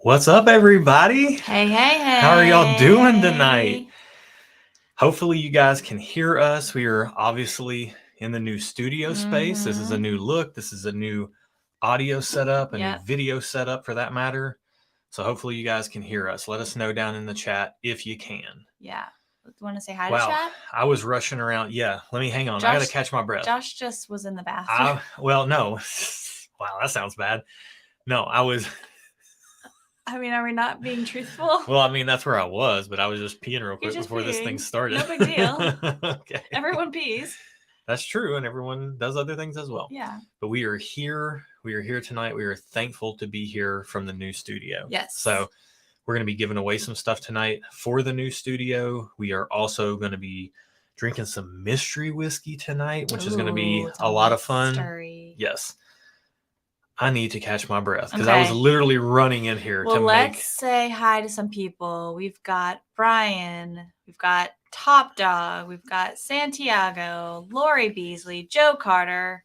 What's up, everybody? Hey, hey, hey. How are y'all doing tonight? Hopefully you guys can hear us. We are obviously in the new studio space. This is a new look. This is a new audio setup, a new video setup for that matter. So hopefully you guys can hear us. Let us know down in the chat if you can. Yeah. Want to say hi to chat? I was rushing around. Yeah, let me hang on. I got to catch my breath. Josh just was in the bathroom. No. Wow, that sounds bad. No, I was... I mean, are we not being truthful? Well, I mean, that's where I was, but I was just peeing real quick before this thing started. No big deal. Okay. Everyone pees. That's true, and everyone does other things as well. Yeah. But we are here. We are here tonight. We are thankful to be here from the new studio. Yes. So we're going to be giving away some stuff tonight for the new studio. We are also going to be drinking some mystery whiskey tonight, which is going to be a lot of fun. Yes. I need to catch my breath because I was literally running in here to make... let's say hi to some people. We've got Brian. We've got Top Dog. We've got Santiago, Lori Beasley, Joe Carter,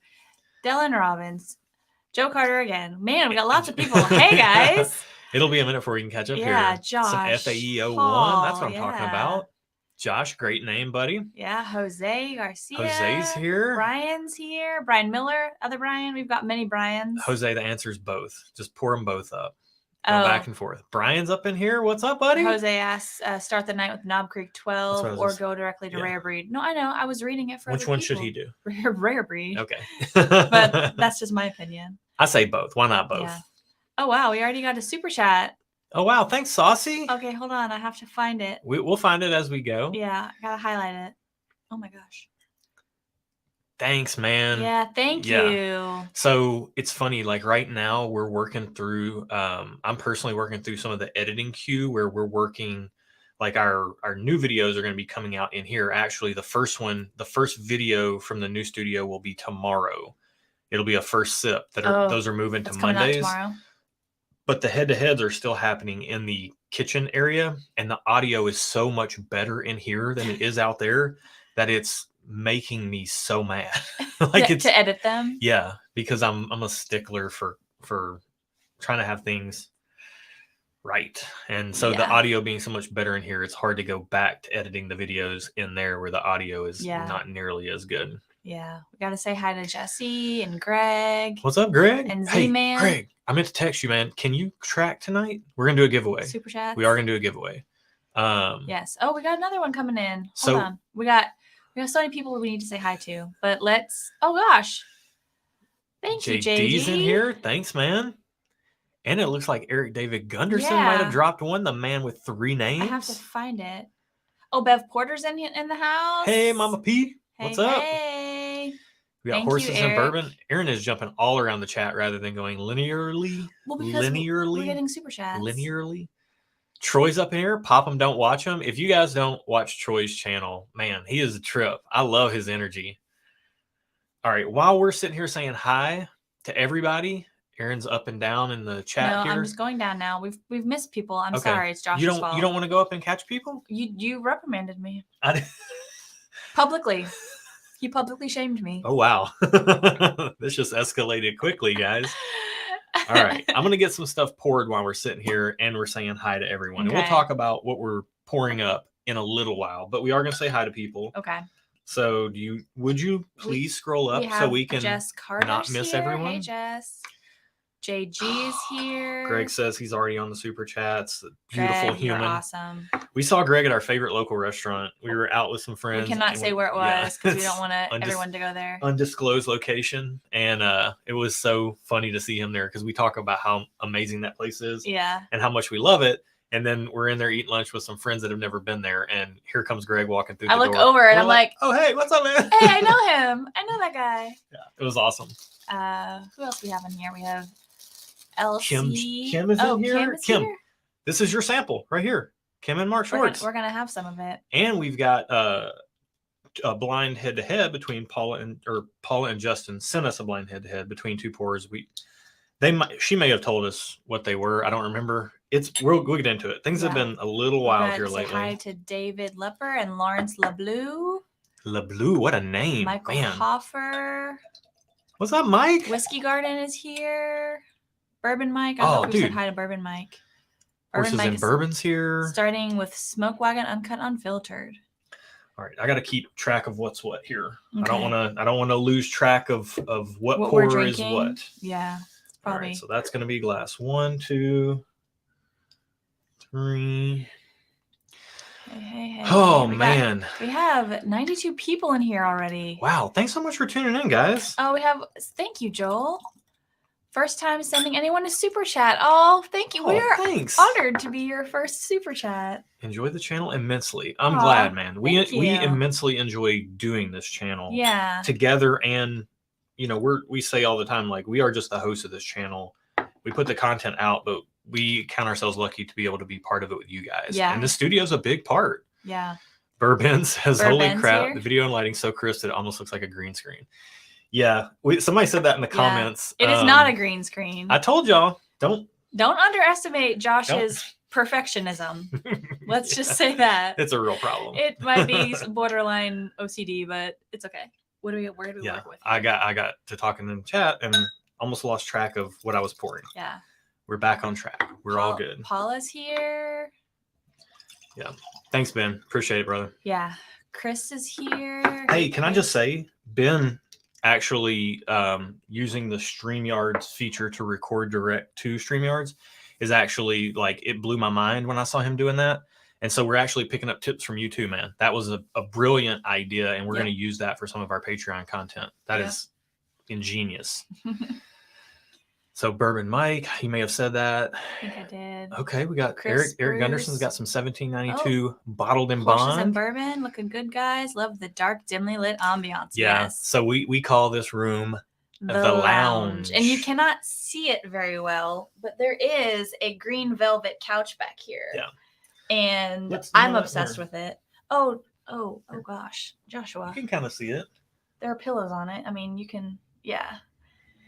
Dylan Robbins, Joe Carter again. Man, we got lots of people. Hey, guys. It'll be a minute before we can catch up here. Yeah, Josh. Some FAE01. That's what I'm talking about. Josh, great name, buddy. Yeah, Jose Garcia. Jose's here. Brian's here. Brian Miller, other Brian. We've got many Brians. Jose, the answer is both. Just pour them both up. Go back and forth. Brian's up in here. What's up, buddy? Jose asks, start the night with Knob Creek 12 or go directly to Rare Breed. No, I know. I was reading it for Which one should he do? Rare Breed. Okay. But that's just my opinion. I say both. Why not both? Yeah. Oh, wow. We already got a super chat. Oh, wow. Thanks, Saucy. Okay, hold on. I have to find it. We'll find it as we go. Yeah, I got to highlight it. Oh, my gosh. Thanks, man. Yeah, thank you. So it's funny, like right now we're working through, I'm personally working through some of the editing queue where we're working, like our new videos are going to be coming out in here. Actually, the first video from the new studio will be tomorrow. It'll be a first sip those are moving to Mondays. Tomorrow. But the head-to-heads are still happening in the kitchen area, and the audio is so much better in here than it is out there that it's making me so mad. Like to edit them. Yeah, because I'm a stickler for trying to have things right, and so the audio being so much better in here, it's hard to go back to editing the videos in there where the audio is not nearly as good. Yeah, we gotta say hi to Jesse and Greg. What's up, Greg? And Z-Man. Hey, Greg, I meant to text you, man. Can you track tonight? We're gonna do a giveaway. Super chat. We are gonna do a giveaway. Yes. Oh, we got another one coming in. Hold on. We got so many people we need to say hi to. But let's. Oh gosh. Thank you, JD. JD's in here. Thanks, man. And it looks like Eric David Gunderson might have dropped one. The man with 3 names. I have to find it. Oh, Bev Porter's in the house. Hey, Mama P. What's up? Hey. We got horses and bourbon. Aaron is jumping all around the chat rather than going linearly. Well, because we're getting super chats. Linearly. Troy's up in here. Pop him, don't watch him. If you guys don't watch Troy's channel, man, he is a trip. I love his energy. All right, while we're sitting here saying hi to everybody, Aaron's up and down in the chat here. I'm just going down now. We've missed people. I'm sorry. It's Josh's fault. You don't want to go up and catch people? You reprimanded me. I did. Publicly. He publicly shamed me. Oh, wow. This just escalated quickly, guys. All right. I'm going to get some stuff poured while we're sitting here and we're saying hi to everyone. Okay. And we'll talk about what we're pouring up in a little while, but we are going to say hi to people. Okay. So would you please scroll up so we can not miss everyone? Hey, Jess. JG's here. Greg says he's already on the super chats. Beautiful Greg, human. You're awesome. We saw Greg at our favorite local restaurant. We were out with some friends. We cannot say where it was because we don't want everyone to go there. Undisclosed location. And it was so funny to see him there because we talk about how amazing that place is. Yeah. And how much we love it. And then we're in there eating lunch with some friends that have never been there. And here comes Greg walking through the door. I look over and I'm like, oh, hey, what's up, man? Hey, I know him. I know that guy. Yeah, it was awesome. Who else we have in here? We have Elsie. Kim is in here. Kim, this is your sample right here. Kim and Mark Schwartz. We're going to have some of it. And we've got a blind head-to-head between Paula and Justin sent us a blind head-to-head between 2 pours. She may have told us what they were. I don't remember. We'll get into it. Things have been a little wild here lately. Hi to David Lepper and Lawrence LeBlue. LeBlue, what a name. Michael Hoffer. What's up, Mike? Whiskey Garden is here. Bourbon Mike. I hope we said hi to Bourbon Mike. Horses and Bourbons here. Starting with Smoke Wagon Uncut Unfiltered. All right, I got to keep track of what's what here. Okay. I don't want to lose track of what we're pour is drinking. what. Yeah, probably. All right, so that's going to be glass 1, 2, 3. Hey, oh man, we have 92 people in here already. Wow, thanks so much for tuning in, guys. Oh, thank you, Joel. First time sending anyone a super chat. Oh, thank you. Thanks. Honored to be your first super chat. Enjoy the channel immensely. I'm glad, man. We immensely enjoy doing this channel. Yeah. Together, and we say all the time, like, we are just the host of this channel. We put the content out, but we count ourselves lucky to be able to be part of it with you guys. Yeah. And the studio's a big part. Yeah. Bourbon says, holy crap, here. The video and lighting so crisp that it almost looks like a green screen. Yeah, somebody said that in the comments. It is not a green screen. I told y'all, don't underestimate Josh's perfectionism. Let's just say that. It's a real problem. It might be borderline OCD, but it's okay. Where do we work with? I got to talking in the chat and almost lost track of what I was pouring. Yeah. We're back on track. We're all good. Paula's here. Yeah. Thanks, Ben. Appreciate it, brother. Yeah. Chris is here. Hey, can I just say, Ben actually using the StreamYards feature to record direct to StreamYards is actually, like, it blew my mind when I saw him doing that. And so we're actually picking up tips from you too, man. That was a brilliant idea, and we're going to use that for some of our Patreon content. That is ingenious. So Bourbon Mike, he may have said that. I think I did. Okay, we got Eric Gunderson's got some 1792 bottled in bond. Horses and Bourbon, looking good, guys. Love the dark, dimly lit ambiance. Yeah. Yes. So we call this room the lounge. And you cannot see it very well, but there is a green velvet couch back here. Yeah. And I'm obsessed with it. Oh gosh, Joshua. You can kind of see it. There are pillows on it. I mean, you can, yeah.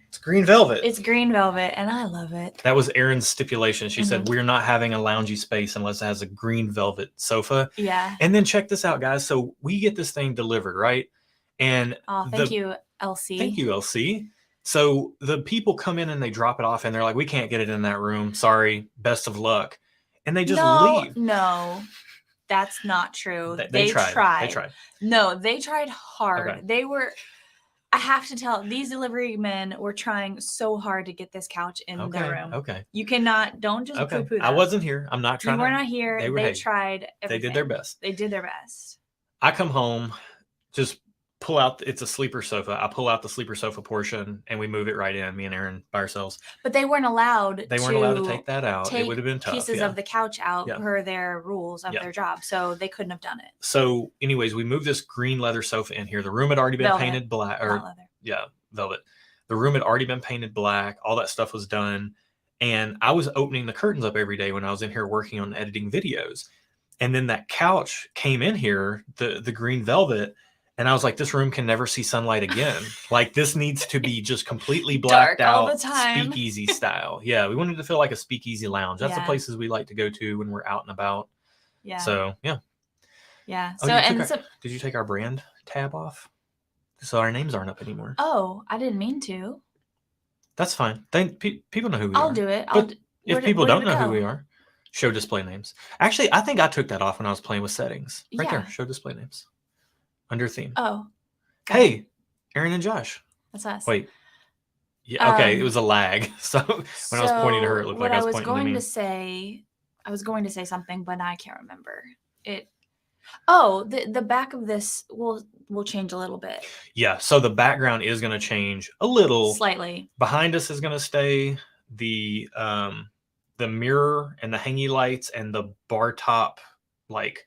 It's green velvet. It's green velvet, and I love it. That was Erin's stipulation. She said, we're not having a loungy space unless it has a green velvet sofa. Yeah. And then check this out, guys. So we get this thing delivered, right? And thank you, LC. Thank you, LC. So the people come in and they drop it off, and they're like, we can't get it in that room. Sorry. Best of luck. And they just leave. No, that's not true. They tried. They tried. No, they tried hard. Okay. They were... I have to tell, these delivery men were trying so hard to get this couch in their room. Okay. You cannot, don't just poo-poo that. I wasn't here. I'm not trying. You were not here. They tried everything. They did their best. They did their best. I come home, just pull out, it's a sleeper sofa. I pull out the sleeper sofa portion and we move it right in, me and Erin by ourselves. But they weren't allowed to take that out. It would have been tough. Pieces of the couch out per their rules of their job. So they couldn't have done it. So anyways, we moved this green leather sofa in here. The room had already been painted black. Velvet. The room had already been painted black. All that stuff was done. And I was opening the curtains up every day when I was in here working on editing videos. And then that couch came in here, the green velvet. And I was like, this room can never see sunlight again. Like, this needs to be just completely blacked out, all the time. Speakeasy style. Yeah, we wanted to feel like a speakeasy lounge. That's the places we like to go to when we're out and about. Yeah. So, yeah. Yeah. So, did you take our brand tab off? So our names aren't up anymore. Oh, I didn't mean to. That's fine. People know who we are. I'll do it. If people don't know who we are, show display names. Actually, I think I took that off when I was playing with settings. Right there. Show display names. Under theme. Oh. Hey, Erin and Josh. That's us. Wait. Yeah. Okay. It was a lag. So when I was pointing to her, it looked like I was pointing to me. I was going to say something, but I can't remember it. Oh, the back of this will change a little bit. Yeah. So the background is going to change a little. Slightly. Behind us is going to stay the mirror and the hangy lights and the bar top, like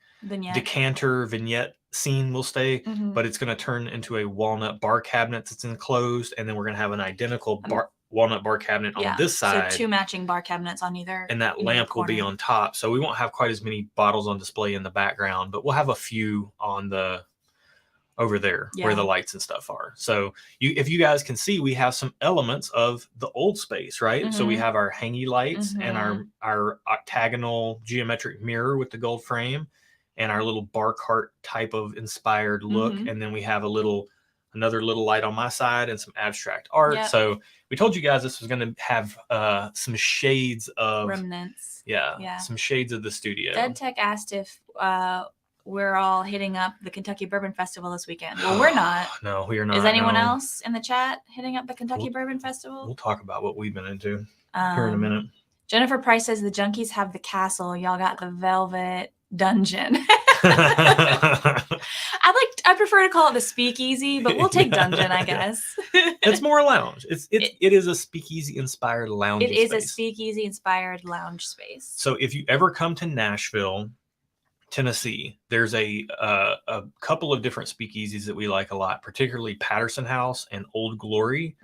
decanter vignette scene will stay, but it's going to turn into a walnut bar cabinet that's enclosed, and then we're going to have an identical walnut bar cabinet on this side. So 2 matching bar cabinets on either. And that lamp will be on top. So we won't have quite as many bottles on display in the background, but we'll have a few on over there where the lights and stuff are. So if you guys can see, we have some elements of the old space, right? So we have our hangy lights and our octagonal geometric mirror with the gold frame and our little bar cart type of inspired look. And then we have a little another little light on my side, and some abstract art. Yep. So we told you guys this was going to have some shades of remnants. Yeah, some shades of the studio. Dead Tech asked if we're all hitting up the Kentucky Bourbon Festival this weekend. Well, we're not. No, we are not. Is anyone else in the chat hitting up the Kentucky Bourbon Festival? We'll talk about what we've been into here in a minute. Jennifer Price says the junkies have the castle. Y'all got the velvet dungeon. I prefer to call it the speakeasy, but we'll take dungeon, I guess. It's more a lounge. It is a speakeasy inspired lounge. It is a speakeasy inspired lounge space. So if you ever come to Nashville, Tennessee, there's a couple of different speakeasies that we like a lot, particularly Patterson House and Old Glory.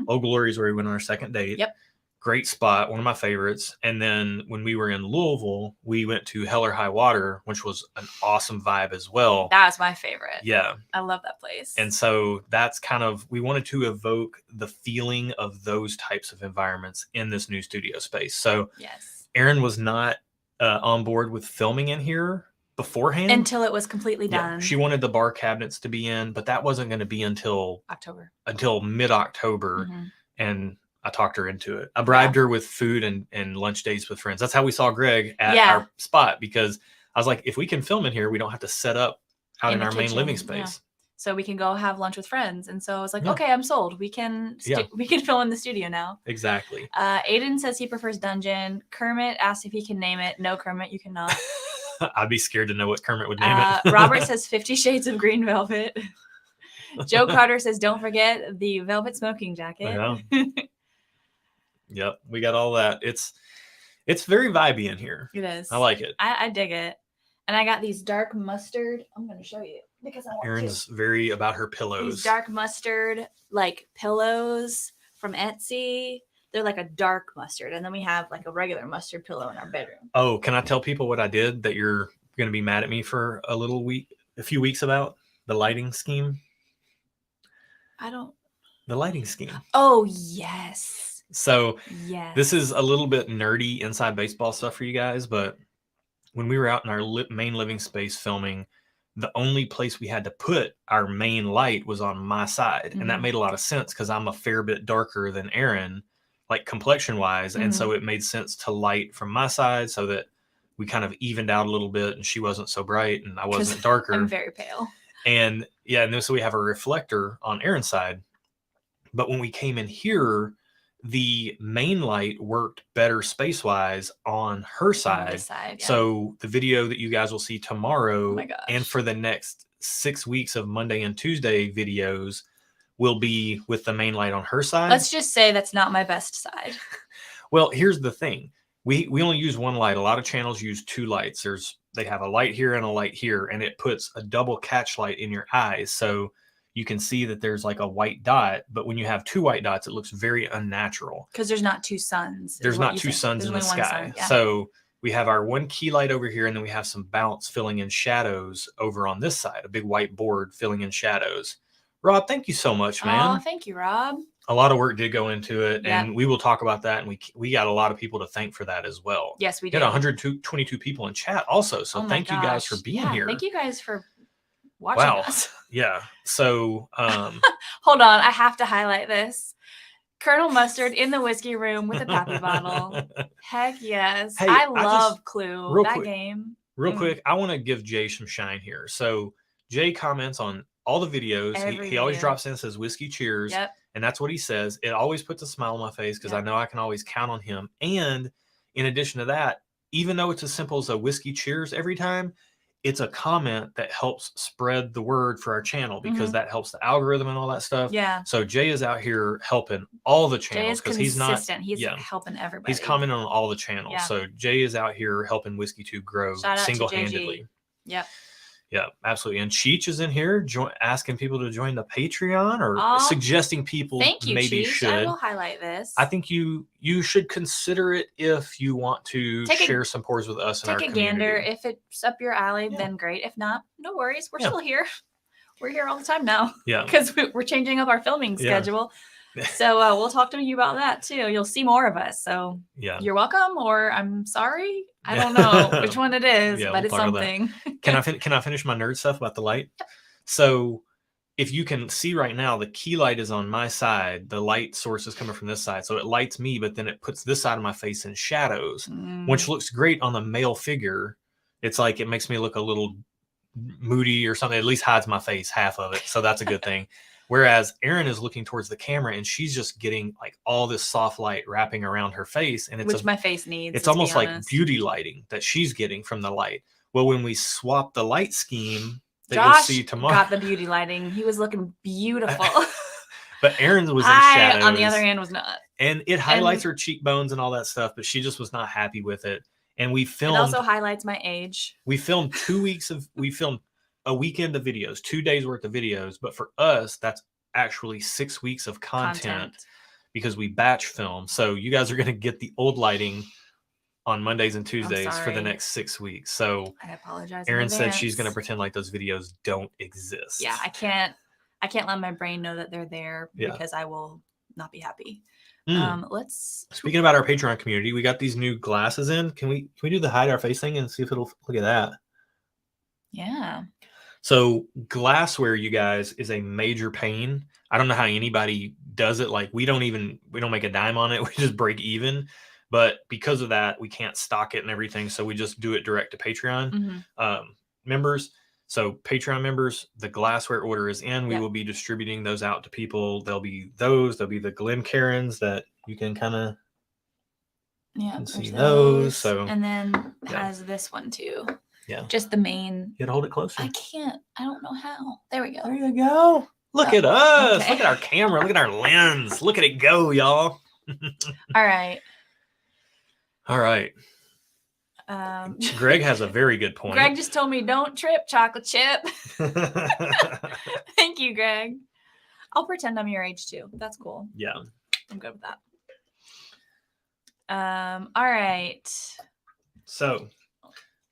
Old Glory is where we went on our second date. Yep. Great spot, one of my favorites. And then when we were in Louisville, we went to Hell or High Water, which was an awesome vibe as well. That was my favorite. Yeah. I love that place. And so that's kind of, we wanted to evoke the feeling of those types of environments in this new studio space. So yes, Erin was not on board with filming in here beforehand. Until it was completely done. She wanted the bar cabinets to be in, but that wasn't going to be until mid-October. And I talked her into it. I bribed her with food and lunch dates with friends. That's how we saw Greg at our spot, because I was like, if we can film in here, we don't have to set up out in our main living space. Yeah. So we can go have lunch with friends. And so I was like, okay, I'm sold. We can film in the studio now. Exactly. Aiden says he prefers dungeon. Kermit asked if he can name it. No, Kermit, you cannot. I'd be scared to know what Kermit would name it. Robert says 50 Shades of Green Velvet. Joe Carter says, don't forget the velvet smoking jacket. Yeah. Yep, we got all that. It's very vibey in here. It is. I like it. I dig it. And I got these dark mustard. I'm going to show you because I want Erin's very about her pillows. These dark mustard like pillows from Etsy. They're like a dark mustard. And then we have like a regular mustard pillow in our bedroom. Oh, can I tell people what I did that you're going to be mad at me for a few weeks about? The lighting scheme? The lighting scheme. Oh, yes. So this is a little bit nerdy inside baseball stuff for you guys, but when we were out in our main living space filming, the only place we had to put our main light was on my side. And that made a lot of sense because I'm a fair bit darker than Erin, like complexion wise. And so it made sense to light from my side so that we kind of evened out a little bit and she wasn't so bright and I wasn't darker. I'm very pale. And and then so we have a reflector on Erin's side. But when we came in here, the main light worked better space-wise on her side. So the video that you guys will see tomorrow and for the next 6 weeks of Monday and Tuesday videos will be with the main light on her side. Let's just say that's not my best side. Well, here's the thing. We only use one light. A lot of channels use two lights. They have a light here and a light here, and it puts a double catch light in your eyes. So you can see that there's like a white dot, but when you have two white dots, it looks very unnatural. Because there's not two suns. There's not two suns in the sky. So we have our one key light over here, and then we have some bounce filling in shadows over on this side, a big white board filling in shadows. Rob, thank you so much, man. Oh, thank you, Rob. A lot of work did go into it, and we will talk about that, and we got a lot of people to thank for that as well. Yes, we did. 122 people in chat also, so thank you guys for being here. Thank you guys for watching us. Yeah. So hold on, I have to highlight this. Colonel Mustard in the whiskey room with a Pappy bottle. Heck yes. Hey, I love Clue. That game. Real quick, I want to give Jay some shine here. So Jay comments on all the videos. He always drops in and says whiskey cheers. Yep. And that's what he says. It always puts a smile on my face because I know I can always count on him. And in addition to that, even though it's as simple as a whiskey cheers every time, it's a comment that helps spread the word for our channel because that helps the algorithm and all that stuff. Yeah. So Jay is out here helping all the channels because he's not he's helping everybody. He's commenting on all the channels. Yeah. So Jay is out here helping Whiskey 2 grow single-handedly. Yep. Yeah, absolutely. And Cheech is in here asking people to join the Patreon or suggesting people maybe Cheech. should. I will highlight this. I think you should consider it if you want to share some pours with us in our community. Take a gander. If it's up your alley, then great. If not, no worries. We're still here. We're here all the time now. Yeah. Because we're changing up our filming schedule. So we'll talk to you about that too. You'll see more of us. So you're welcome, or I'm sorry. I don't know which one it is, but it's something. Can I finish my nerd stuff about the light? So if you can see right now, the key light is on my side. The light source is coming from this side. So it lights me, but then it puts this side of my face in shadows, which looks great on the male figure. It's like it makes me look a little moody or something. At least hides my face, half of it. So that's a good thing. Whereas Erin is looking towards the camera and she's just getting like all this soft light wrapping around her face. And it's which my face needs. It's almost like beauty lighting that she's getting from the light. Well, when we swap the light scheme, that Josh you'll see tomorrow, got the beauty lighting. He was looking beautiful. But Erin's was in shadows. On the other hand, was not. And it highlights her cheekbones and all that stuff, but she just was not happy with it. And we filmed. It also highlights my age. We filmed we filmed a weekend of videos, 2 days worth of videos. But for us, that's actually 6 weeks of content. Because we batch film. So you guys are going to get the old lighting on Mondays and Tuesdays for the next 6 weeks. So I apologize. Erin said she's going to pretend like those videos don't exist. Yeah, I can't let my brain know that they're there because I will not be happy. Speaking about our Patreon community, we got these new glasses in. Can we do the hide our face thing and see if it'll look at that? Yeah. So Glassware, you guys, is a major pain. I don't know how anybody does it. Like we don't make a dime on it. We just break even. But because of that, we can't stock it and everything. So we just do it direct to Patreon members. So Patreon members, the Glassware order is in. We will be distributing those out to people. There'll be the Glen Karens that you can kind of see those. So and then has this one too. Yeah. Just the main. You gotta hold it closer. I can't. I don't know how. There we go. There you go. Look at us. Okay. Look at our camera. Look at our lens. Look at it go, y'all. All right. All right. Greg has a very good point. Greg just told me don't trip, chocolate chip. Thank you, Greg. I'll pretend I'm your age too. That's cool. Yeah. I'm good with that. All right. So,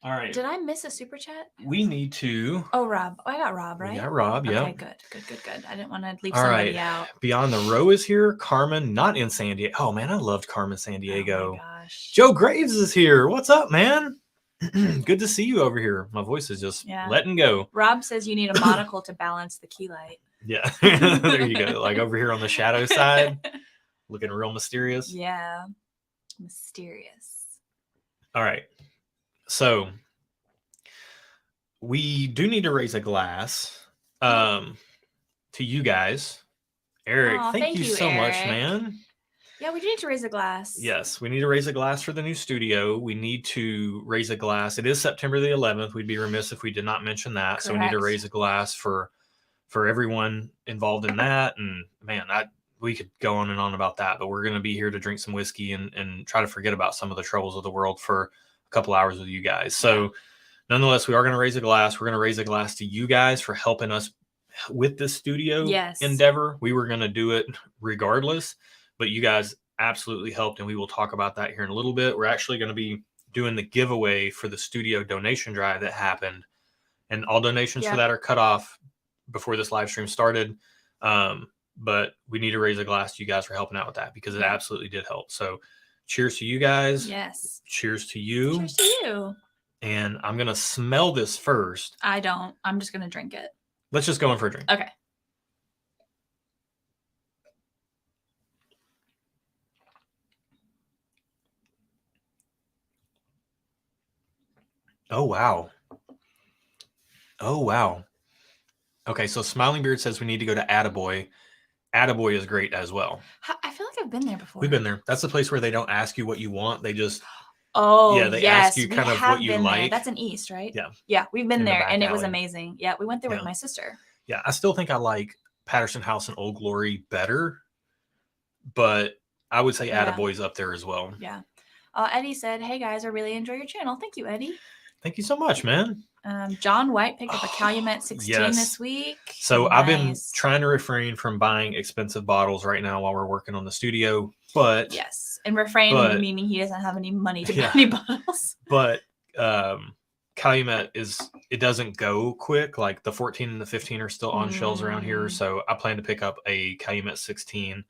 all right. Did I miss a super chat? We need to. Oh, Rob. I got Rob, right? We got Rob, yeah. Okay, good. I didn't want to leave somebody out. Beyond the Row is here. Carmen, not in San Diego. Oh, man, I loved Carmen San Diego. Oh, my gosh. Joe Graves is here. What's up, man? Good to see you over here. My voice is just letting go. Rob says you need a monocle to balance the key light. Yeah. There you go. Like over here on the shadow side, looking real mysterious. Yeah. Mysterious. All right. So we do need to raise a glass to you guys. Eric, thank you so much, man. Yeah, we do need to raise a glass. Yes, we need to raise a glass for the new studio. We need to raise a glass. It is September the 11th. We'd be remiss if we did not mention that. Correct. So we need to raise a glass for everyone involved in that. And man, we could go on and on about that, but we're going to be here to drink some whiskey and try to forget about some of the troubles of the world for a couple hours with you guys. So nonetheless, we are going to raise a glass. We're going to raise a glass to you guys for helping us with this studio endeavor. We were going to do it regardless, but you guys absolutely helped, and we will talk about that here in a little bit. We're actually going to be doing the giveaway for the studio donation drive that happened, and all donations for that are cut off before this live stream started. But we need to raise a glass to you guys for helping out with that because it absolutely did help. So cheers to you guys. Yes. Cheers to you. Cheers to you. And I'm going to smell this first. I don't. I'm just going to drink it. Let's just go in for a drink. Okay. Oh, wow. Oh, wow. Okay, so Smiling Beard says we need to go to Attaboy. Attaboy is great as well. I feel like I've been there before. We've been there. That's the place where they don't ask you what you want. They just... they ask you kind of what you like. There. That's in East, right? Yeah. Yeah, we've been there, and it was alley. Amazing. Yeah, we went there with my sister. Yeah, I still think I like Patterson House and Old Glory better, but I would say Attaboy's up there as well. Yeah. Eddie said, hey, guys, I really enjoy your channel. Thank you, Eddie. Thank you so much, man. John White picked up a Calumet 16 this week. So I've been trying to refrain from buying expensive bottles right now while we're working on the studio, but... Yes, and refrain meaning he doesn't have any money to buy any bottles. But Calumet it doesn't go quick. Like the 14 and the 15 are still on shelves around here. So I plan to pick up a Calumet 16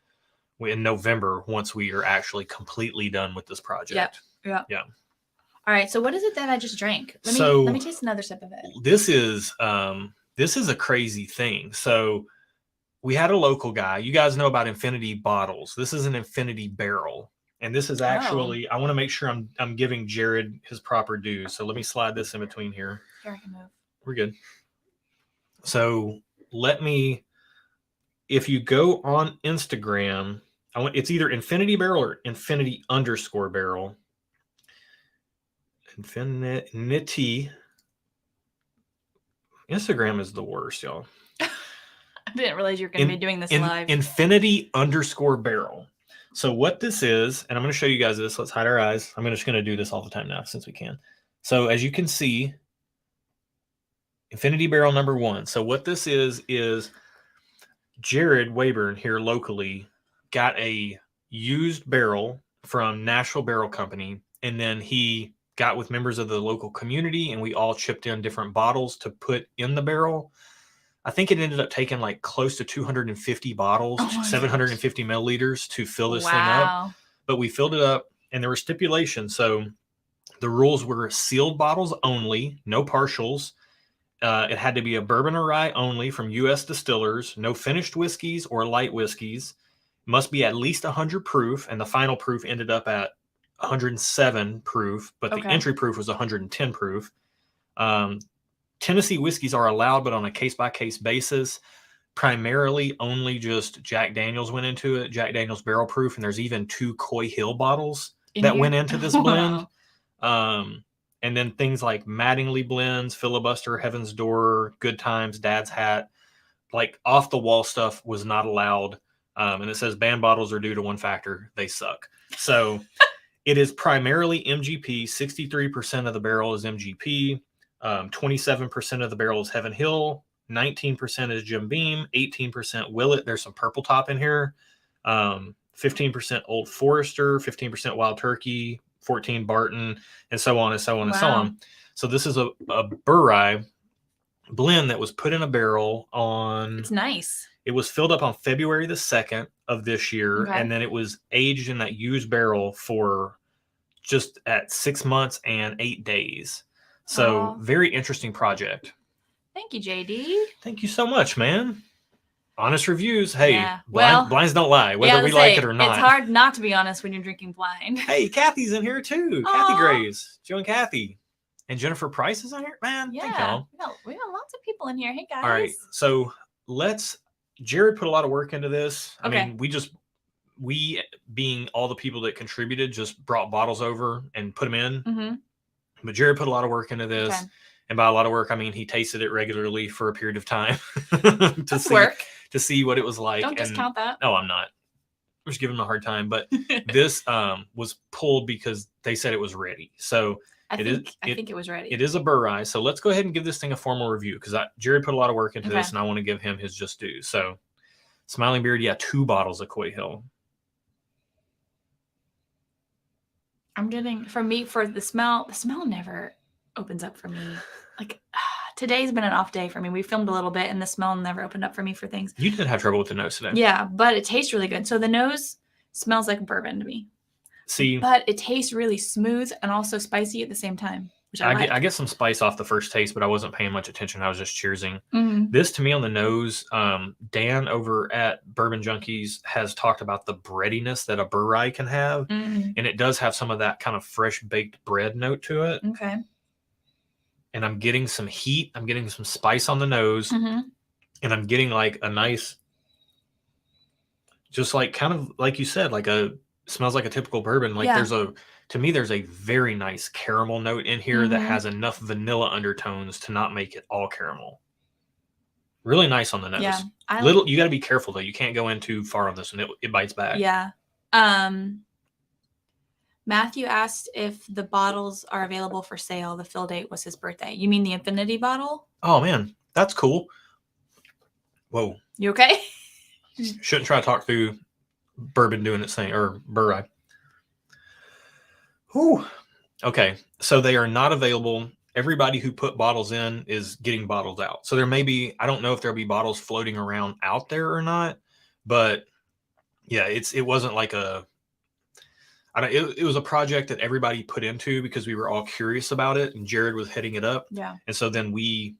in November once we are actually completely done with this project. Yeah. All right. So what is it that I just drank? Let me taste another sip of it. This is a crazy thing. So we had a local guy. You guys know about infinity bottles. This is an infinity barrel. And this is actually, I want to make sure I'm giving Jared his proper due. So let me slide this in between here. Here, I can move. We're good. So if you go on Instagram, it's either infinity barrel or infinity_barrel. Infinity. Instagram is the worst, y'all. I didn't realize you were going to be doing this live. Infinity_barrel. So what this is, and I'm going to show you guys this. Let's hide our eyes. I'm just going to do this all the time now since we can. So as you can see, infinity barrel number 1. So what this is Jared Wayburn here locally got a used barrel from Nashville Barrel Company, and then he got with members of the local community, and we all chipped in different bottles to put in the barrel. I think it ended up taking like close to 250 bottles, 750 milliliters to fill this thing up. But we filled it up, and there were stipulations. So the rules were sealed bottles only, no partials. It had to be a bourbon or rye only from U.S. distillers, no finished whiskeys or light whiskeys. Must be at least 100 proof, and the final proof ended up at 107 proof, but the entry proof was 110 proof. Tennessee whiskeys are allowed, but on a case-by-case basis. Primarily only just Jack Daniels went into it, Jack Daniels barrel proof, and there's even 2 Coy Hill bottles went into this blend. And then things like Mattingly blends, Filibuster, Heaven's Door, Good Times, Dad's Hat, like off-the-wall stuff was not allowed. And it says banned bottles are due to one factor: they suck. So it is primarily MGP. 63% of the barrel is MGP. 27% of the barrel is Heaven Hill. 19% is Jim Beam. 18% Willet. There's some Purple Top in here. 15% Old Forester. 15% Wild Turkey. 14 Barton, and so on and so on and so on. So this is a Burrye blend that was put in a barrel on... It's nice. It was filled up on February the 2nd of this year, and then it was aged in that used barrel for just at 6 months and 8 days. So very interesting project. Thank you, JD. Thank you so much, man. Honest reviews. Hey, blinds don't lie, whether we like it or not. It's hard not to be honest when you're drinking blind. Hey, Kathy's in here too. Kathy Graves, Joe and Kathy. And Jennifer Price is in here. Man, thank y'all. We got lots of people in here. Hey, guys. All right. So Jared put a lot of work into this. I mean, we being all the people that contributed, just brought bottles over and put them in. But Jared put a lot of work into this. And by a lot of work, I mean, he tasted it regularly for a period of time to see what it was like. Don't discount that. No, I'm not. I'm just giving him a hard time. But this was pulled because they said it was ready. So I think it was ready. It is a Burrye. So let's go ahead and give this thing a formal review, because Jared put a lot of work into this, and I want to give him his just due. So Smiling Beard, 2 bottles of Coy Hill. I'm getting, for the smell never opens up for me. Like, today's been an off day for me. We filmed a little bit, and the smell never opened up for me for things. You did have trouble with the nose today. Yeah, but it tastes really good. So the nose smells like bourbon to me. See, but it tastes really smooth and also spicy at the same time, which I get some spice off the first taste, but I wasn't paying much attention. I was just cheersing. This, to me, on the nose, Dan over at Bourbon Junkies has talked about the breadiness that a Burrye can have, and it does have some of that kind of fresh baked bread note to it. Okay. And I'm getting some heat. I'm getting some spice on the nose, and I'm getting like a nice, just like kind of like you said, smells like a typical bourbon. Like to me, there's a very nice caramel note in here that has enough vanilla undertones to not make it all caramel. Really nice on the nose. Yeah, you got to be careful though. You can't go in too far on this one. It bites back. Yeah. Matthew asked if the bottles are available for sale. The fill date was his birthday. You mean the Infinity bottle? Oh man, that's cool. Whoa. You okay? Shouldn't try to talk through bourbon doing its thing, or Burrye. Whew. Okay, so they are not available. Everybody who put bottles in is getting bottles out. So there may be, I don't know if there'll be bottles floating around out there or not, but yeah, it wasn't like it was a project that everybody put into because we were all curious about it, and Jared was heading it up. Yeah. And so then we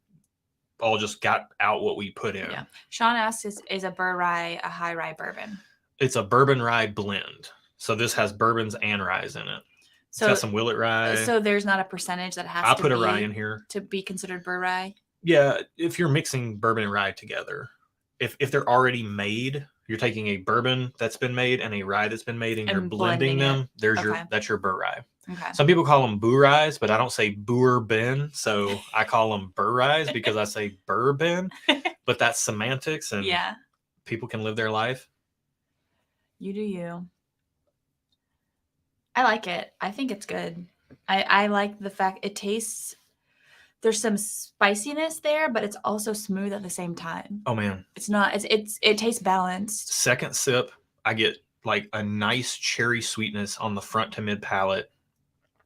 all just got out what we put in. Yeah. Sean asks, is a burr rye a high rye bourbon? It's a bourbon rye blend. So this has bourbons and ryes in it. So, it's got some Willet rye. So there's not a percentage that has I'll to put be a rye in here to be considered burr rye? Yeah, if you're mixing bourbon and rye together. If they're already made, you're taking a bourbon that's been made and a rye that's been made and you're blending them. That's your burr rye. Okay. Some people call them boo ryes, but I don't say bourbon, so I call them burr ryes because I say bourbon. But that's semantics, and people can live their life. You do you. I like it. I think it's good. I like the fact it tastes. There's some spiciness there, but it's also smooth at the same time. Oh man, it's not. It tastes balanced. Second sip, I get like a nice cherry sweetness on the front to mid palate.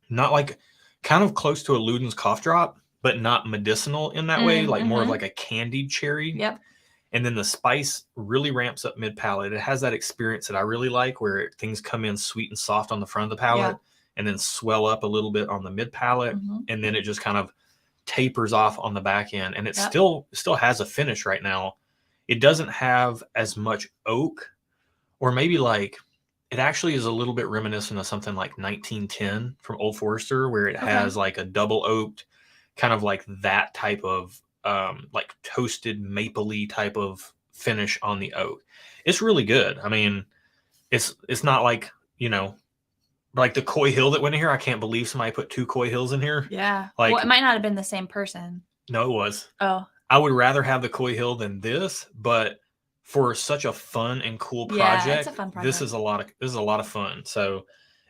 Not like, kind of close to a Luden's cough drop, but not medicinal in that way. Like more of like a candied cherry. Yep. And then the spice really ramps up mid palate. It has that experience that I really like, where things come in sweet and soft on the front of the palate, and then swell up a little bit on the mid palate, and then it just kind of tapers off on the back end, and it still has a finish right now. It doesn't have as much oak, or maybe like it actually is a little bit reminiscent of something like 1910 from Old Forester, where it has like a double oaked, kind of like that type of like toasted mapley type of finish on the oak. It's really good. I mean, it's not like, like the Coy Hill that went in here. I can't believe somebody put 2 Coy Hills in here. Yeah. Like, well, it might not have been the same person. No, it was. Oh. I would rather have the Coy Hill than this, but for such a fun and cool project, it's a fun project. This is a lot of fun. So,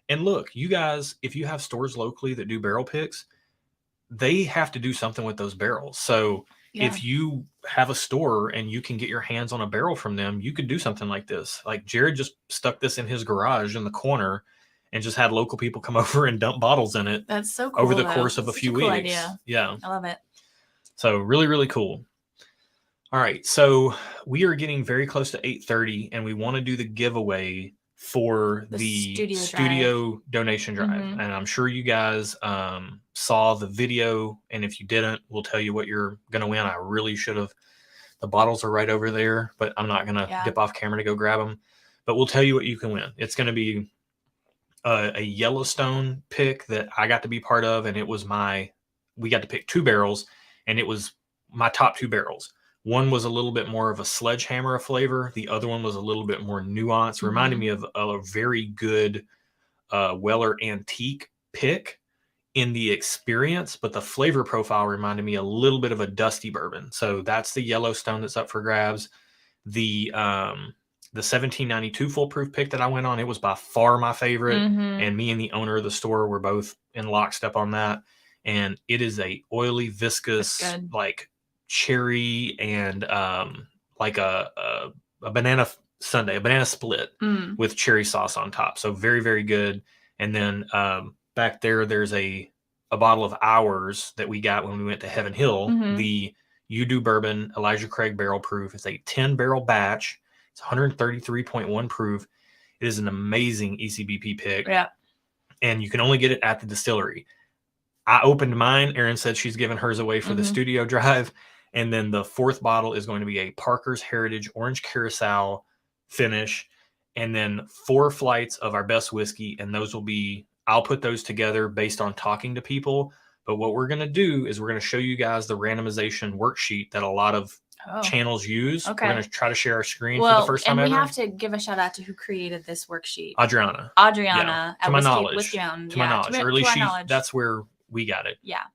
and look, you guys, if you have stores locally that do barrel picks, they have to do something with those barrels. So if you have a store and you can get your hands on a barrel from them, you could do something like this. Like Jared just stuck this in his garage in the corner and just had local people come over and dump bottles in it. That's so cool. Over the course of a few weeks. Idea. Yeah. I love it. So really, really cool. All right. So we are getting very close to 8:30 and we want to do the giveaway for the studio donation drive. And I'm sure you guys saw the video. And if you didn't, we'll tell you what you're going to win. I really should have. The bottles are right over there, but I'm not going to dip off camera to go grab them. But we'll tell you what you can win. It's going to be a Yellowstone pick that I got to be part of. And it was we got to pick 2 barrels, and it was my top 2 barrels. One was a little bit more of a sledgehammer of flavor. The other one was a little bit more nuanced. Reminded me of a very good Weller Antique pick in the experience, but the flavor profile reminded me a little bit of a dusty bourbon. So that's the Yellowstone that's up for grabs. The 1792 foolproof pick that I went on, it was by far my favorite. And me and the owner of the store were both in lockstep on that. And it is a oily, viscous, like cherry and like a banana sundae, a banana split with cherry sauce on top. So very, very good. And then back there's a bottle of ours that we got when we went to Heaven Hill. The You Do Bourbon Elijah Craig barrel proof. It's a 10 barrel batch. It's 133.1 proof. It is an amazing ECBP pick. Yeah. And you can only get it at the distillery. I opened mine. Erin said she's giving hers away for the studio drive. And then the 4th bottle is going to be a Parker's Heritage Orange Curacao finish. And then 4 flights of our best whiskey. And those will be, I'll put those together based on talking to people. But what we're going to do is we're going to show you guys the randomization worksheet that a lot of channels use. Okay. We're going to try to share our screen for the first time ever. And we have to give a shout out to who created this worksheet. Adriana. Yeah. To my knowledge. Whiskey Mountain. To my knowledge. Or at least that's where we got it. Yeah.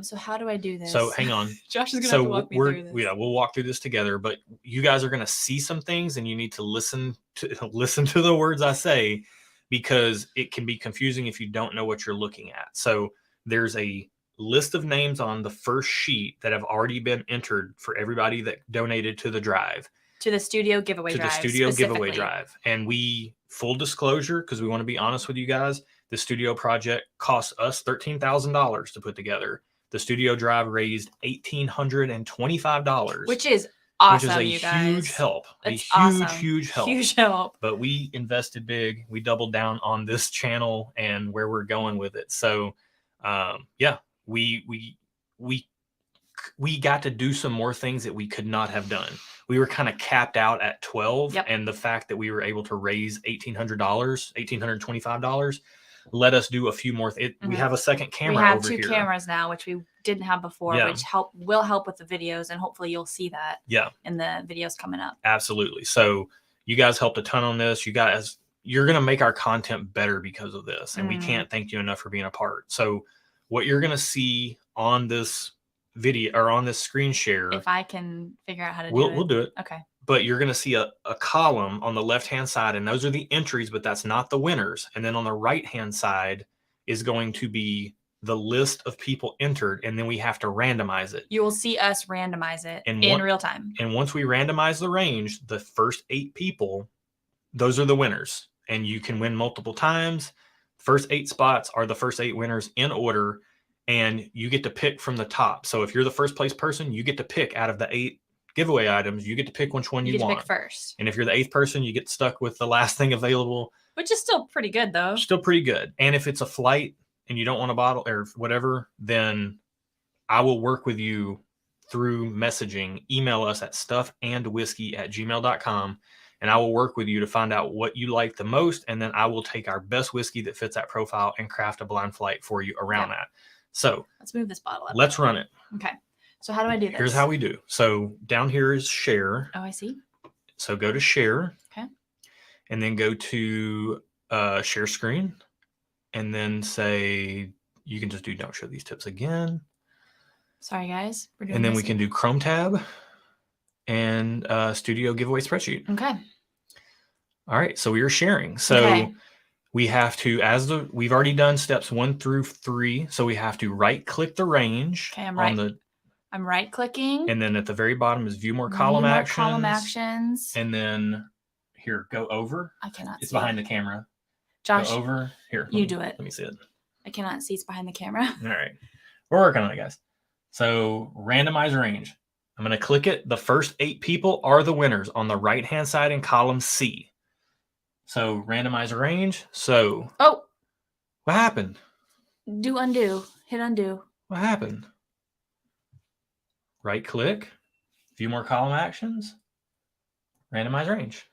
So how do I do this? So hang on. Josh is going to have to walk me through this. Yeah, we'll walk through this together, but you guys are going to see some things and you need to listen to the words I say, because it can be confusing if you don't know what you're looking at. So there's a list of names on the first sheet that have already been entered for everybody that donated to the drive. To the studio giveaway drive. And we, full disclosure, because we want to be honest with you guys, the studio project cost us $13,000 to put together. The studio drive raised $1,825. Which is awesome, which is a you guys. Huge help. It's Huge help. Huge help. But we invested big. We doubled down on this channel and where we're going with it. So, we we got to do some more things that we could not have done. We were kind of capped out at 12, and the fact that we were able to raise $1,800, $1,825, let us do a few more. We have a second camera. We have over two here. cameras now, which we didn't have before, which will help with the videos, and hopefully you'll see that. In the videos coming up. Absolutely. So you guys helped a ton on this. You're going to make our content better because of this, and we can't thank you enough for being a part. So what you're going to see on this video or on this screen share, if I can figure out how to do it, we'll do it. Okay. But you're going to see a column on the left-hand side, and those are the entries, but that's not the winners. And then on the right-hand side is going to be the list of people entered, and then we have to randomize it. You will see us randomize it in real time. And once we randomize the range, the first 8 people, those are the winners. And you can win multiple times. First 8 spots are the first 8 winners in order, and you get to pick from the top. So if you're the first place person, you get to pick out of the 8 giveaway items. You get to pick which one you want. Pick first. And if you're the 8th person, you get stuck with the last thing available. Which is still pretty good, though. Still pretty good. And if it's a flight and you don't want a bottle or whatever, then I will work with you through messaging. Email us at stuffandwhiskey@gmail.com. And I will work with you to find out what you like the most. And then I will take our best whiskey that fits that profile and craft a blind flight for you around that. So let's move this bottle up. Let's run it. Okay. So how do I do this? Here's how we do. So down here is share. Oh, I see. So go to share. Okay. And then go to share screen. And then say, you can just do don't show these tips again. Sorry, guys. We're doing and then we can do Chrome tab and studio giveaway spreadsheet. Okay. All right. So we are sharing. So we have to, we've already done steps 1 through 3. So we have to right click the range. Okay. I'm right clicking. And then at the very bottom is view more column actions. And then here, go over. I cannot see. It's behind the camera. Josh. Go over. Here. You do it. Let me see it. I cannot see. It's behind the camera. All right. We're working on it, guys. So randomize range. I'm going to click it. The first 8 people are the winners on the right-hand side in column C. So randomize range. So. Oh. What happened? Do undo. Hit undo. What happened? Right click. View more column actions. Randomize range.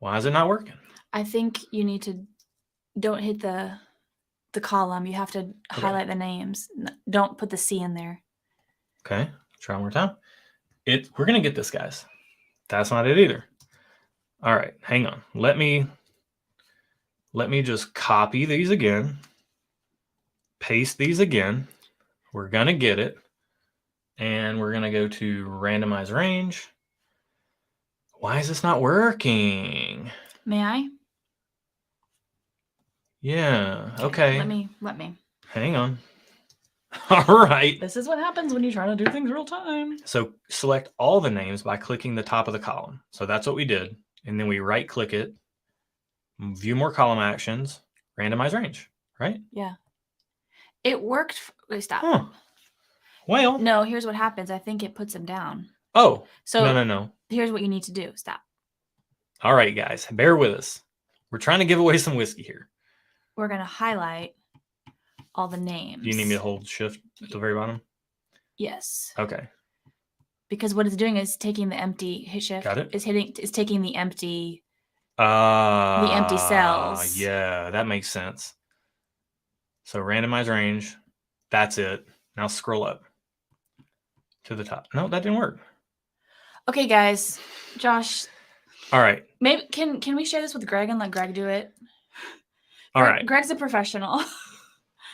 Why is it not working? I think you need to don't hit the column. You have to highlight the names. Don't put the C in there. Okay. Try one more time. We're going to get this, guys. That's not it either. All right. Hang on. Let me just copy these again. Paste these again. We're going to get it. And we're going to go to randomize range. Why is this not working? May I? Yeah. Okay. Let me. Hang on. All right. This is what happens when you try to do things real time. So select all the names by clicking the top of the column. So that's what we did. And then we right click it, view more column actions, randomize range, right? Yeah. It worked. Wait, stop. Huh. Well. No, here's what happens. I think it puts them down. Oh. So no. Here's what you need to do. Stop. All right, guys. Bear with us. We're trying to give away some whiskey here. We're going to highlight all the names. Do you need me to hold shift at the very bottom? Yes. Okay. Because what it's doing is taking the empty hit shift. Got it. Is taking the empty cells. Yeah, that makes sense. So randomize range. That's it. Now scroll up to the top. No, that didn't work. Okay, guys. Josh. All right. Maybe can we share this with Greg and let Greg do it? All right. Greg's a professional.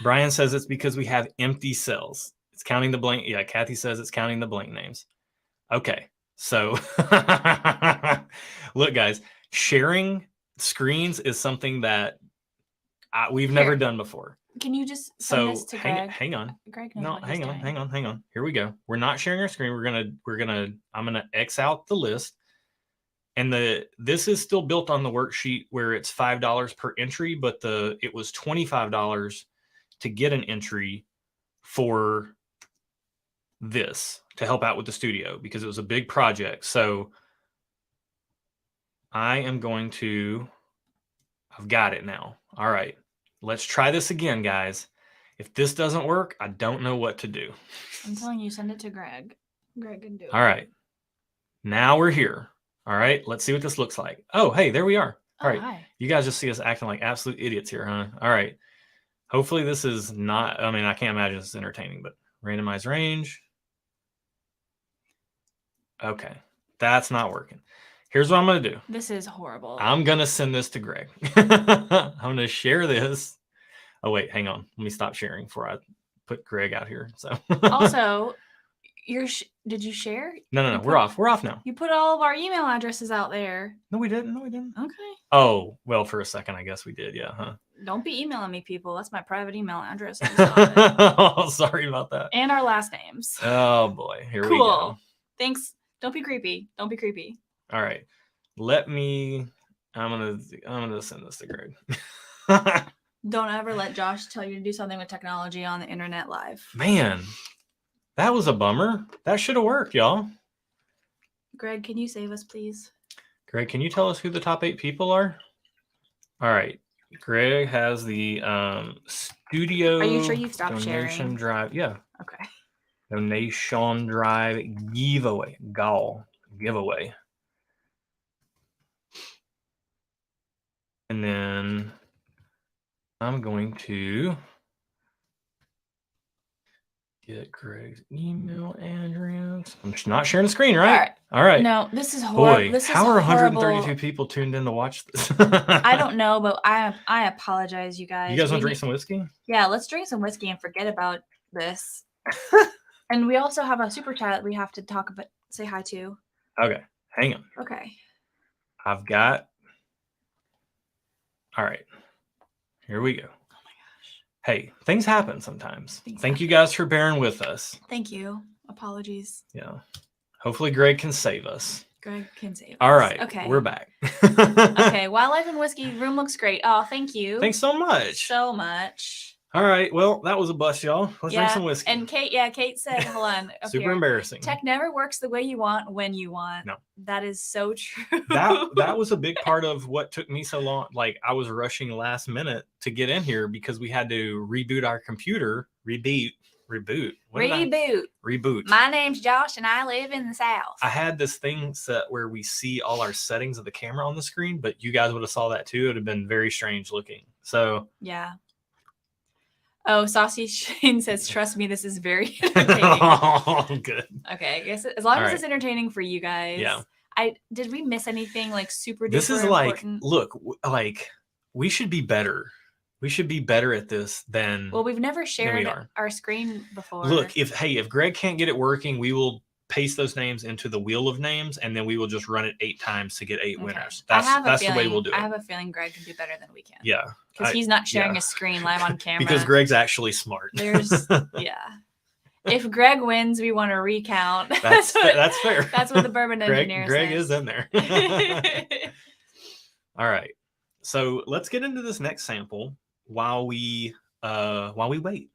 Brian says it's because we have empty cells. It's counting the blank. Yeah, Kathy says it's counting the blank names. Okay. So look, guys, sharing screens is something that we've never done before. Can you just send this to Greg? Hang on. Greg knows no, what hang he's on, doing. hang on. Here we go. We're not sharing our screen. I'm gonna X out the list. And this is still built on the worksheet where it's $5 per entry, but it was $25 to get an entry for this to help out with the studio because it was a big project. So I've got it now. All right, let's try this again, guys. If this doesn't work, I don't know what to do. I'm telling you, send it to Greg. Greg can do it. All right. Now we're here. All right. Let's see what this looks like. Oh, hey, there we are. All right. Hi. You guys just see us acting like absolute idiots here, huh? All right. Hopefully this is not, I mean, I can't imagine this is entertaining, but randomize range. Okay. That's not working. Here's what I'm going to do. This is horrible. I'm going to send this to Greg. I'm going to share this. Oh, wait, hang on. Let me stop sharing before I put Greg out here. So Also, did you share? No. We're off. We're off now. You put all of our email addresses out there. No, we didn't. No, we didn't. Okay. Oh, well, for a second, I guess we did. Yeah, huh? Don't be emailing me, people. That's my private email address. Oh, sorry about that. And our last names. Oh, boy. Here we Cool. go. Thanks. Don't be creepy. Don't be creepy. All right. I'm gonna send this to Greg. Don't ever let Josh tell you to do something with technology on the internet live. Man, that was a bummer. That should have worked, y'all. Greg, can you save us, please? Greg, can you tell us who the top 8 people are? All right. Greg has the studio. Are you sure you've stopped donation sharing? drive. Yeah. Okay. Donation drive giveaway. Giveaway. And then I'm going to get Greg's email address. I'm not sharing the screen, right? All right. No, this is horrible. Boy, how are 132 people tuned in to watch this? I don't know, but I apologize, you guys. You guys want to drink some whiskey? Yeah, let's drink some whiskey and forget about this. And we also have a super chat that we have to talk about, say hi to. Okay, hang on. Okay. I've got. All right, here we go. Hey, things happen sometimes. Thank you guys for bearing with us. Thank you. Apologies. Yeah. Hopefully Greg can save us. Greg can save us. All right. Okay. We're back. Okay. Wildlife and Whiskey room looks great. Oh, thank you. Thanks so much. So much. All right. Well, that was a bust, y'all. Let's drink some whiskey. And Kate said, hold on. Super embarrassing. Tech never works the way you want when you want. No. That is so true. That was a big part of what took me so long. Like, I was rushing last minute to get in here because we had to reboot our computer. Reboot. Reboot. My name's Josh and I live in the South. I had this thing set where we see all our settings of the camera on the screen, but you guys would have saw that too. It would have been very strange looking. So yeah. Oh, Saucy Shane says, trust me, this is very entertaining. Oh, good. Okay, I guess as long as it's entertaining for you guys. Yeah. Did we miss anything like super duper This is important? look, we should be better. We should be better at this than. Well, we've never shared our screen before. Look, if Greg can't get it working, we will paste those names into the wheel of names, and then we will just run it 8 times to get 8 winners. That's the way we'll do it. I have a feeling Greg can do better than we can. Yeah. Because he's not sharing a screen live on camera. Because Greg's actually smart. If Greg wins, we want to recount. That's fair. That's what the bourbon engineer Greg says. is in there. All right. So let's get into this next sample while we wait.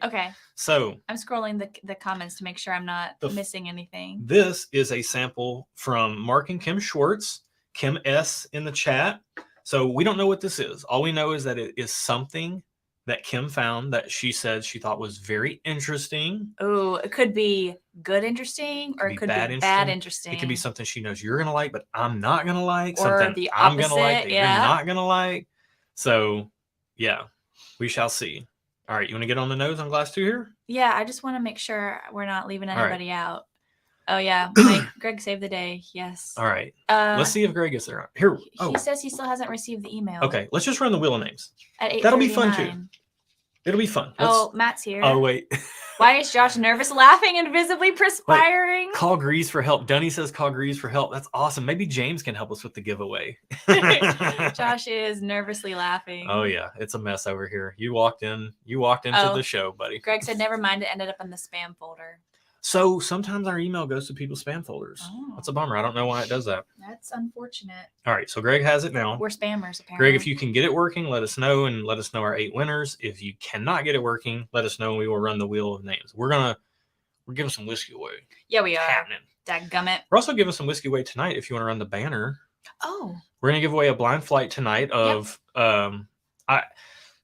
Okay. So I'm scrolling the comments to make sure I'm not missing anything. This is a sample from Mark and Kim Schwartz, Kim S in the chat. So we don't know what this is. All we know is that it is something that Kim found that she said she thought was very interesting. Oh, it could be good interesting, or it could be bad interesting. It could be something she knows you're gonna like, but I'm not gonna like. Or something the I'm opposite, gonna like that you're not gonna like. So yeah, we shall see. All right, you want to get on the nose on glass 2 here? Yeah, I just want to make sure we're not leaving anybody out. Oh yeah, Greg saved the day. Yes. All right. Let's see if Greg gets there. Here. He says he still hasn't received the email. Okay, let's just run the wheel of names. At 8:39. That'll be fun too. It'll be fun. Matt's here. Oh wait. Why is Josh nervous, laughing, and visibly perspiring? Wait, call Grease for help. Dunny says call Grease for help. That's awesome. Maybe James can help us with the giveaway. Josh is nervously laughing. Oh yeah, it's a mess over here. You walked into the show, buddy. Greg said never mind, it ended up in the spam folder. So sometimes our email goes to people's spam folders. Oh. That's a bummer. I don't know why it does that. That's unfortunate. All right, so Greg has it now. We're spammers, apparently. Greg, if you can get it working, let us know, and let us know our 8 winners. If you cannot get it working, let us know, and we will run the wheel of names. We're giving some whiskey away. Yeah, we are. Happening. Dadgummit. We're also giving some whiskey away tonight if you want to run the banner. Oh. We're going to give away a blind flight tonight of I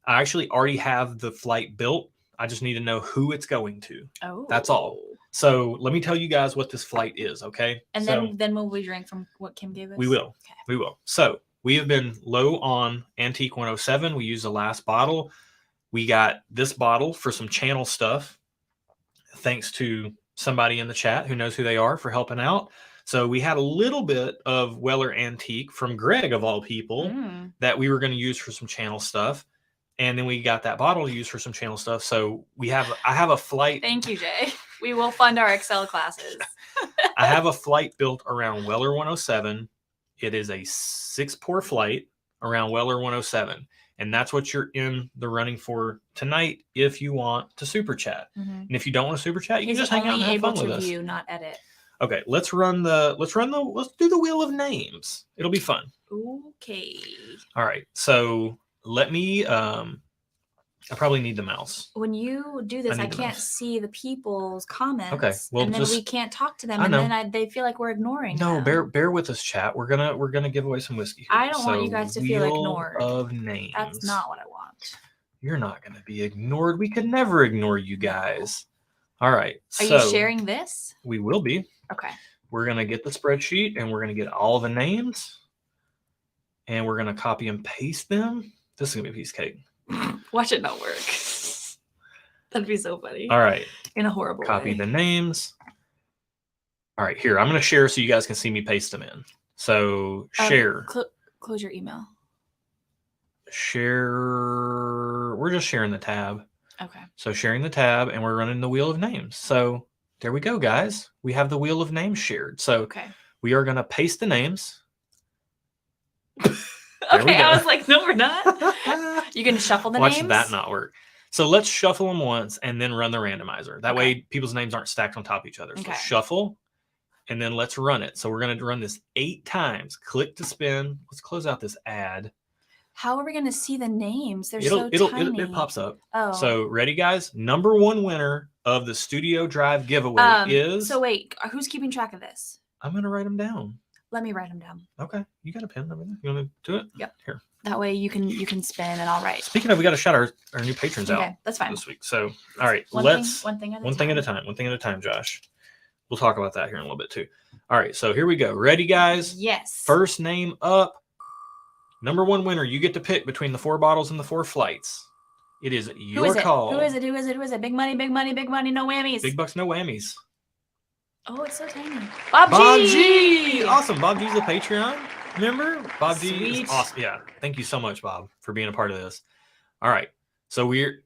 actually already have the flight built. I just need to know who it's going to. Oh. That's all. So let me tell you guys what this flight is, okay? And so then will we drink from what Kim gave us? we will. Okay. We will. So we have been low on Antique 107. We used the last bottle. We got this bottle for some channel stuff, thanks to somebody in the chat who knows who they are for helping out. So we had a little bit of Weller Antique from Greg, of all people, that we were going to use for some channel stuff. And then we got that bottle to use for some channel stuff. So I have a flight. Thank you, Jay. We will fund our Excel classes. I have a flight built around Weller 107. It is a 6-pour flight around Weller 107. And that's what you're in the running for tonight if you want to super chat. And if you don't want to super chat, you can just hang out and have fun with us. Able to view, not edit. Okay, let's do the wheel of names. It'll be fun. Okay. All right. So let me I probably need the mouse. When you do this, I can't see the people's comments. Okay, well, and then we can't talk to them, and then they feel like we're ignoring them. No, bear with us, chat. We're gonna give away some whiskey here. I don't want you guys to feel ignored. Wheel of names. That's not what I want. You're not gonna be ignored. We could never ignore you guys. All right. Are you sharing this? We will be. Okay. We're gonna get the spreadsheet, and we're gonna get all the names, and we're gonna copy and paste them. This is gonna be a piece of cake. Watch it not work. That'd be so funny. All right. In a horrible Copy way. the names. All right, here. I'm going to share so you guys can see me paste them in. So share. Close your email. Share. We're just sharing the tab. Okay. So sharing the tab, and we're running the wheel of names. So there we go, guys. We have the wheel of names shared. So we are going to paste the names. Okay, I was like, no, we're not. You can shuffle the names? Watch that not work. So let's shuffle them once and then run the randomizer. That way people's names aren't stacked on top of each other. So shuffle, and then let's run it. So we're going to run this 8 times. Click to spin. Let's close out this ad. How are we going to see the names? They're so tiny. It pops up. Oh. So ready, guys? Number 1 winner of the Studio Drive giveaway is... So wait, who's keeping track of this? I'm going to write them down. Let me write them down. Okay. You got a pen over there? You want to do it? Yep. Here. That way you can spin and I'll write. Speaking of, we got to shout our new patrons out. Okay, that's fine. This week. So, all right. One thing at a time, Josh. We'll talk about that here in a little bit too. All right. So here we go. Ready, guys? Yes. First name up. Number 1 winner. You get to pick between the 4 bottles and the 4 flights. It is your call. Who is it? Big money, no whammies. Big bucks, no whammies. Oh, it's so tiny. Bob G! Awesome. Bob G's a Patreon member. Bob G is awesome. Yeah. Thank you so much, Bob, for being a part of this. All right. So we're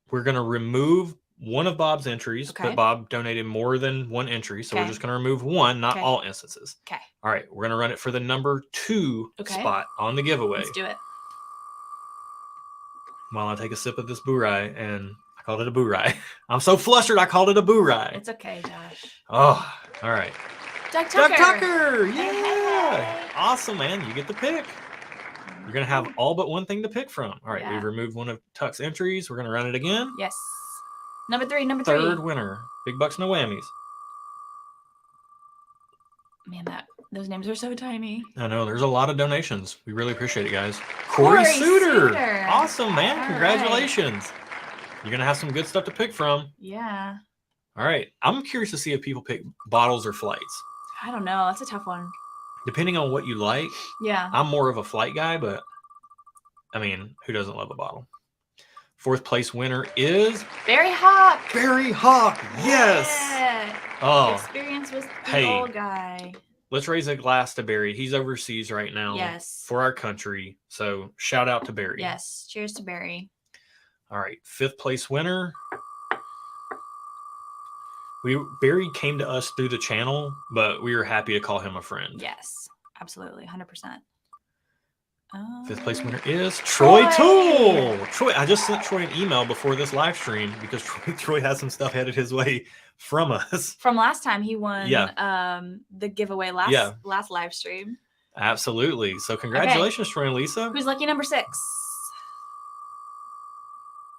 going to remove one of Bob's entries, but Bob donated more than 1 entry. So we're just going to remove 1, not all instances. Okay. All right. We're going to run it for the number 2 spot on the giveaway. Let's do it. While I take a sip of this Boo-Rye, and I called it a Boo-Rye. I'm so flustered, I called it a Boo-Rye. It's okay, Josh. Oh, all right. Doug Tucker. Yeah. Hey. Awesome, man. You get the pick. You're going to have all but 1 thing to pick from. All right. We've removed 1 of Tuck's entries. We're going to run it again. Yes. Number 3. 3rd winner. Big bucks, no whammies. Man, those names are so tiny. I know. There's a lot of donations. We really appreciate it, guys. Corey Suter. Awesome, man. All Congratulations. Right. You're going to have some good stuff to pick from. Yeah. All right. I'm curious to see if people pick bottles or flights. I don't know. That's a tough one. Depending on what you like. Yeah. I'm more of a flight guy, but I mean, who doesn't love a bottle? 4th place winner is Barry Hawk. Barry Hawk. Yes. Yeah. Oh. Experience with the old guy. Let's raise a glass to Barry. He's overseas right now. Yes. For our country. So shout out to Barry. Yes. Cheers to Barry. All right. 5th place winner. Barry came to us through the channel, but we were happy to call him a friend. Yes. Absolutely. 100%. 5th place winner is Troy Toole. Troy, I just sent Troy an email before this live stream because Troy has some stuff headed his way from us. From last time he won the giveaway last live stream. Absolutely. So congratulations, Troy and Lisa. Who's lucky number 6?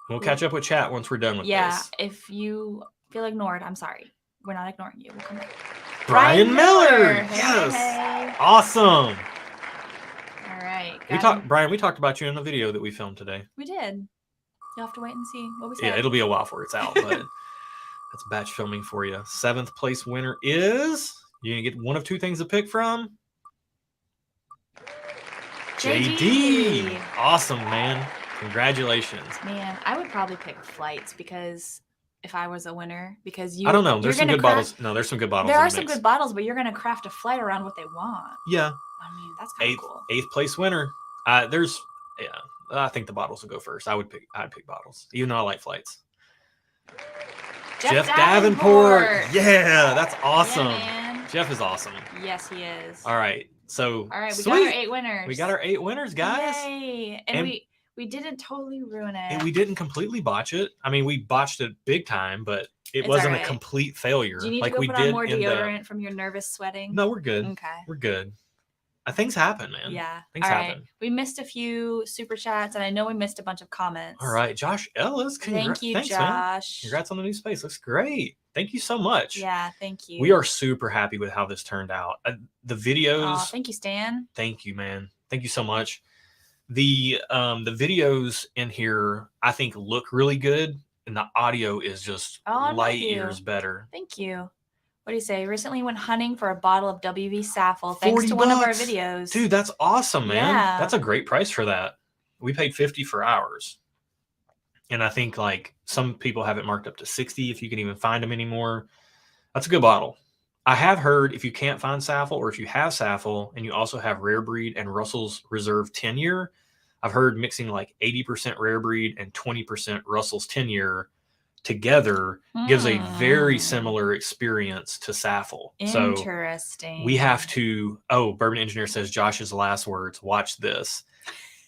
We'll catch up with chat once we're done with this. Yeah, if you feel ignored, I'm sorry. We're not ignoring you. We'll come back. Brian Miller. Yes. Hey. Awesome. All right. Brian, we talked about you in the video that we filmed today. We did. You'll have to wait and see what we said. Yeah, it'll be a while before it's out, but That's batch filming for you. 7th place winner is, you're going to get one of two things to pick from. JD. Awesome, man. Congratulations. Man, I would probably pick flights because if I was a winner, because I don't know. There's some good bottles. No, there's some good bottles. There are some good bottles, but you're going to craft a flight around what they want. Yeah. I mean, that's kind of cool. 8th place winner. I think the bottles will go first. I'd pick bottles, even though I like flights. Jeff Davenport. Yeah, that's awesome. Yeah, Jeff is awesome. Yes, he is. All right. So, we got our 8 winners. We got our 8 winners, guys. Yay. And we didn't totally ruin it. And we didn't completely botch it. I mean, we botched it big time, but it wasn't a complete failure. Do you need to go put on more deodorant from your nervous sweating? No, we're good. Okay. We're good. Things happen, man. Yeah. Things happen. Right. We missed a few super chats, and I know we missed a bunch of comments. All right. Josh Ellis. Thank you, Thanks, Josh. Man. Congrats on the new space. Looks great. Thank you so much. Yeah, thank you. We are super happy with how this turned out. The videos. Oh, thank you, Stan. Thank you, man. Thank you so much. The videos in here, I think, look really good, and the audio is just light years better. Thank you. What do you say? Recently went hunting for a bottle of WV Saffel thanks to one of our videos. Dude, that's awesome, man. Yeah. That's a great price for that. We paid $50 for ours. And I think like some people have it marked up to $60 if you can even find them anymore. That's a good bottle. I have heard if you can't find Saffel, or if you have Saffel and you also have Rare Breed and Russell's Reserve 10-year, I've heard mixing like 80% Rare Breed and 20% Russell's 10-year together gives a very similar experience to Saffel. Interesting. So we have to. Bourbon Engineer says Josh's last words. Watch this.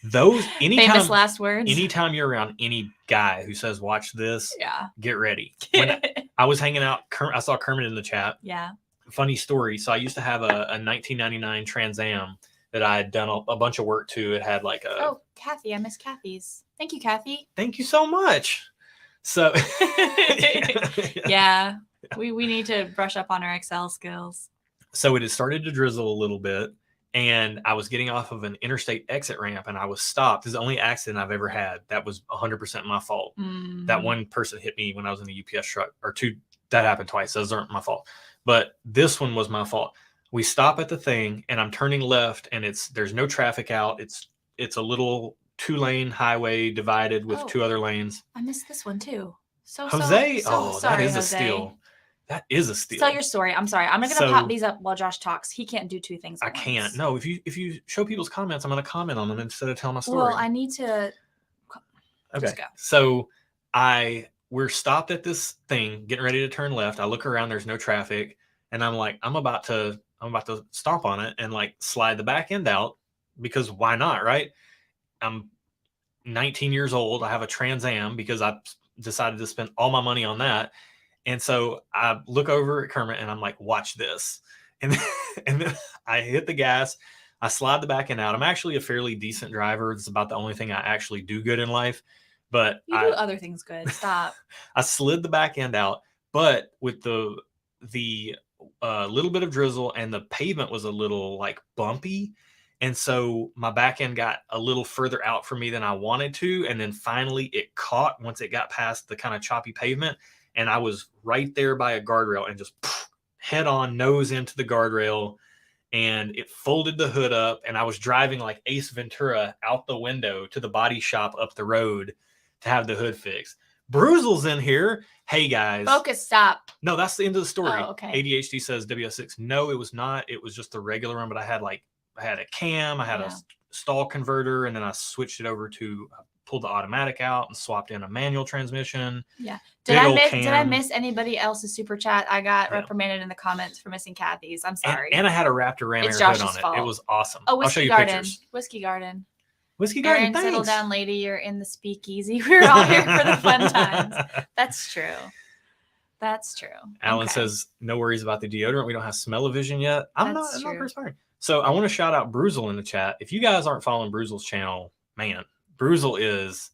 Those famous last words. Anytime you're around any guy who says "watch this," get ready. When I was hanging out, I saw Kermit in the chat. Yeah. Funny story. So I used to have a 1999 Trans Am that I had done a bunch of work to. It had like a. Oh, Kathy! I miss Kathy's. Thank you, Kathy. Thank you so much. So yeah, we need to brush up on our Excel skills. So it had started to drizzle a little bit, and I was getting off of an interstate exit ramp, and I was stopped. This is the only accident I've ever had. That was 100% my fault. That one person hit me when I was in the UPS truck, or two. That happened twice. Those aren't my fault, but this one was my fault. We stop at the thing, and I'm turning left, and there's no traffic out. It's a little 2-lane highway divided with 2 other lanes. I missed this one too. Jose, sorry, that is Jose. a steal. That is a steal. Tell your story. I'm sorry. I'm not gonna pop these up while Josh talks. He can't do 2 things. I can't. No, if you show people's comments, I'm gonna comment on them instead of telling my story. Well, I need to. Okay. So we're stopped at this thing, getting ready to turn left. I look around. There's no traffic, and I'm like, I'm about to stomp on it and like slide the back end out, because why not, right? I'm 19 years old. I have a Trans Am because I decided to spend all my money on that. And so I look over at Kermit and I'm like, watch this. And then I hit the gas. I slide the back end out. I'm actually a fairly decent driver. It's about the only thing I actually do good in life. But you do other things good. Stop. I slid the back end out, but with the little bit of drizzle, and the pavement was a little like bumpy. And so my back end got a little further out from me than I wanted to. And then finally it caught once it got past the kind of choppy pavement. And I was right there by a guardrail and just head on, nose into the guardrail. And it folded the hood up. And I was driving like Ace Ventura out the window to the body shop up the road to have the hood fixed. Bruzel's in here. Hey, guys. Focus, stop. No, that's the end of the story. Oh, okay. ADHD says WS6. No, it was not. It was just the regular one, but I had a cam, I had a stall converter, and then I switched it over to pulled the automatic out and swapped in a manual transmission. Yeah. Did I miss anybody else's super chat? I got reprimanded in the comments for missing Kathy's. I'm sorry. And I had a Raptor Ram Air hood on it. It was awesome. Oh, I'll show you Garden. pictures. Whiskey Garden. Whiskey Garden, Aaron, thanks. Settle down, lady. You're in the speakeasy. We're all here for the fun times. That's true. That's true. Alan says, no worries about the deodorant. We don't have smell-o-vision yet. I'm not perspiring. So I want to shout out Bruzel in the chat. If you guys aren't following Bruzel's channel, man, Bruzel is,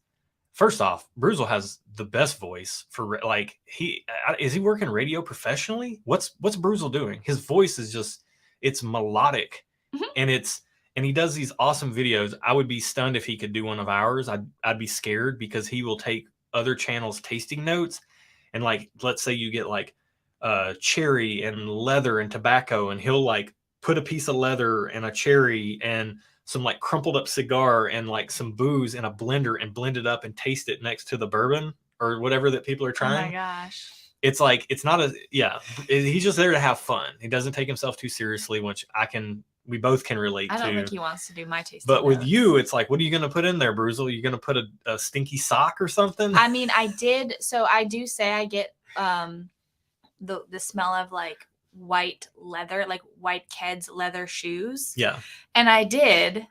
first off, Bruzel has the best voice for, like, is he working radio professionally? What's Bruzel doing? His voice is just, it's melodic, and he does these awesome videos. I would be stunned if he could do one of ours. I'd be scared, because he will take other channels' tasting notes and like let's say you get like cherry and leather and tobacco, and he'll like put a piece of leather and a cherry and some like crumpled up cigar and like some booze in a blender and blend it up and taste it next to the bourbon or whatever that people are Oh my trying. gosh. It's like, it's not a, yeah, he's just there to have fun. He doesn't take himself too seriously, which we both can relate I don't to. think he wants to do my tasting But with notes. you, it's like, what are you going to put in there, Bruzel? You going to put a stinky sock or something? I mean, I did. So I do say I get the smell of like white leather, like white Keds leather shoes. Yeah. And I did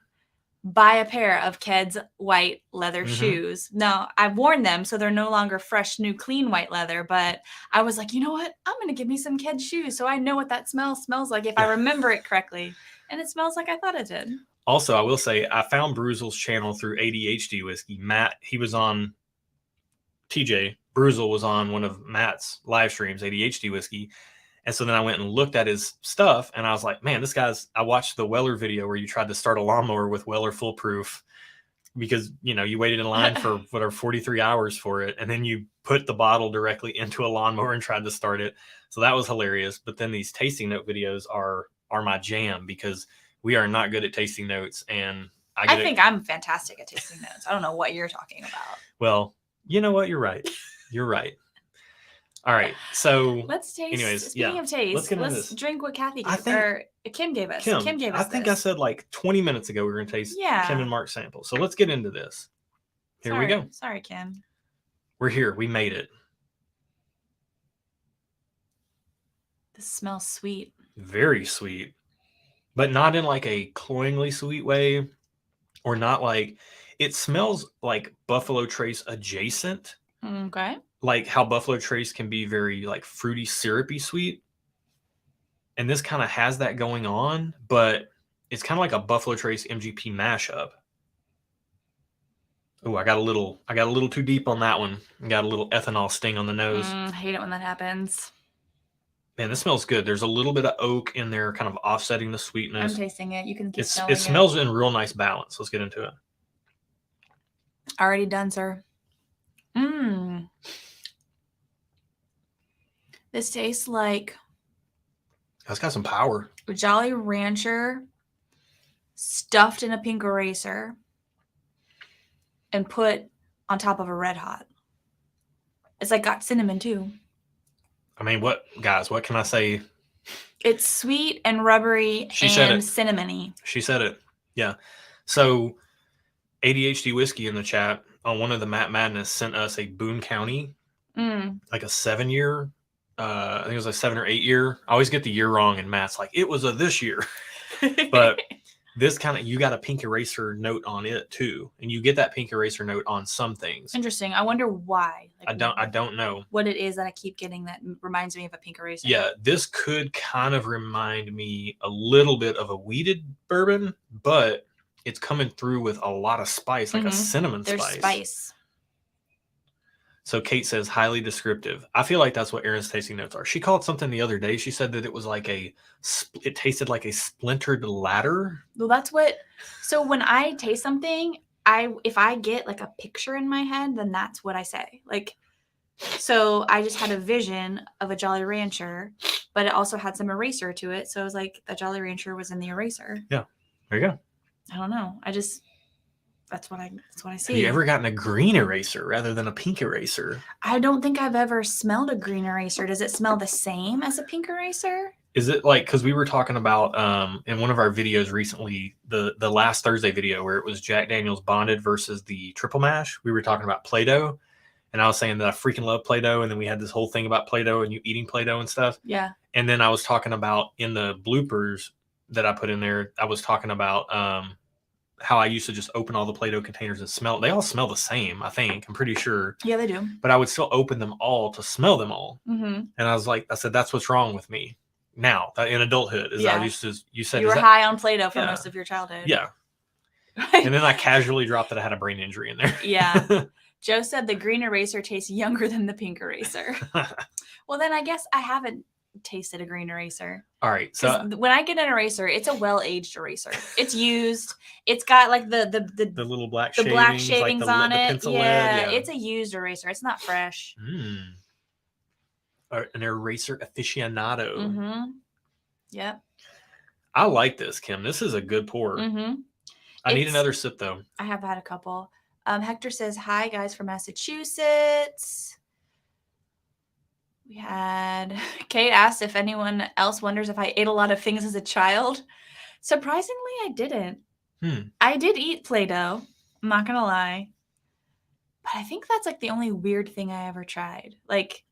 buy a pair of Keds white leather Mhm. shoes. Now, I've worn them, so they're no longer fresh, new, clean white leather. But I was like, you know what? I'm going to give me some Keds shoes so I know what that smells like if I remember it correctly. And it smells like I thought it did. Also, I will say, I found Bruzel's channel through ADHD Whiskey. Matt, he was on, TJ, Bruzel was on one of Matt's live streams, ADHD Whiskey. And so then I went and looked at his stuff, and I was like, man, this guy's, I watched the Weller video where you tried to start a lawnmower with Weller Foolproof because, you know, you waited in line for whatever 43 hours for it. And then you put the bottle directly into a lawnmower and tried to start it. So that was hilarious. But then these tasting note videos are my jam because we are not good at tasting notes. And I think I'm fantastic at tasting notes. I don't know what you're talking about. Well, you know what? You're right. You're right. All right, so let's taste. Anyways, Speaking of taste, let's drink what Kathy gave or Kim gave us. Kim gave us. I think I said like 20 minutes ago we were going to taste Kim and Mark's sample. So let's get into this. Here we go. Sorry, Kim. We're here. We made it. This smells sweet. Very sweet, but not in like a cloyingly sweet way, or not like, it smells like Buffalo Trace adjacent. Okay. Like how Buffalo Trace can be very like fruity, syrupy sweet. And this kind of has that going on, but it's kind of like a Buffalo Trace MGP mashup. Oh, I got a little too deep on that one. I got a little ethanol sting on the nose. I hate it when that happens. Man, this smells good. There's a little bit of oak in there, kind of offsetting the sweetness. I'm tasting it. You can keep smelling it. It smells in real nice balance. Let's get into it. Already done, sir. This tastes like... That's got some power. Jolly Rancher stuffed in a pink eraser and put on top of a Red Hot. It's like got cinnamon too. I mean, what can I say? It's sweet and rubbery and cinnamony. She said it. Yeah. So ADHD Whiskey in the chat on one of the Matt Madness sent us a Boone County, like a 7-year. I think it was a 7 or 8 year. I always get the year wrong, and Matt's like, it was a this year. But this kind of, you got a pink eraser note on it too, and you get that pink eraser note on some things. Interesting. I wonder why. Like, I don't know what it is that I keep getting that reminds me of a pink eraser. Yeah, this could kind of remind me a little bit of a wheated bourbon, but it's coming through with a lot of spice, like a cinnamon spice. There's spice. So Kate says highly descriptive. I feel like that's what Erin's tasting notes are. She called something the other day. She said that it was like it tasted like a splintered ladder. Well, that's what. So when I taste something, if I get like a picture in my head, then that's what I say. Like, so I just had a vision of a Jolly Rancher, but it also had some eraser to it. So it was like the Jolly Rancher was in the eraser. Yeah, there you go. I don't know. That's what I see. Have you ever gotten a green eraser rather than a pink eraser? I don't think I've ever smelled a green eraser. Does it smell the same as a pink eraser? Is it like, because we were talking about in one of our videos recently, the last Thursday video where it was Jack Daniel's Bonded versus the Triple Mash, we were talking about Play-Doh, and I was saying that I freaking love Play-Doh, and then we had this whole thing about Play-Doh and you eating Play-Doh and stuff. Yeah. And then I was talking about in the bloopers that I put in there, I was talking about how I used to just open all the Play-Doh containers and smell. They all smell the same, I think. I'm pretty sure. Yeah, they do. But I would still open them all to smell them all. Mm-hmm. And I said, that's what's wrong with me now in adulthood. Is I used to, you said you were high on Play-Doh for most of your childhood. Yeah. And then I casually dropped that I had a brain injury in there. Yeah. Joe said the green eraser tastes younger than the pink eraser. Well, then I guess I haven't tasted a green eraser. All right. So when I get an eraser, it's a well-aged eraser. It's used. It's got like the little black shavings, like on it. Yeah, it's a used eraser. It's not fresh. an eraser aficionado. Mm-hmm. Yep. I like this, Kim. This is a good pour. Mm-hmm. I need another sip though. I have had a couple. Hector says, hi guys from Massachusetts. We had Kate asked if anyone else wonders if I ate a lot of things as a child. Surprisingly, I didn't. I did eat Play-Doh. I'm not gonna lie. But I think that's like the only weird thing I ever tried, like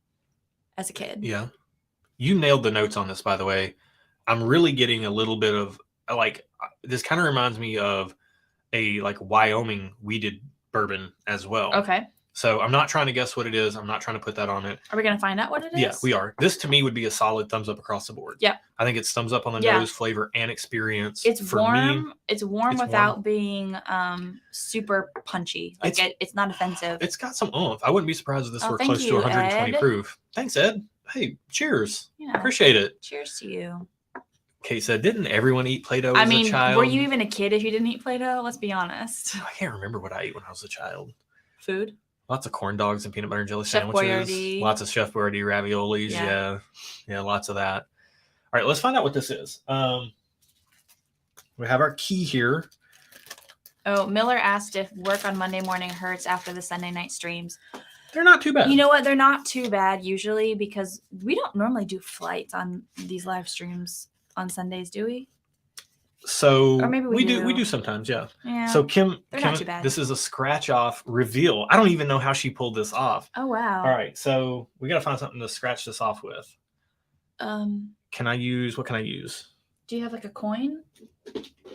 as a kid. Yeah. You nailed the notes on this, by the way. I'm really getting a little bit of like, this kind of reminds me of a like Wyoming weeded bourbon as well. Okay. So I'm not trying to guess what it is. I'm not trying to put that on it. Are we going to find out what it is? Yeah, we are. This to me would be a solid thumbs up across the board. Yeah. I think it's thumbs up on the nose, flavor, and experience. It's for warm. Me, it's warm without being super punchy. Like it's not offensive. It's got some oomph. I wouldn't be surprised if this were close you, to 120 Ed. proof. Thanks, Ed. Hey, cheers. Yeah. Appreciate it. Cheers to you. Kate said, didn't everyone eat Play-Doh as a child? Were you even a kid if you didn't eat Play-Doh? Let's be honest. I can't remember what I ate when I was a child. Food? Lots of corn dogs and peanut butter and jelly Chef sandwiches. Boyardee. Lots of Chef Boyardee raviolis. Yeah, lots of that. All right, let's find out what this is. We have our key here. Oh, Miller asked if work on Monday morning hurts after the Sunday night streams. They're not too bad. You know what? They're not too bad usually because we don't normally do flights on these live streams on Sundays, do we? So or maybe we do sometimes, yeah. So Kim, not too bad. This is a scratch off reveal. I don't even know how she pulled this off. Oh wow. All right, so we gotta find something to scratch this off with. What can I use? Do you have like a coin?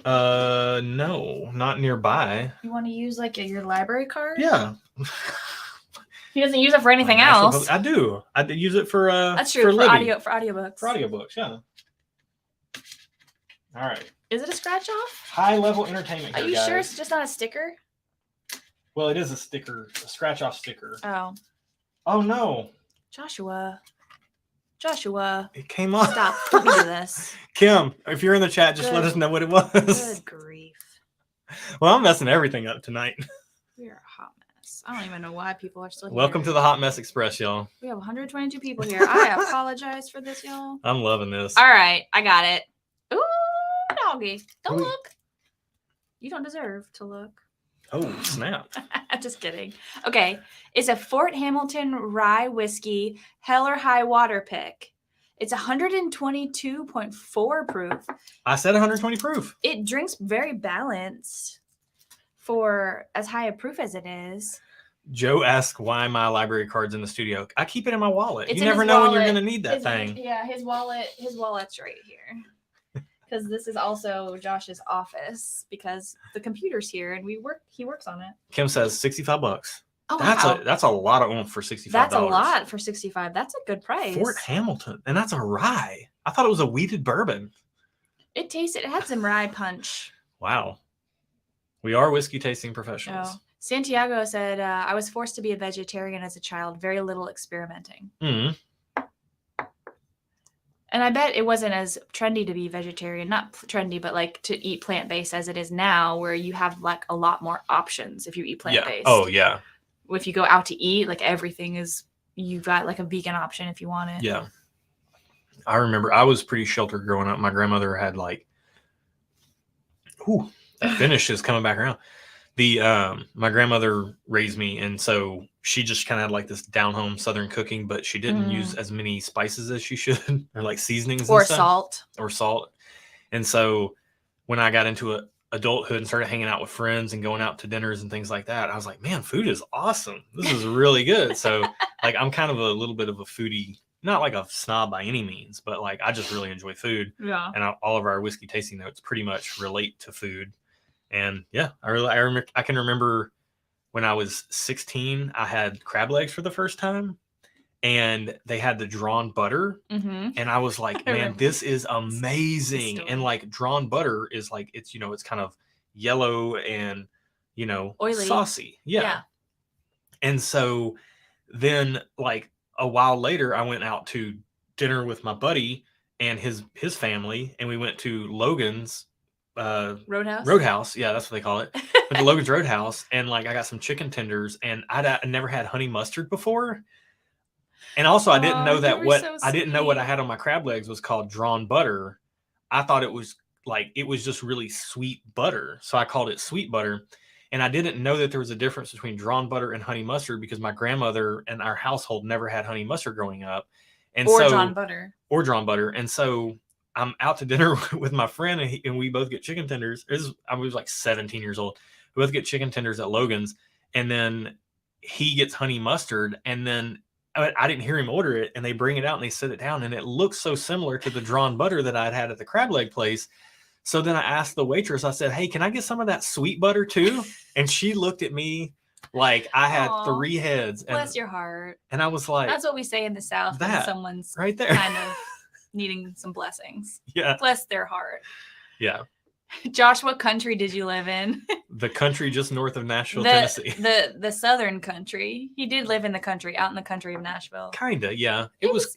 No, not nearby. You want to use like your library card? Yeah. He doesn't use it for anything else. I do. I use it for That's true, for audiobooks. For audiobooks, yeah. All right. Is it a scratch off? High level entertainment. Are you sure it's just not a sticker? Well, it is a sticker, a scratch off sticker. Oh. Oh no. Joshua. It came off. Stop. Don't do this. Kim, if you're in the chat, just let us know what it was. Good grief. Well, I'm messing everything up tonight. We are a hot mess. I don't even know why people are still here. Welcome to the Hot Mess Express, y'all. We have 122 people here. I apologize for this, y'all. I'm loving this. All right. I got it. Ooh, doggy. Don't look. You don't deserve to look. Oh, snap. Just kidding. Okay. It's a Fort Hamilton rye whiskey, hell or high water pick. It's 122.4 proof. I said 120 proof. It drinks very balanced for as high a proof as it is. Joe asked why my library card's in the studio. I keep it in my wallet. You never know when you're going to need that thing. Yeah, his wallet's right here. Because this is also Josh's office because the computer's here and he works on it. Kim says $65. Oh, wow. That's a lot of oomph for $65. That's a lot for $65. That's a good price. Fort Hamilton, and that's a rye. I thought it was a wheated bourbon. It had some rye punch. Wow. We are whiskey tasting professionals. Oh. Santiago said, I was forced to be a vegetarian as a child. Very little experimenting. Mm-hmm. And I bet it wasn't as trendy to be vegetarian. Not trendy, but like to eat plant-based as it is now, where you have like a lot more options if you eat plant-based. Yeah. Oh, yeah. If you go out to eat, like everything is, you've got like a vegan option if you want it. Yeah. I remember I was pretty sheltered growing up. My grandmother had like, that finish is coming back around. My grandmother raised me, and so she just kind of had like this down home Southern cooking, but she didn't use as many spices as she should, or like seasonings or and stuff. salt. And so when I got into adulthood and started hanging out with friends and going out to dinners and things like that, I was like, man, food is awesome. This is really good. So like, I'm kind of a little bit of a foodie, not like a snob by any means, but like, I just really enjoy food. Yeah. And all of our whiskey tasting notes pretty much relate to food. And yeah, I can remember when I was 16, I had crab legs for the first time, and they had the drawn butter. Mm-hmm. And I was like, man, this is amazing. And like drawn butter is like, it's kind of yellow and, oily, saucy. Yeah. And so then like a while later, I went out to dinner with my buddy and his family, and we went to Logan's Roadhouse. Yeah, that's what they call it. Went to Logan's Roadhouse, and like I got some chicken tenders, and I'd never had honey mustard before. And also, I didn't know You that were so I didn't know what I sweet. had on my crab legs was called drawn butter. I thought it was just really sweet butter, so I called it sweet butter. And I didn't know that there was a difference between drawn butter and honey mustard because my grandmother and our household never had honey mustard growing up, and Or so drawn butter. or drawn butter. And so I'm out to dinner with my friend, and we both get chicken tenders. I was like 17 years old. We both get chicken tenders at Logan's, and then he gets honey mustard, and then I didn't hear him order it, and they bring it out and they set it down, and it looks so similar to the drawn butter that I'd had at the crab leg place. So then I asked the waitress, I said, "Hey, can I get some of that sweet butter too?" And she looked at me like I had Aw, 3 heads. Bless your heart. And I was like, That's what we say in the South when that someone's right there. kind of needing some blessings. Yeah. Bless their heart. Yeah. Josh, what country did you live in? The country just north of Nashville, Tennessee. The southern country. He did live in the country, out in the country of Nashville. Kinda, yeah. It was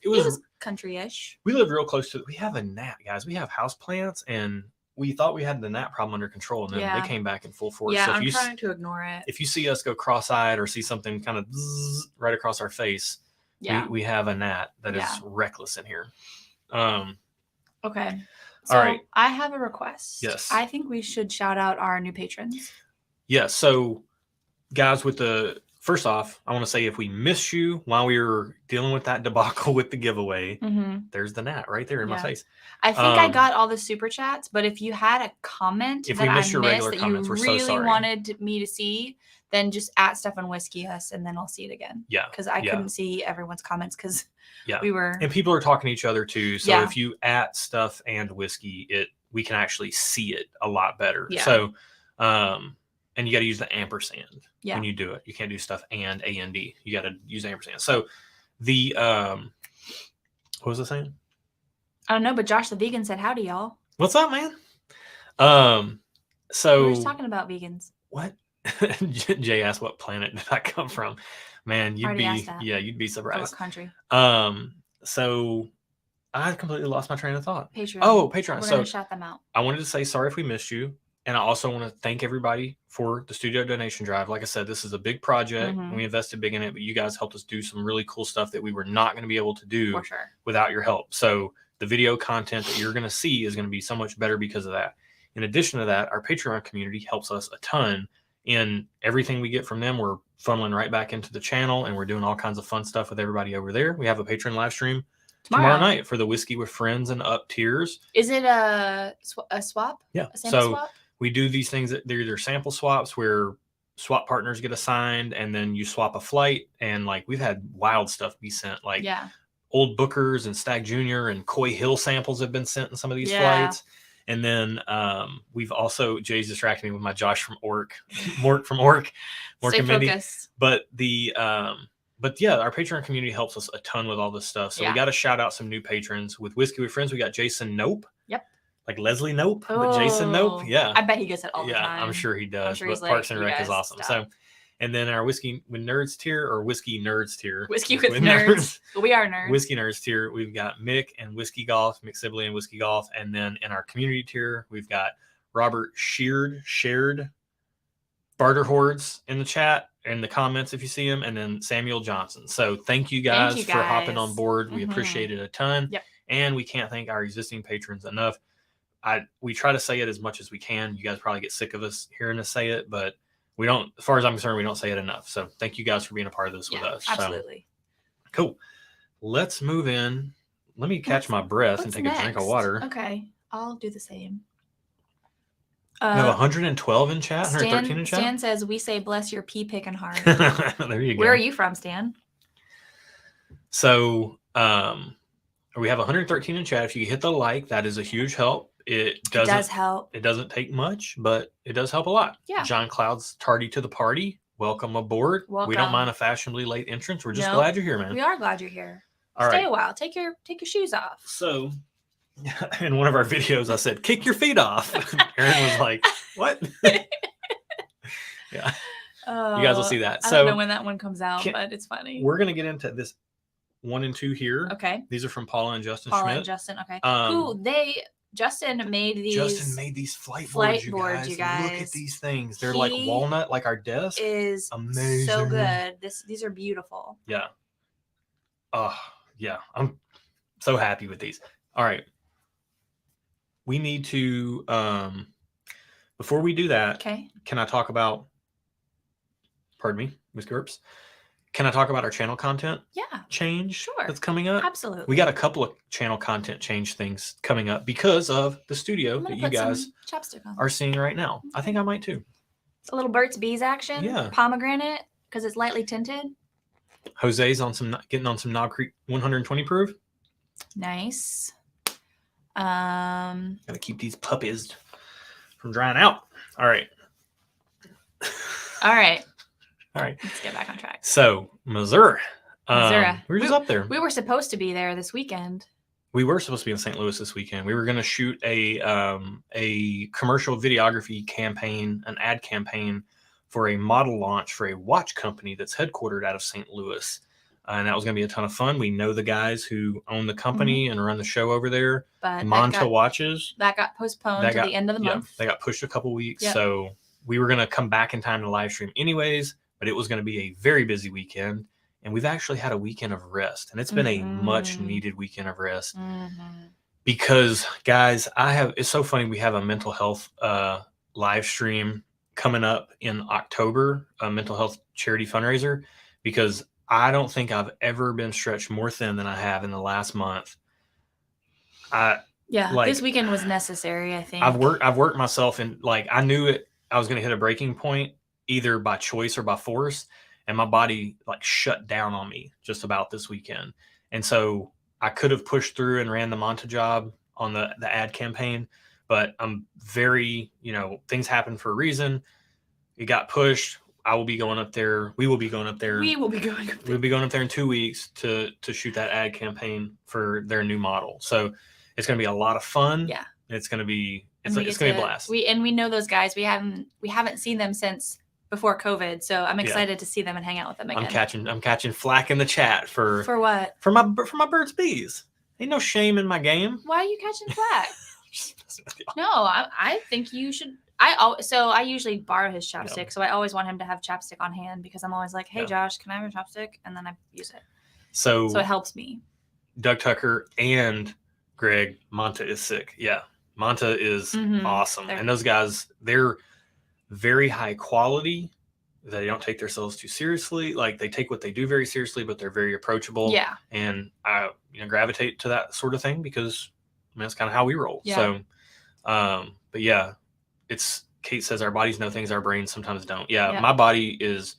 country-ish. We live real close to. We have a gnat, guys. We have house plants, and we thought we had the gnat problem under control, and then they came back in full force. Yeah, so I'm trying to ignore it. If you see us go cross-eyed or see something kind of right across our face, we have a gnat that is reckless in here. Okay. So all right. I have a request. Yes. I think we should shout out our new patrons. Yeah. So, guys, first off, I want to say if we missed you while we were dealing with that debacle with the giveaway, there's the gnat right there in my face. I think I got all the super chats, but if you had a comment that I missed that you really wanted me to see, then just at Stuff and Whiskey us, and then I'll see it again. Yeah. Because I couldn't see everyone's comments because we were. And people are talking to each other too. So if you at Stuff and Whiskey, we can actually see it a lot better. Yeah. So, and you got to use the ampersand when you do it. You can't do Stuff and A-N-D. You got to use ampersand. So what was I saying? I don't know, but Josh the vegan said, "Howdy, y'all." What's up, man? So we were just talking about vegans. What? Jay asked, "What planet did I come from?" Man, you'd be surprised. What country? So I completely lost my train of thought. Patreon. Oh, Patreon. We're gonna shout them out. I wanted to say sorry if we missed you, and I also want to thank everybody for the studio donation drive. Like I said, this is a big project, and we invested big in it. But you guys helped us do some really cool stuff that we were not going to be able to do without your help. So the video content that you're going to see is going to be so much better because of that. In addition to that, our Patreon community helps us a ton. In everything we get from them, we're funneling right back into the channel, and we're doing all kinds of fun stuff with everybody over there. We have a Patreon live stream tomorrow night for the Whiskey with Friends and Up tiers. Is it a swap? Yeah. A sample swap? We do these things that they're either sample swaps where swap partners get assigned, and then you swap a flight. And like we've had wild stuff be sent, like Old Bookers and Stag Junior and Coy Hill samples have been sent in some of these flights. And then we've also, Jay's distracting me with my Josh from Mort from Orc. Stay focused. But our Patreon community helps us a ton with all this stuff. So we got to shout out some new patrons. With Whiskey with Friends, we got Jason Nope. Yep. Like Leslie Nope, but Jason Nope. Yeah. I bet he gets it all the time. Yeah, I'm sure he does. But Parks and Rec is awesome. Stop. So. And then our Whiskey with Nerds tier, or Whiskey Nerds tier. Whiskey with Nerds. We are nerds. Whiskey Nerds tier. We've got Mick and Whiskey Golf, Mick Sibley and Whiskey Golf. And then in our community tier, we've got Robert Shared, Barter Hordes in the chat, in the comments if you see him, and then Samuel Johnson. So thank you guys for hopping on board. We appreciate it a ton. Yep. And we can't thank our existing patrons enough. We try to say it as much as we can. You guys probably get sick of us hearing us say it, but we don't, as far as I'm concerned, we don't say it enough. So thank you guys for being a part of this with us. Absolutely. So, cool. Let's move in. Let me catch my breath and take a drink of water. Okay. I'll do the same. We have 112 in chat, 113 in chat. Stan says, we say, bless your pea picking heart. There you go. Where are you from, Stan? So we have 113 in chat. If you hit the like, that is a huge help. It does help. It doesn't take much, but it does help a lot. Yeah. John Cloud's tardy to the party. Welcome aboard. Welcome. We don't mind a fashionably late entrance. We're just glad you're here, man. We are glad you're here. Stay a while. Take your shoes off. So, in one of our videos, I said, "Kick your feet off." Aaron was like, "What?" Yeah. You guys will see that. I don't know when that one comes out, but it's funny. We're gonna get into this 1 and 2 here. Okay. These are from Paula and Justin Schmidt. Paula and Justin. Okay. Justin made these flight boards, you guys. Look at these things. They're like walnut, like our desk. Is amazing. So good. These are beautiful. Yeah. Oh, yeah. I'm so happy with these. All right. We need to, before we do that, Okay. can I talk about, pardon me, Miss Gerps? Can I talk about our channel content Yeah. change Sure. that's coming up? Absolutely. We got a couple of channel content change things coming up because of the studio that you guys chapstick on. are seeing right now. I think I might too. It's a little Burt's Bees action. Yeah. Pomegranate because it's lightly tinted. Jose's getting on some Knob Creek 120 proof. Nice. Gotta keep these puppies from drying out. All right. All right. All right. Let's get back on track. So Missouri. Missouri. We were just up there. We were supposed to be there this weekend. We were supposed to be in St. Louis this weekend. We were going to shoot a commercial videography campaign, an ad campaign for a model launch for a watch company that's headquartered out of St. Louis. And that was going to be a ton of fun. We know the guys who own the company and run the show over there. But Monta Watches. That got postponed to the end of the month. They got pushed a couple weeks. Yep. So we were going to come back in time to live stream anyways, but it was going to be a very busy weekend. And we've actually had a weekend of rest. And it's been a much needed weekend of rest. Because, guys, it's so funny. We have a mental health live stream coming up in October, a mental health charity fundraiser, because I don't think I've ever been stretched more thin than I have in the last month. This weekend was necessary, I think. I've worked myself in, like, I knew I was going to hit a breaking point either by choice or by force, and my body like shut down on me just about this weekend. And so I could have pushed through and ran the Monta job on the ad campaign, but I'm very, things happen for a reason. It got pushed. I will be going up there. We will be going up there. We'll be going up there in 2 weeks to shoot that ad campaign for their new model. So it's going to be a lot of fun. Yeah. It's going to be it's going to be a blast. We know those guys. We haven't seen them since before COVID, so I'm excited to see them and hang out with them again. I'm catching flack in the chat for what? For my Burt's Bees. Ain't no shame in my game. Why are you catching flack? No, I think you should. I usually borrow his chapstick, so I always want him to have chapstick on hand because I'm always like, hey Josh, can I have a chapstick? And then I use it. So it helps me. Doug Tucker and Greg, Monta is sick. Yeah. Monta is awesome. And those guys, they're very high quality. They don't take themselves too seriously. Like, they take what they do very seriously, but they're very approachable. Yeah. And I gravitate to that sort of thing because that's kind of how we roll. Yeah. So, but yeah, Kate says our bodies know things our brains sometimes don't. Yeah. My body is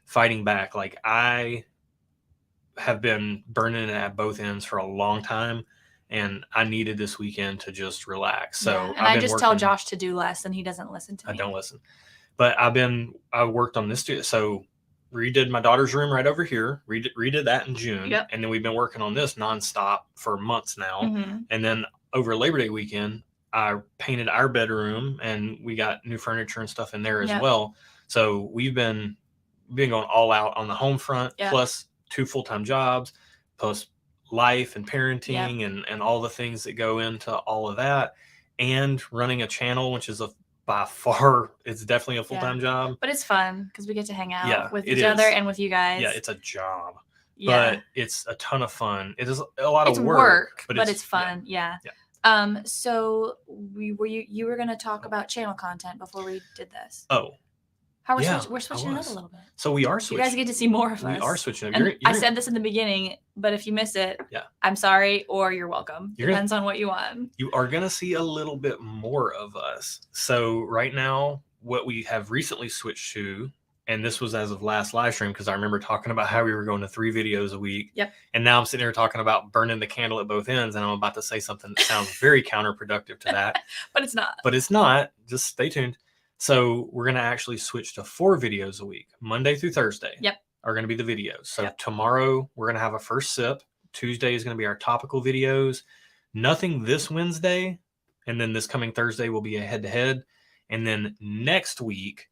fighting back. Like, I have been burning it at both ends for a long time. And I needed this weekend to just relax. So, and I just tell Josh to do less, and he doesn't listen to me. I don't listen, but I worked on this too. So, redid my daughter's room right over here. Redid that in June, and then we've been working on this nonstop for months now. And then over Labor Day weekend, I painted our bedroom, and we got new furniture and stuff in there as well. So we've been going all out on the home front, plus 2 full-time jobs, plus life and parenting and all the things that go into all of that, and running a channel, which is by far, it's definitely a full-time job. But it's fun because we get to hang out with each other and with you guys. Yeah, it's a job. But it's a ton of fun. It is a lot of work, but it's fun. Yeah. So you were going to talk about channel content before we did this. Oh. We're switching it up a little bit. So we are switching. You guys get to see more of us. We are switching up. And I said this in the beginning, but if you miss it, I'm sorry, or you're welcome. Depends on what you want. You are going to see a little bit more of us. So right now, what we have recently switched to, and this was as of last live stream, because I remember talking about how we were going to 3 videos a week. Yep. And now I'm sitting here talking about burning the candle at both ends, and I'm about to say something that sounds very counterproductive to that. But it's not. Just stay tuned. So we're going to actually switch to 4 videos a week, Monday through Thursday. Yep. Are going to be the videos. So tomorrow we're going to have a first sip. Tuesday is going to be our topical videos. Nothing this Wednesday. And then this coming Thursday will be a head-to-head. And then next week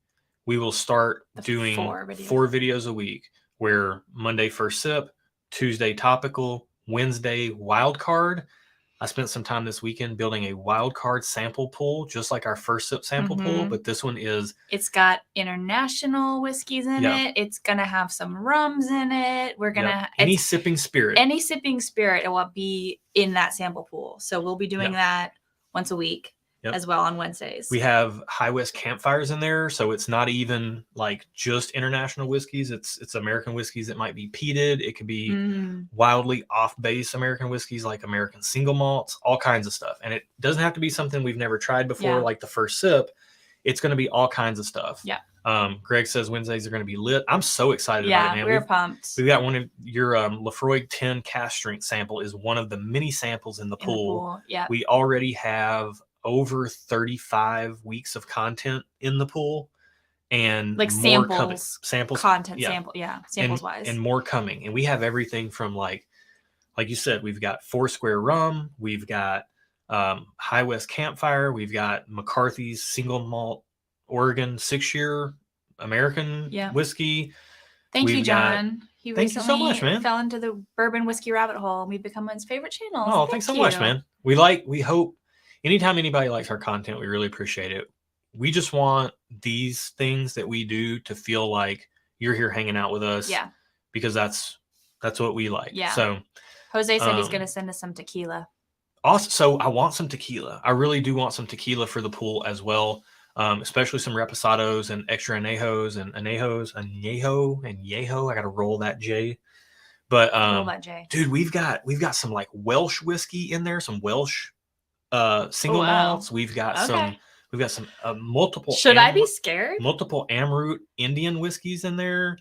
we will start doing 4 videos a week, where Monday first sip, Tuesday topical, Wednesday wild card. I spent some time this weekend building a wild card sample pool, just like our first sip sample pool, but this one is... It's got international whiskeys in it. It's going to have some rums in it. We're going to... Any sipping spirit. Any sipping spirit will be in that sample pool. So we'll be doing that once a week as well on Wednesdays. We have high West campfires in there, so it's not even like just international whiskeys. It's American whiskeys that might be peated. It could be wildly off-base American whiskeys like American single malts, all kinds of stuff. And it doesn't have to be something we've never tried before, like the first sip. It's going to be all kinds of stuff. Yeah. Greg says Wednesdays are going to be lit. I'm so excited about it, man. We're pumped. We've got one of your Lafroy 10 cast strength sample is one of the many samples in the pool. Yeah. We already have over 35 weeks of content in the pool, and like more samples content samples wise, and more coming. And we have everything from like you said, we've got Foursquare rum, we've got High West Campfire, we've got McCarthy's single malt Oregon 6-year American whiskey. Thank you, John. He thank you so much, man. Fell into the bourbon whiskey rabbit hole, and we've become his favorite channel. Oh, thanks so much, man. We hope anytime anybody likes our content, we really appreciate it. We just want these things that we do to feel like you're here hanging out with us. Yeah. Because that's what we like. Yeah. So Jose said he's going to send us some tequila. Awesome. So I want some tequila. I really do want some tequila for the pool as well. Especially some reposados and extra añejos. I got to roll that J. But roll that J. Dude, we've got some like Welsh whiskey in there, some Welsh single malts. We've got some multiple. Should I be scared? Multiple Amroot Indian whiskeys in there.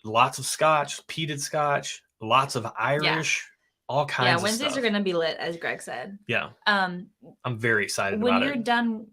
Lots of Scotch, peated Scotch, lots of Irish, all kinds of stuff. Wednesdays are going to be lit, as Greg said. Yeah. I'm very excited about it. When you're done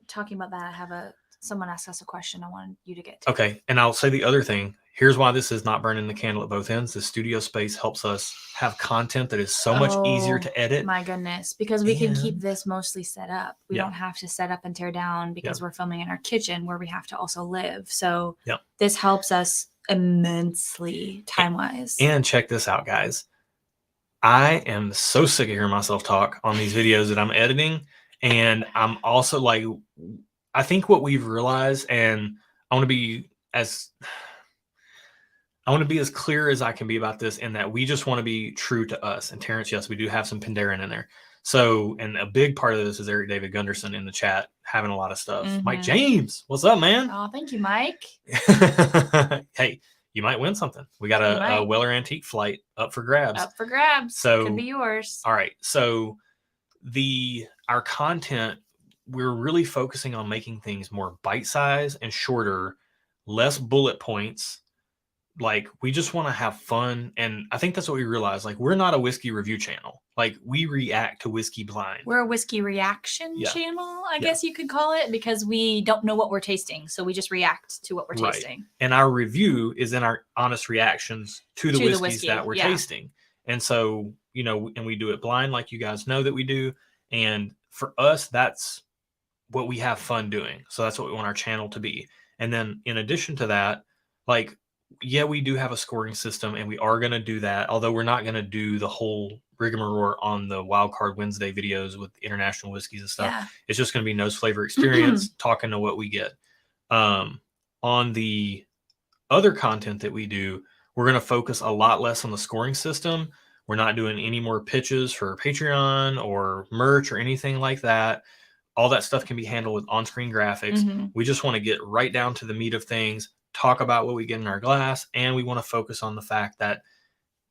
talking about that, I have someone asked us a question I wanted you to get to. Okay. And I'll say the other thing. Here's why this is not burning the candle at both ends. The studio space helps us have content that is so much easier to edit. My goodness. Because we can keep this mostly set up. We don't have to set up and tear down because we're filming in our kitchen where we have to also live. So this helps us immensely time-wise. And check this out, guys. I am so sick of hearing myself talk on these videos that I'm editing. And I'm also like, I think what we've realized, and I want to be as clear as I can be about this, in that we just want to be true to us. And Terrence, yes, we do have some Penderyn in there. So, and a big part of this is Eric David Gunderson in the chat having a lot of stuff. Mike James, what's up, man? Oh, thank you, Mike. Hey, you might win something. We got a Weller Antique flight up for grabs. Up for grabs. So could be yours. All right. So our content, we're really focusing on making things more bite-sized and shorter, less bullet points. Like, we just want to have fun. And I think that's what we realized. Like, we're not a whiskey review channel. Like, we react to whiskey blind. We're a whiskey reaction channel, I guess you could call it, because we don't know what we're tasting. So we just react to what we're tasting. And our review is in our honest reactions to the whiskeys that we're tasting. And so, and we do it blind, like you guys know that we do. And for us, that's what we have fun doing. So that's what we want our channel to be. And then in addition to that, like, we do have a scoring system, and we are going to do that. Although we're not going to do the whole rigmarole on the Wildcard Wednesday videos with international whiskeys and stuff. Yeah. It's just going to be nose flavor experience, talking to what we get. On the other content that we do, we're going to focus a lot less on the scoring system. We're not doing any more pitches for Patreon or merch or anything like that. All that stuff can be handled with on-screen graphics. We just want to get right down to the meat of things, talk about what we get in our glass, and we want to focus on the fact that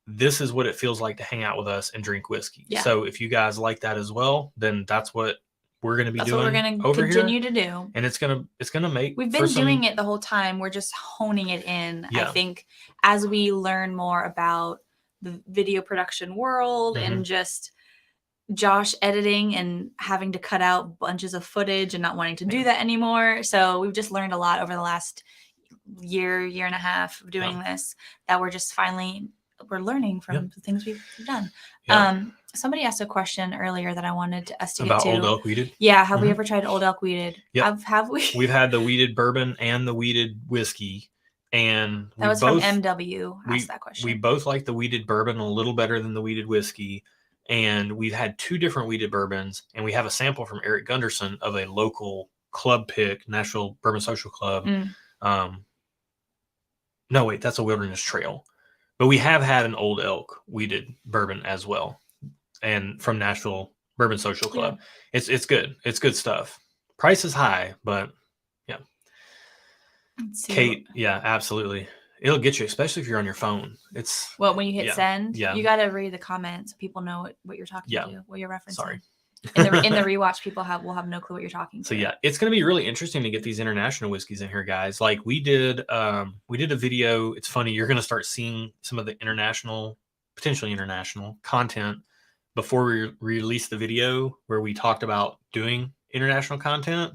this is what it feels like to hang out with us and drink whiskey. Yeah. So if you guys like that as well, then that's what we're going to be doing. That's what we're going to continue to do. And it's going to make... We've been doing it the whole time. We're just honing it in. I think as we learn more about the video production world and just Josh editing and having to cut out bunches of footage and not wanting to do that anymore. So we've just learned a lot over the last year and a half of doing this, that we're just we're learning from the things we've done. Somebody asked a question earlier that I wanted us to about get to. Old Elk Wheated. Yeah. Have we ever tried Old Elk Wheated? Have we? We've had the wheated bourbon and the wheated whiskey. And that was both, from MW asked that question. We both like the wheated bourbon a little better than the wheated whiskey. and we've had 2 different weeded bourbons, and we have a sample from Eric Gunderson of a local club pick, National Bourbon Social Club. No, wait, that's a Wilderness Trail. But we have had an Old Elk weeded bourbon as well, and from Nashville Bourbon Social Club. Yeah. It's good. It's good stuff. Price is high, but yeah. Kate, yeah, absolutely. It'll get you, especially if you're on your phone. It's when you hit send, you got to read the comments so people know what you're talking to, what you're referencing. Sorry. In the rewatch, people will have no clue what you're talking to. So yeah, it's going to be really interesting to get these international whiskeys in here, guys. Like we did a video. It's funny, you're going to start seeing some of the potentially international content before we release the video where we talked about doing international content.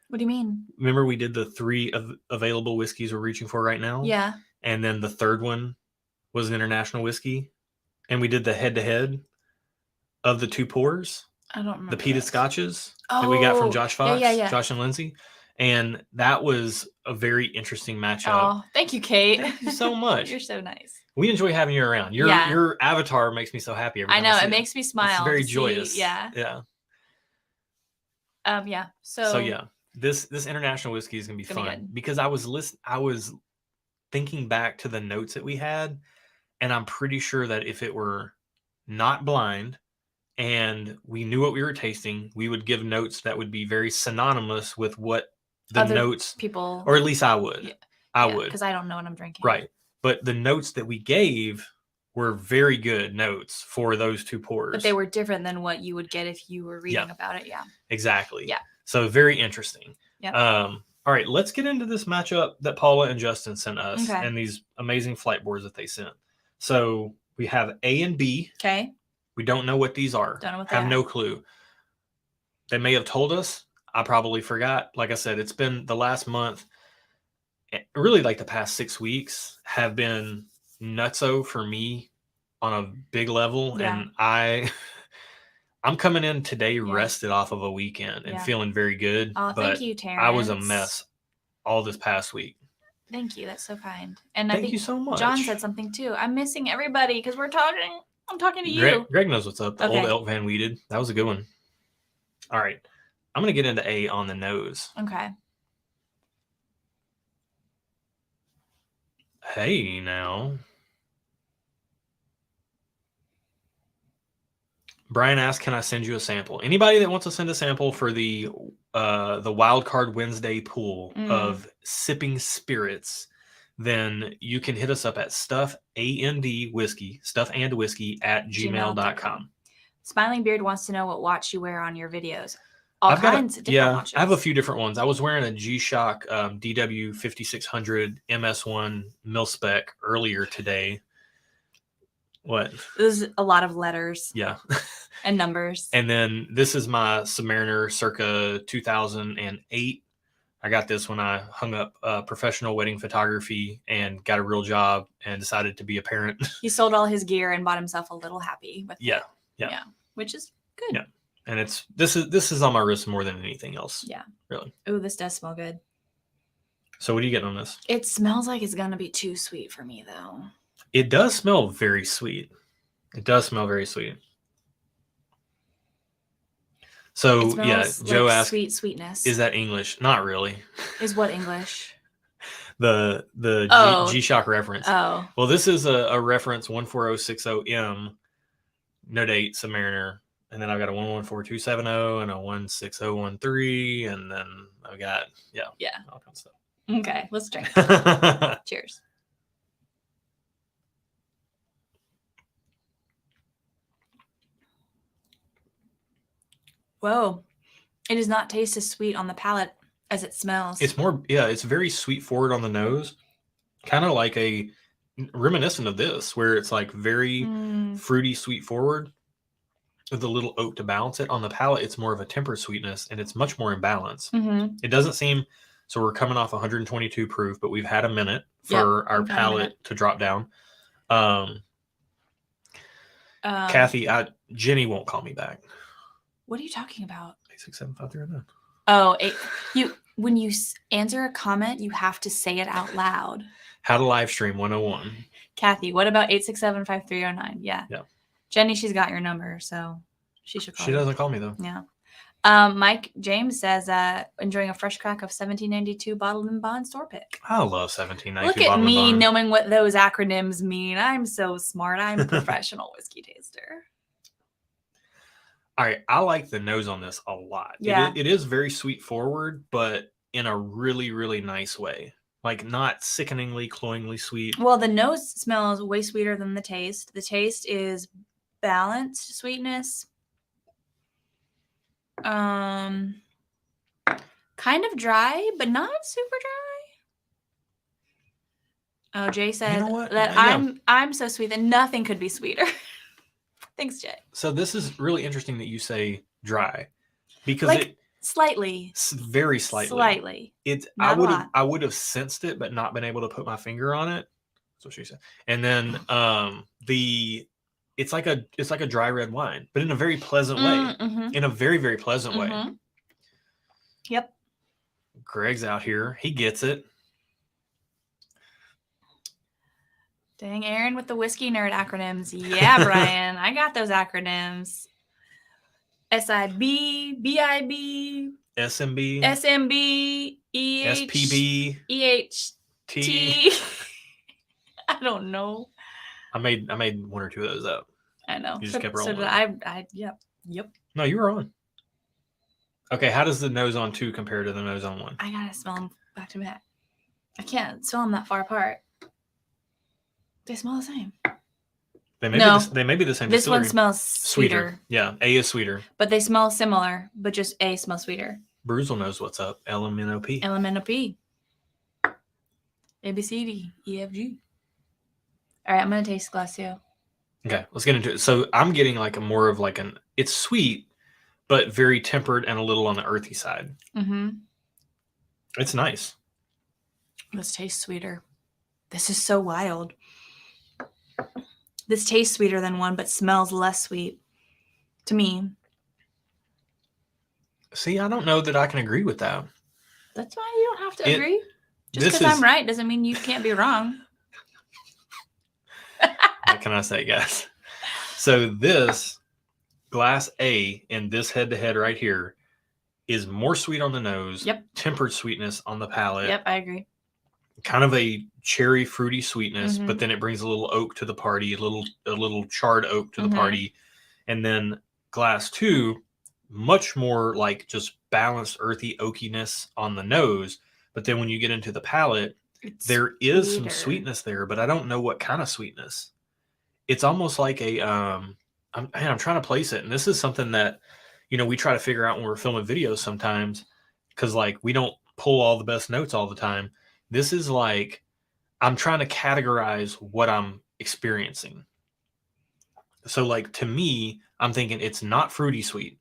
What do you mean? Remember we did the 3 available whiskeys we're reaching for right now? Yeah. And then the third one was an international whiskey. And we did the head-to-head of the 2 pours. I don't remember. The peated scotches that we got from Josh Fox, Josh and Lindsay. And that was a very interesting matchup. Oh, thank you, Kate. Thank you so much. You're so nice. We enjoy having you around. Your avatar makes me so happy every time I know, it makes me smile. It's very joyous. Yeah. Yeah. Yeah. So yeah. This international whiskey is gonna be fun because I was thinking back to the notes that we had, and I'm pretty sure that if it were not blind and we knew what we were tasting, we would give notes that would be very synonymous with what the other notes people, or at least I would. Yeah. I would, because I don't know what I'm drinking. Right, but the notes that we gave were very good notes for those 2 pours. But they were different than what you would get if you were reading about it. Yeah. Exactly. Yeah. So very interesting. Yeah. All right, let's get into this matchup that Paula and Justin sent us Okay. and these amazing flight boards that they sent. So we have A and B. Okay. We don't know what these are. Don't know what they have are. no clue. They may have told us. I probably forgot. Like I said, it's been the last month. Really, like the past 6 weeks have been nutso for me on a big level. Yeah. And I'm coming in today rested off of a weekend and feeling very good. Oh, but thank you, Terrence. I was a mess all this past week. Thank you. That's so kind. And thank you so much. John said something too. I'm missing everybody because we're talking. I'm talking to you. Greg knows what's up. The Old Elk Van Weeded. That was a good one. All right. I'm going to get into A on the nose. Okay. Hey, now. Brian asked, can I send you a sample? Anybody that wants to send a sample for the Wild Card Wednesday pool of sipping spirits, then you can hit us up at stuffandwhiskey at gmail.com. Smiling Beard wants to know what watch you wear on your videos. All kinds of different watches. I have a few different ones. I was wearing a G-Shock DW 5600 MS1 mil-spec earlier today. What? There's a lot of letters. Yeah. And numbers. And then this is my Submariner circa 2008. I got this when I hung up professional wedding photography and got a real job and decided to be a parent. He sold all his gear and bought himself a little happy with it. Yeah. Which is good. Yeah. And this is on my wrist more than anything else. Yeah. Really. Oh, this does smell good. So what are you getting on this? It smells like it's going to be too sweet for me, though. It does smell very sweet. It does smell very sweet. So Joe asked, sweetness. Is that English? Not really. Is what English? the G-Shock reference. Oh. Well, this is a reference 14060M, no date, Submariner. And then I've got a 114270 and a 16013, and then I've got all kinds of stuff. Okay, let's drink. Cheers. Whoa. It does not taste as sweet on the palate as it smells. It's more, it's very sweet forward on the nose. Kind of like a reminiscent of this, where it's like very fruity sweet forward with a little oak to balance it. On the palate, it's more of a tempered sweetness, and it's much more in balance. Mm-hmm. It doesn't seem, so we're coming off 122 proof, but we've had a minute for our palate to drop down. Kathy, Jenny won't call me back. What are you talking about? 8675309. Oh, when you answer a comment, you have to say it out loud. How to live stream 101. Kathy, what about 8675309? Yeah. Jenny, she's got your number, so she should call She you. doesn't call me though. Yeah. Mike James says enjoying a fresh crack of 1792 bottled and bond store pick. I love 1792 Look at bottled and me bond. knowing what those acronyms mean. I'm so smart. I'm a professional whiskey taster. All right, I like the nose on this a lot. Yeah. It is very sweet forward, but in a really, really nice way. Like not sickeningly, cloyingly sweet. Well, the nose smells way sweeter than the taste. The taste is balanced sweetness. Kind of dry, but not super dry. Oh, Jay said You know what? that Yeah. I'm so sweet that nothing could be sweeter. Thanks, Jay. So this is really interesting that you say dry, because Like, slightly. Very slightly. Slightly. I would have sensed it, but not been able to put my finger on it. That's what she said. And then it's like a dry red wine, but in a very pleasant way. Mm-hmm. In a very, very pleasant way. Yep. Greg's out here. He gets it. Dang, Aaron with the whiskey nerd acronyms. Yeah, Brian, I got those acronyms. SIB, BIB, SMB, SMB, EH, SPB, EHT. I don't know. I made one or two of those up. I know. You just kept rolling. So did yep. No, you were on. Okay, how does the nose on 2 compare to the nose on 1? I gotta smell them back to back. I can't smell them that far apart. They smell the same. They may be the same. This distillery. one smells sweeter. Yeah, A is sweeter. But they smell similar, but just A smells sweeter. Bruzel knows what's up. LMNOP. LMNOP. ABCD, EFG. All right, I'm gonna taste Glassware. Okay, let's get into it. So I'm getting like it's sweet, but very tempered and a little on the earthy side. Mm-hmm. It's nice. This tastes sweeter. This is so wild. This tastes sweeter than one, but smells less sweet to me. See, I don't know that I can agree with that. That's why you don't have to agree. Just because I'm right doesn't mean you can't be wrong. What can I say, guys? So this Glass A in this head-to-head right here is more sweet on the nose. Yep. Tempered sweetness on the palate. Yep, I agree. Kind of a cherry fruity sweetness, but then it brings a little oak to the party, a little charred oak to the party. And then Glass 2, much more like just balanced earthy oakiness on the nose. But then when you get into the palate, there is some sweetness there, but I don't know what kind of sweetness. It's almost like I'm trying to place it. And this is something that, we try to figure out when we're filming videos sometimes, because like we don't pull all the best notes all the time. This is like, I'm trying to categorize what I'm experiencing. So like, to me, I'm thinking it's not fruity sweet.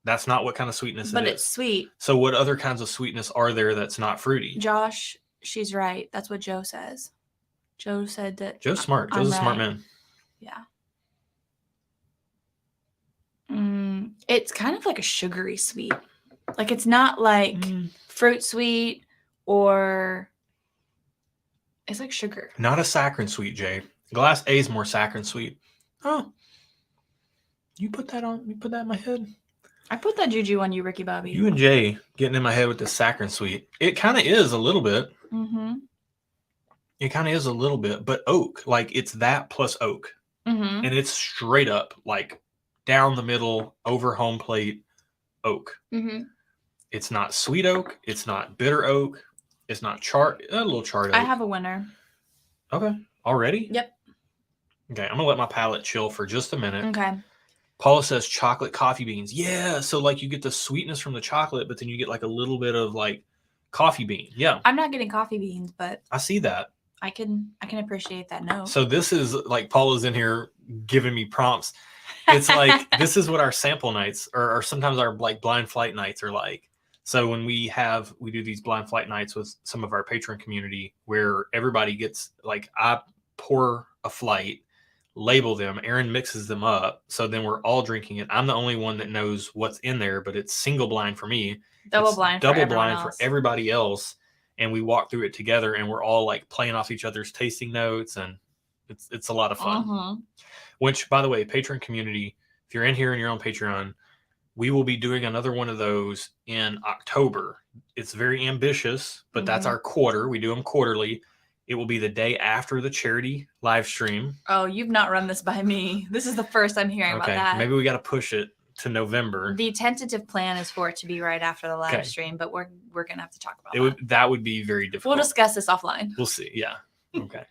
That's not what kind of sweetness it is. But it's sweet. So what other kinds of sweetness are there that's not fruity? Josh, she's right. That's what Joe says. Joe said that. Joe's smart. Joe's a smart man. Yeah. It's kind of like a sugary sweet. Like it's not like fruit sweet or it's like sugar. Not a saccharine sweet, Jay. Glass A is more saccharine sweet. Oh. You put that in my head? I put that juju on you, Ricky Bobby. You and Jay getting in my head with the saccharine sweet. It kind of is a little bit. Mm-hmm. It kind of is a little bit, but oak, like it's that plus oak. Mm-hmm. And it's straight up, like down the middle, over home plate oak. Mm-hmm. It's not sweet oak. It's not bitter oak. It's not a little charred oak. I have a winner. Okay. Already? Yep. Okay. I'm going to let my palate chill for just a minute. Okay. Paula says chocolate coffee beans. Yeah. So like you get the sweetness from the chocolate, but then you get like a little bit of like coffee bean. Yeah. I'm not getting coffee beans, but I see that. I can appreciate that note. So this is like Paula's in here giving me prompts. It's like, this is what our sample nights or sometimes our like blind flight nights are like. So when we do these blind flight nights with some of our patron community where everybody gets like, I pour a flight, label them, Aaron mixes them up. So then we're all drinking it. I'm the only one that knows what's in there, but it's single blind for me. Double blind for everybody else. And we walk through it together and we're all like playing off each other's tasting notes. And It's a lot of fun. Mm-hmm. Which, by the way, Patreon community, if you're in here and you're on Patreon, we will be doing another one of those in October. It's very ambitious, but that's our quarter. We do them quarterly. It will be the day after the charity live stream. Oh, you've not run this by me. This is the first I'm hearing about that. Maybe we got to push it to November. The tentative plan is for it to be right after the live stream, but we're gonna have to talk about that would be very difficult. We'll discuss this offline. We'll see. Yeah. Okay.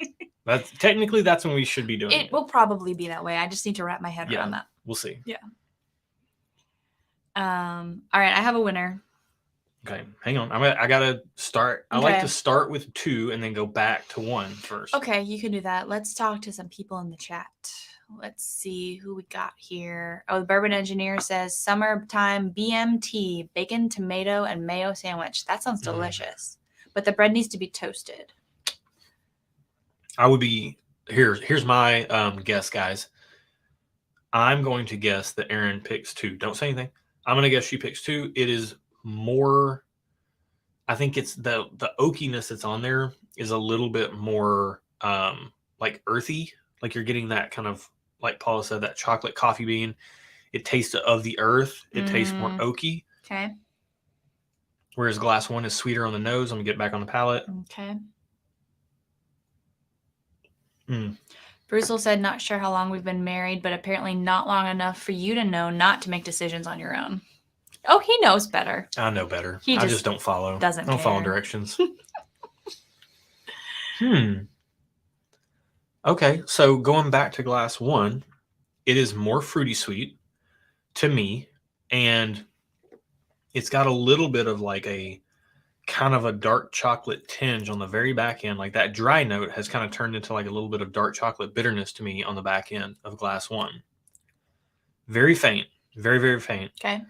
That's when we should be doing it. It will probably be that way. I just need to wrap my head around that. We'll see. Yeah. All right, I have a winner. Okay, hang on. I gotta start. I like to start with 2 and then go back to 1 first. Okay, you can do that. Let's talk to some people in the chat. Let's see who we got here. Oh, the Bourbon Engineer says summertime BMT, bacon, tomato, and mayo sandwich. That sounds delicious. But the bread needs to be toasted. I would be here's my guess, guys. I'm going to guess that Erin picks 2. Don't say anything. I'm going to guess she picks 2. It is more, I think it's the oakiness that's on there is a little bit more like earthy. Like you're getting that kind of, like Paula said, that chocolate coffee bean. It tastes of the earth. It tastes more oaky. Okay. Whereas Glass 1 is sweeter on the nose. I'm going to get back on the palate. Okay. Bruce said, not sure how long we've been married, but apparently not long enough for you to know not to make decisions on your own. Oh, he knows better. I know better. I just don't follow. I don't follow directions. Okay, so going back to Glass 1, it is more fruity sweet to me, and it's got a little bit of like a kind of a dark chocolate tinge on the very back end. Like that dry note has kind of turned into like a little bit of dark chocolate bitterness to me on the back end of Glass 1. Very faint. Very, very faint. Okay.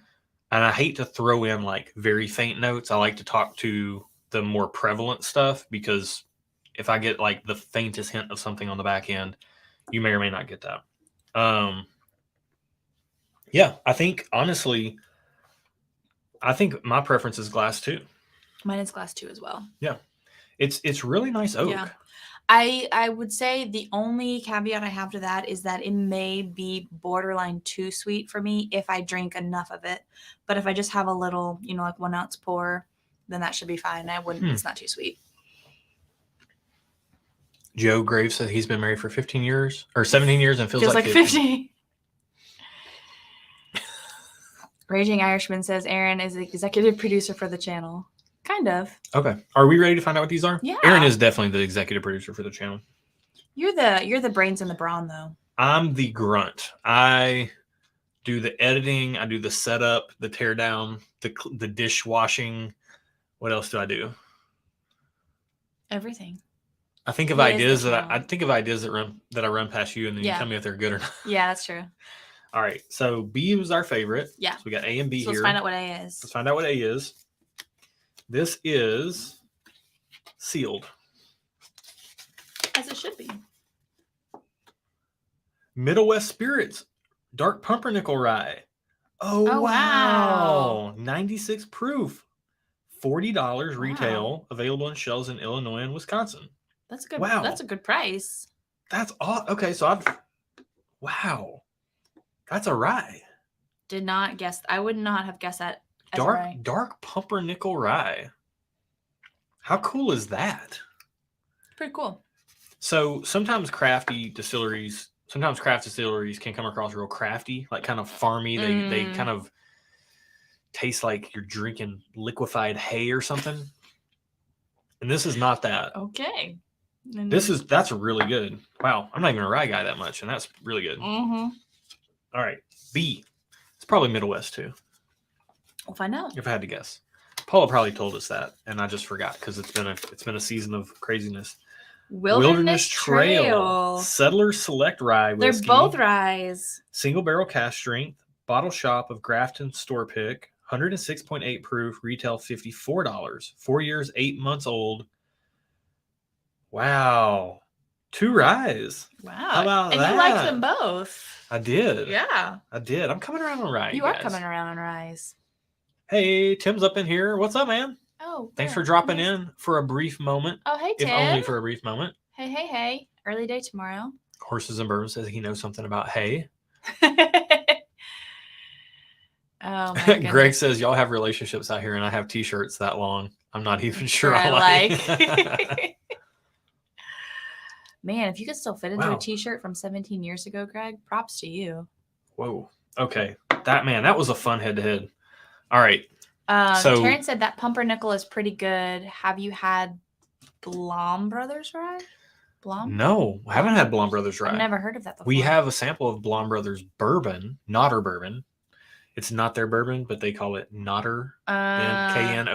And I hate to throw in like very faint notes. I like to talk to the more prevalent stuff because if I get like the faintest hint of something on the back end, you may or may not get that. Yeah, I think honestly, my preference is Glass 2. Mine is Glass 2 as well. Yeah. It's really nice oak. Yeah. I would say the only caveat I have to that is that it may be borderline too sweet for me if I drink enough of it. But if I just have a little, like 1 ounce pour, then that should be fine. It's not too sweet. Joe Graves said he's been married for 15 years or 17 years and feels like 50. Raging Irishman says Erin is the executive producer for the channel. Kind of. Okay. Are we ready to find out what these are? Yeah. Erin is definitely the executive producer for the channel. You're the brains and the brawn, though. I'm the grunt. I do the editing. I do the setup, the teardown, the dishwashing. What else do I do? Everything. I think of ideas that I run past you, and then you tell me if they're good or not. Yeah, that's true. All right. So B was our favorite. Yeah. So we got A and B here. Let's find out what A is. Let's find out what A is. This is sealed. As it should be. Middle West Spirits Dark Pumpernickel Rye. Oh wow. 96 proof. $40 retail. Available in shelves in Illinois and Wisconsin. That's good. Wow. That's a good price. That's all. Okay, so wow. That's a rye. Did not guess. I would not have guessed that. Dark pumpernickel rye. How cool is that? Pretty cool. So sometimes craft distilleries can come across real crafty, like kind of farmy. They kind of taste like you're drinking liquefied hay or something. And this is not that. Okay. That's really good. Wow, I'm not even a rye guy that much, and that's really good. Mm-hmm. All right, B. It's probably Middle West too. We'll find out. If I had to guess, Paula probably told us that, and I just forgot because it's been a season of craziness. Wilderness Trail. Settlers Select Rye Whiskey. They're both ryes. Single barrel cask strength. Bottle shop of Grafton store pick. 106.8 proof. Retail $54. 4 years, 8 months old. Wow. 2 ryes. Wow. How about that? And you liked them both. I did. Yeah. I did. I'm coming around on rye. You are coming around on ryes. Hey, Tim's up in here. What's up, man? Oh. Thanks for dropping in for a brief moment. Oh, hey, Tim. If only for a brief moment. Hey, hey, hey. Early day tomorrow. Horses and Bourbon says he knows something about hay. Oh my goodness. Greg says y'all have relationships out here and I have t-shirts that long. I'm not even sure I like. Man, if you could still fit into Wow. a t-shirt from 17 years ago, Greg, props to you. Whoa. Okay. That was a fun head-to-head. All right. So Terrence said that pumpernickel is pretty good. Have you had Blom Brothers rye? Blom? No, I haven't had Blom Brothers rye. I've never heard of that before. We have a sample of Blom Brothers bourbon, Notter bourbon. It's not their bourbon, but they call it Notter. Knotter.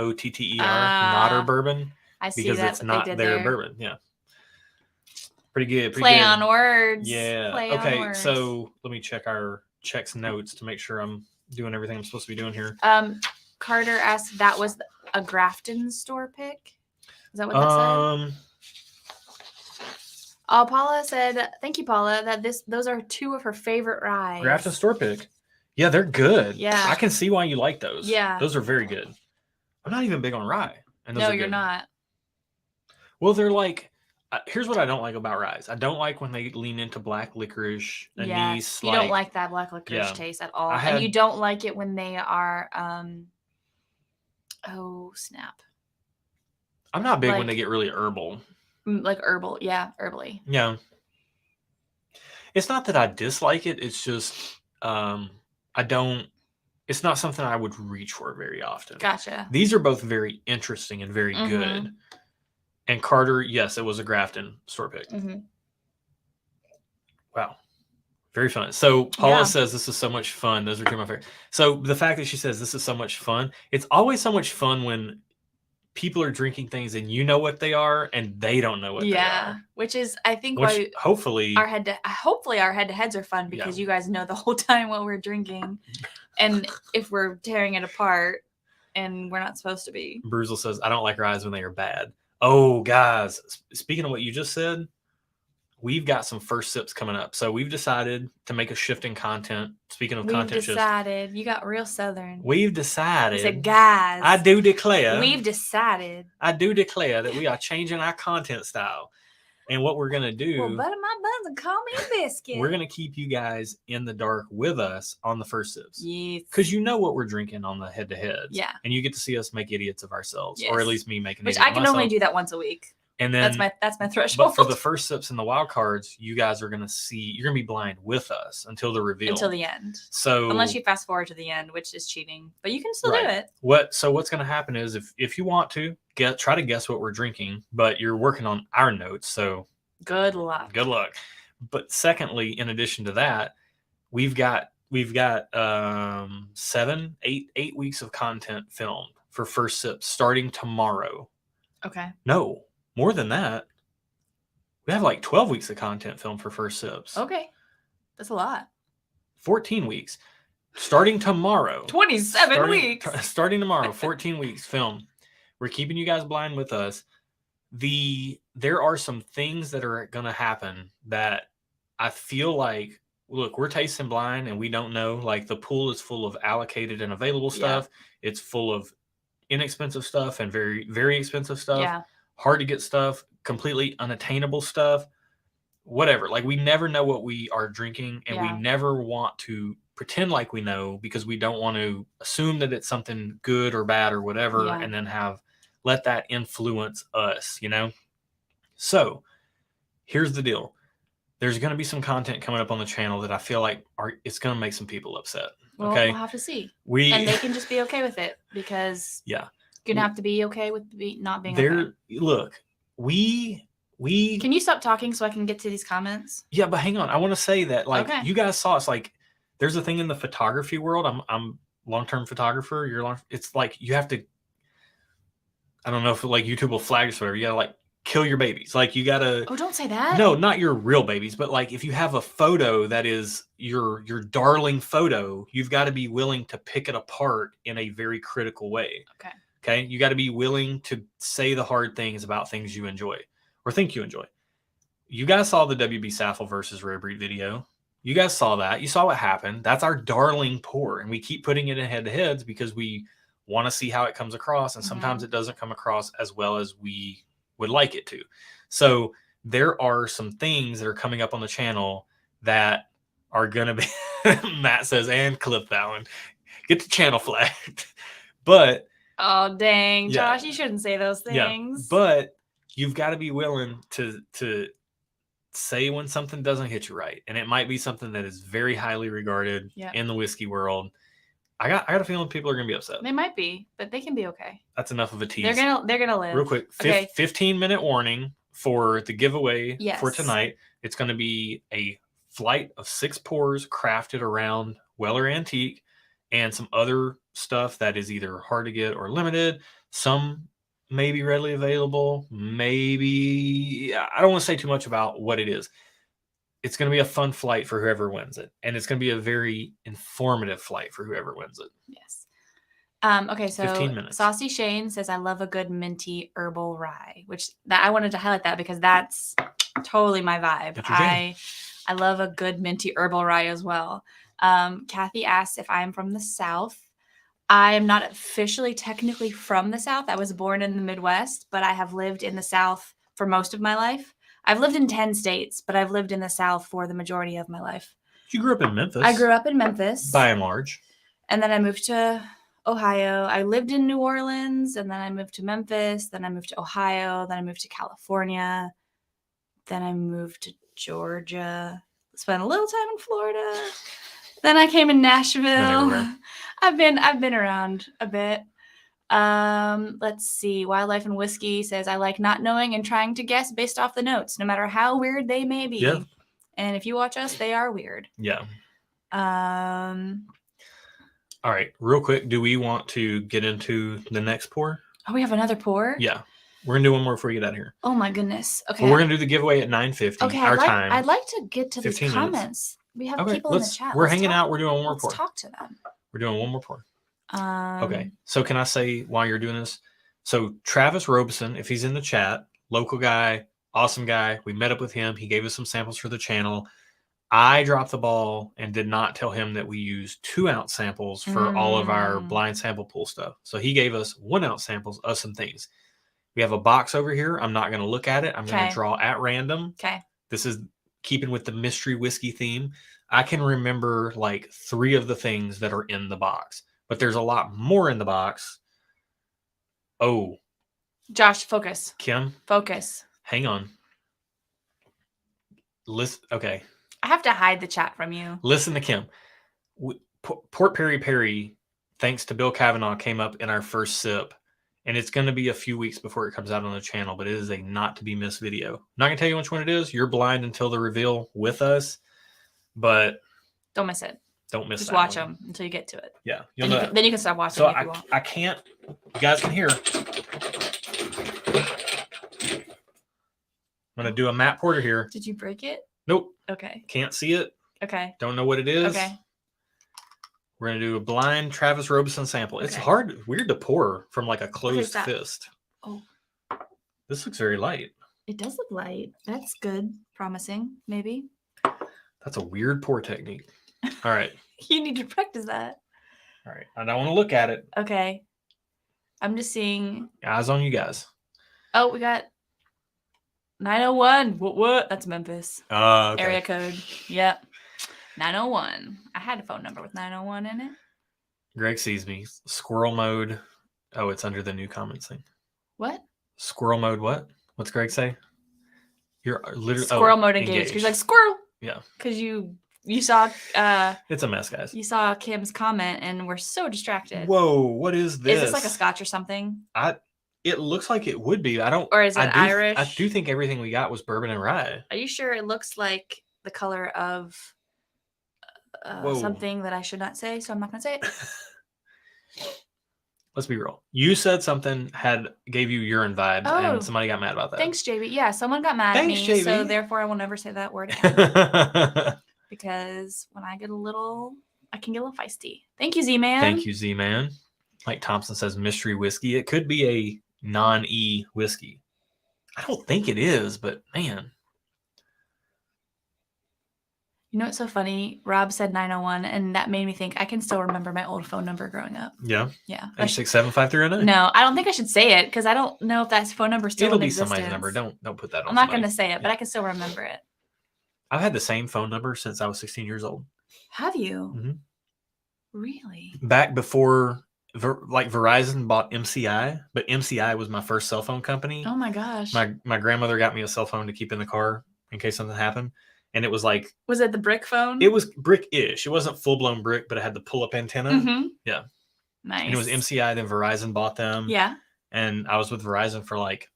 Notter bourbon. I see because that, it's not their bourbon. Yeah. Pretty good. Play on words. Yeah. Play on okay. words. So let me check our checks notes to make sure I'm doing everything I'm supposed to be doing here. Carter asked, that was a Grafton store pick. Is that what that said? Oh, Paula said, thank you, Paula, that those are two of her favorite ryes. Grafton store pick. Yeah, they're good. Yeah. I can see why you like those. Yeah. Those are very good. I'm not even big on rye. And those no, are you're good. not. Well, they're like, here's what I don't like about ryes. I don't like when they lean into black licorice, anise. You don't like that black licorice taste at all. And you don't like it when they are, oh, snap. I'm not big when they get really herbal. Like herbal. Yeah, herbally. Yeah. It's not that I dislike it. It's just, it's not something I would reach for very often. Gotcha. These are both very interesting and very good. And Carter, yes, it was a Grafton store pick. Wow. Very fun. So Paula says this is so much fun. Those are two of my favorite. So the fact that she says this is so much fun, it's always so much fun when people are drinking things and you know what they are and they don't know what they are. Which is, I think, why hopefully our head-to-heads are fun because you guys know the whole time what we're drinking. And if we're tearing it apart and we're not supposed to be. Bruzel says, I don't like ryes when they are bad. Oh, guys, speaking of what you just said, we've got some first sips coming up. So we've decided to make a shift in content. Speaking of content shifts. We've decided. You got real Southern. We've decided. He said, guys. I do declare. We've decided. I do declare that we are changing our content style. And what we're going to do. Well, butter my buns and call me a biscuit. We're going to keep you guys in the dark with us on the first sips. Yes. Because you know what we're drinking on the head-to-heads. Yeah. And you get to see us make idiots of ourselves. Yes. Or at least me making Which idiots I can only do that once a week. And then that's my threshold. But for the first sips and the wild cards, you guys are going to see, you're going to be blind with us until the reveal. Until the end. So unless you fast forward to the end, which is cheating, but you can still do it. So what's going to happen is if you want to try to guess what we're drinking, but you're working on our notes. So good luck. Good luck. But secondly, in addition to that, we've got 8 weeks of content filmed for first sips starting tomorrow. Okay. No, more than that. We have like 12 weeks of content filmed for first sips. Okay. That's a lot. 14 weeks. Starting tomorrow. 27 weeks. Starting tomorrow, 14 weeks film. We're keeping you guys blind with us. There are some things that are going to happen that I feel like, look, we're tasting blind and we don't know. Like the pool is full of allocated and available stuff. Yeah. It's full of inexpensive stuff and very, very expensive stuff. Yeah. Hard to get stuff, completely unattainable stuff, whatever. Like we never know what we are drinking and we never want to pretend like we know because we don't want to assume that it's something good or bad or whatever and then let that influence us, you know? So here's the deal. There's going to be some content coming up on the channel that I feel like it's going to make some people upset. Well, okay. We'll have to see. And they can just be okay with it because you're going to have to be okay with not being okay. Look, we can you stop talking so I can get to these comments? Yeah, but hang on. I want to say that you guys saw it's like there's a thing in the photography world. I'm long-term photographer. It's like you have to, I don't know if like YouTube will flag us or whatever. You got to like kill your babies. Like you got to. Oh, don't say that. No, not your real babies, but like if you have a photo that is your darling photo, you've got to be willing to pick it apart in a very critical way. Okay. Okay. You got to be willing to say the hard things about things you enjoy or think you enjoy. You guys saw the WB Saffel versus Rare Breed video. You guys saw that. You saw what happened. That's our darling pour. And we keep putting it in head-to-heads because we want to see how it comes across. And sometimes it doesn't come across as well as we would like it to. So there are some things that are coming up on the channel that are gonna be. Matt says, and clip that one. Get the channel flagged. But Oh dang, yeah, Josh, you shouldn't say those things. but you've got to be willing to say when something doesn't hit you right, and it might be something that is very highly regarded in the whiskey world. I got a feeling people are gonna be upset. They might be, but they can be okay. That's enough of a tease. They're gonna live. Real quick, 15-minute warning for the giveaway for tonight. It's going to be a flight of 6 pours crafted around Weller Antique and some other stuff that is either hard to get or limited. Some may be readily available. Maybe, I don't want to say too much about what it is. It's going to be a fun flight for whoever wins it. And it's going to be a very informative flight for whoever wins it. Yes. Okay, so 15 minutes. Saucy Shane says, I love a good minty herbal rye, which I wanted to highlight that because that's totally my vibe. I love a good minty herbal rye as well. Kathy asks if I'm from the South. I am not officially technically from the South. I was born in the Midwest, but I have lived in the South for most of my life. I've lived in 10 states, but I've lived in the South for the majority of my life. You grew up in Memphis. I grew up in Memphis. By and large. And then I moved to Ohio. I lived in New Orleans, and then I moved to Memphis. Then I moved to Ohio. Then I moved to California. Then I moved to Georgia. Spent a little time in Florida. Then I came in Nashville. I've been around a bit. Let's see. Wildlife and Whiskey says, I like not knowing and trying to guess based off the notes, no matter how weird they may be. Yeah. And if you watch us, they are weird. Yeah. All right, real quick, do we want to get into the next pour? Oh, we have another pour? Yeah. We're going to do one more before we get out of here. Oh, my goodness. Okay. Well, we're going to do the giveaway at 9:50, okay, time. I'd like to get to these comments. We have people in the chat. We're hanging out. We're doing one more pour. Let's talk to them. We're doing one more pour. Okay. So can I say while you're doing this? So Travis Robeson, if he's in the chat, local guy, awesome guy. We met up with him. He gave us some samples for the channel. I dropped the ball and did not tell him that we use 2-ounce samples for all of our blind sample pool stuff. So he gave us 1-ounce samples of some things. We have a box over here. I'm not going to look at it. I'm going to draw at random. Okay. This is keeping with the mystery whiskey theme. I can remember like 3 of the things that are in the box, but there's a lot more in the box. Oh. Josh, focus. Kim. Focus. Hang on. Listen. Okay. I have to hide the chat from you. Listen to Kim. Port Perry Perry, thanks to Bill Kavanaugh, came up in our first sip. And it's going to be a few weeks before it comes out on the channel, but it is a not to be missed video. I'm not going to tell you which one it is. You're blind until the reveal with us, but don't miss it. Don't miss it. Just watch them until you get to it. Yeah. Then you can stop watching. So if you want. I can't, you guys can hear. I'm going to do a Matt Porter here. Did you break it? Nope. Okay. Can't see it. Okay. Don't know what it is. Okay. We're going to do a blind Travis Robeson sample. It's weird to pour from like a closed fist. Oh. This looks very light. It does look light. That's good. Promising, maybe. That's a weird pour technique. All right. You need to practice that. All right. I don't want to look at it. Okay. I'm just seeing. Eyes on you guys. Oh, we got 901. What? That's Memphis. Okay. Area code. Yep. 901. I had a phone number with 901 in it. Greg sees me. Squirrel mode. Oh, it's under the new comments thing. What? Squirrel mode what? What's Greg say? You're literally squirrel mode engaged. He's like, squirrel. Yeah. Because you saw it's a mess, guys. You saw Kim's comment and we're so distracted. Whoa, what is this? Is this like a scotch or something? It looks like it would be. I don't. Or is it Irish? I do think everything we got was bourbon and rye. Are you sure it looks like the color of something that I should not say? So I'm not going to say it. Let's be real. You said something gave you urine vibes, and somebody got mad about that. Thanks, JB. Yeah, someone got mad at me, JB. So therefore I will never say that word again. Because when I get I can get a little feisty. Thank you, Z-Man. Thank you, Z-Man. Mike Thompson says mystery whiskey. It could be a non-E whiskey. I don't think it is, but man. You know what's so funny? Rob said 901, and that made me think I can still remember my old phone number growing up. Yeah. Yeah. 867-5309. No, I don't think I should say it because I don't know if that phone number still It'll in be existence. somebody's number. Don't put that on. I'm not going to say it, but I can still remember it. I've had the same phone number since I was 16 years old. Have you? Mm-hmm. Really? Back before, like Verizon bought MCI, but MCI was my first cell phone company. Oh my gosh. My grandmother got me a cell phone to keep in the car in case something happened. And it was like... Was it the brick phone? It was brick-ish. It wasn't full-blown brick, but it had the pull-up antenna. Mm-hmm. Yeah. Nice. And it was MCI, then Verizon bought them. Yeah. And I was with Verizon for like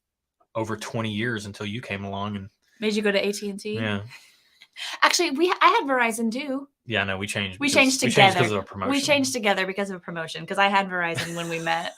over 20 years until you came along and made you go to AT&T. Yeah. Actually, I had Verizon too. Yeah, no, we changed. We changed together. We changed because of a promotion. We changed together because of a promotion because I had Verizon when we met.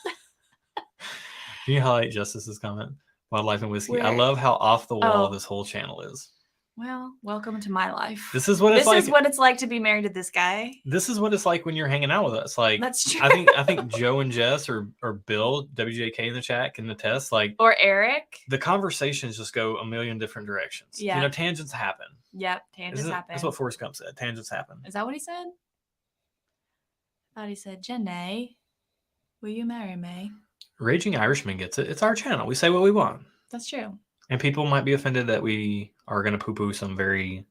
Can you highlight Justice's comment? Wildlife and Whiskey. Where? I love how off the wall this whole channel is. Well, welcome to my life. This is what it's like. This is what it's like to be married to this guy. This is what it's like when you're hanging out with us. Like, that's true. I think Joe and Jess or Bill, WJK in the chat can attest. Like, or Eric. The conversations just go a million different directions. Yeah. You know, tangents happen. Yep, tangents happen. That's what Forrest Gump said. Tangents happen. Is that what he said? I thought he said, Janae, will you marry me? Raging Irishman gets it. It's our channel. We say what we want. That's true. And people might be offended that we are going to poo-poo some very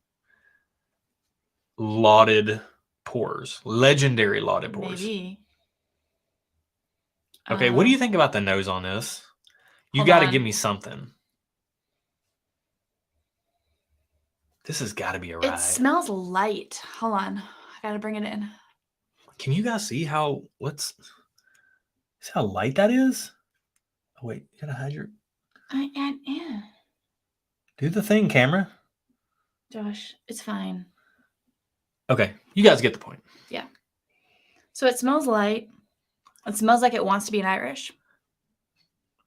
lauded pours. Legendary lauded pours. Maybe. Okay, what do you think about the nose on this? You got to give me something. This has got to be a rye. It smells light. Hold on. I got to bring it in. Can you guys see how, see how light that is? Oh, wait, you got to hide your... Yeah. Do the thing, camera. Josh, it's fine. Okay, you guys get the point. Yeah. So it smells light. It smells like it wants to be an Irish.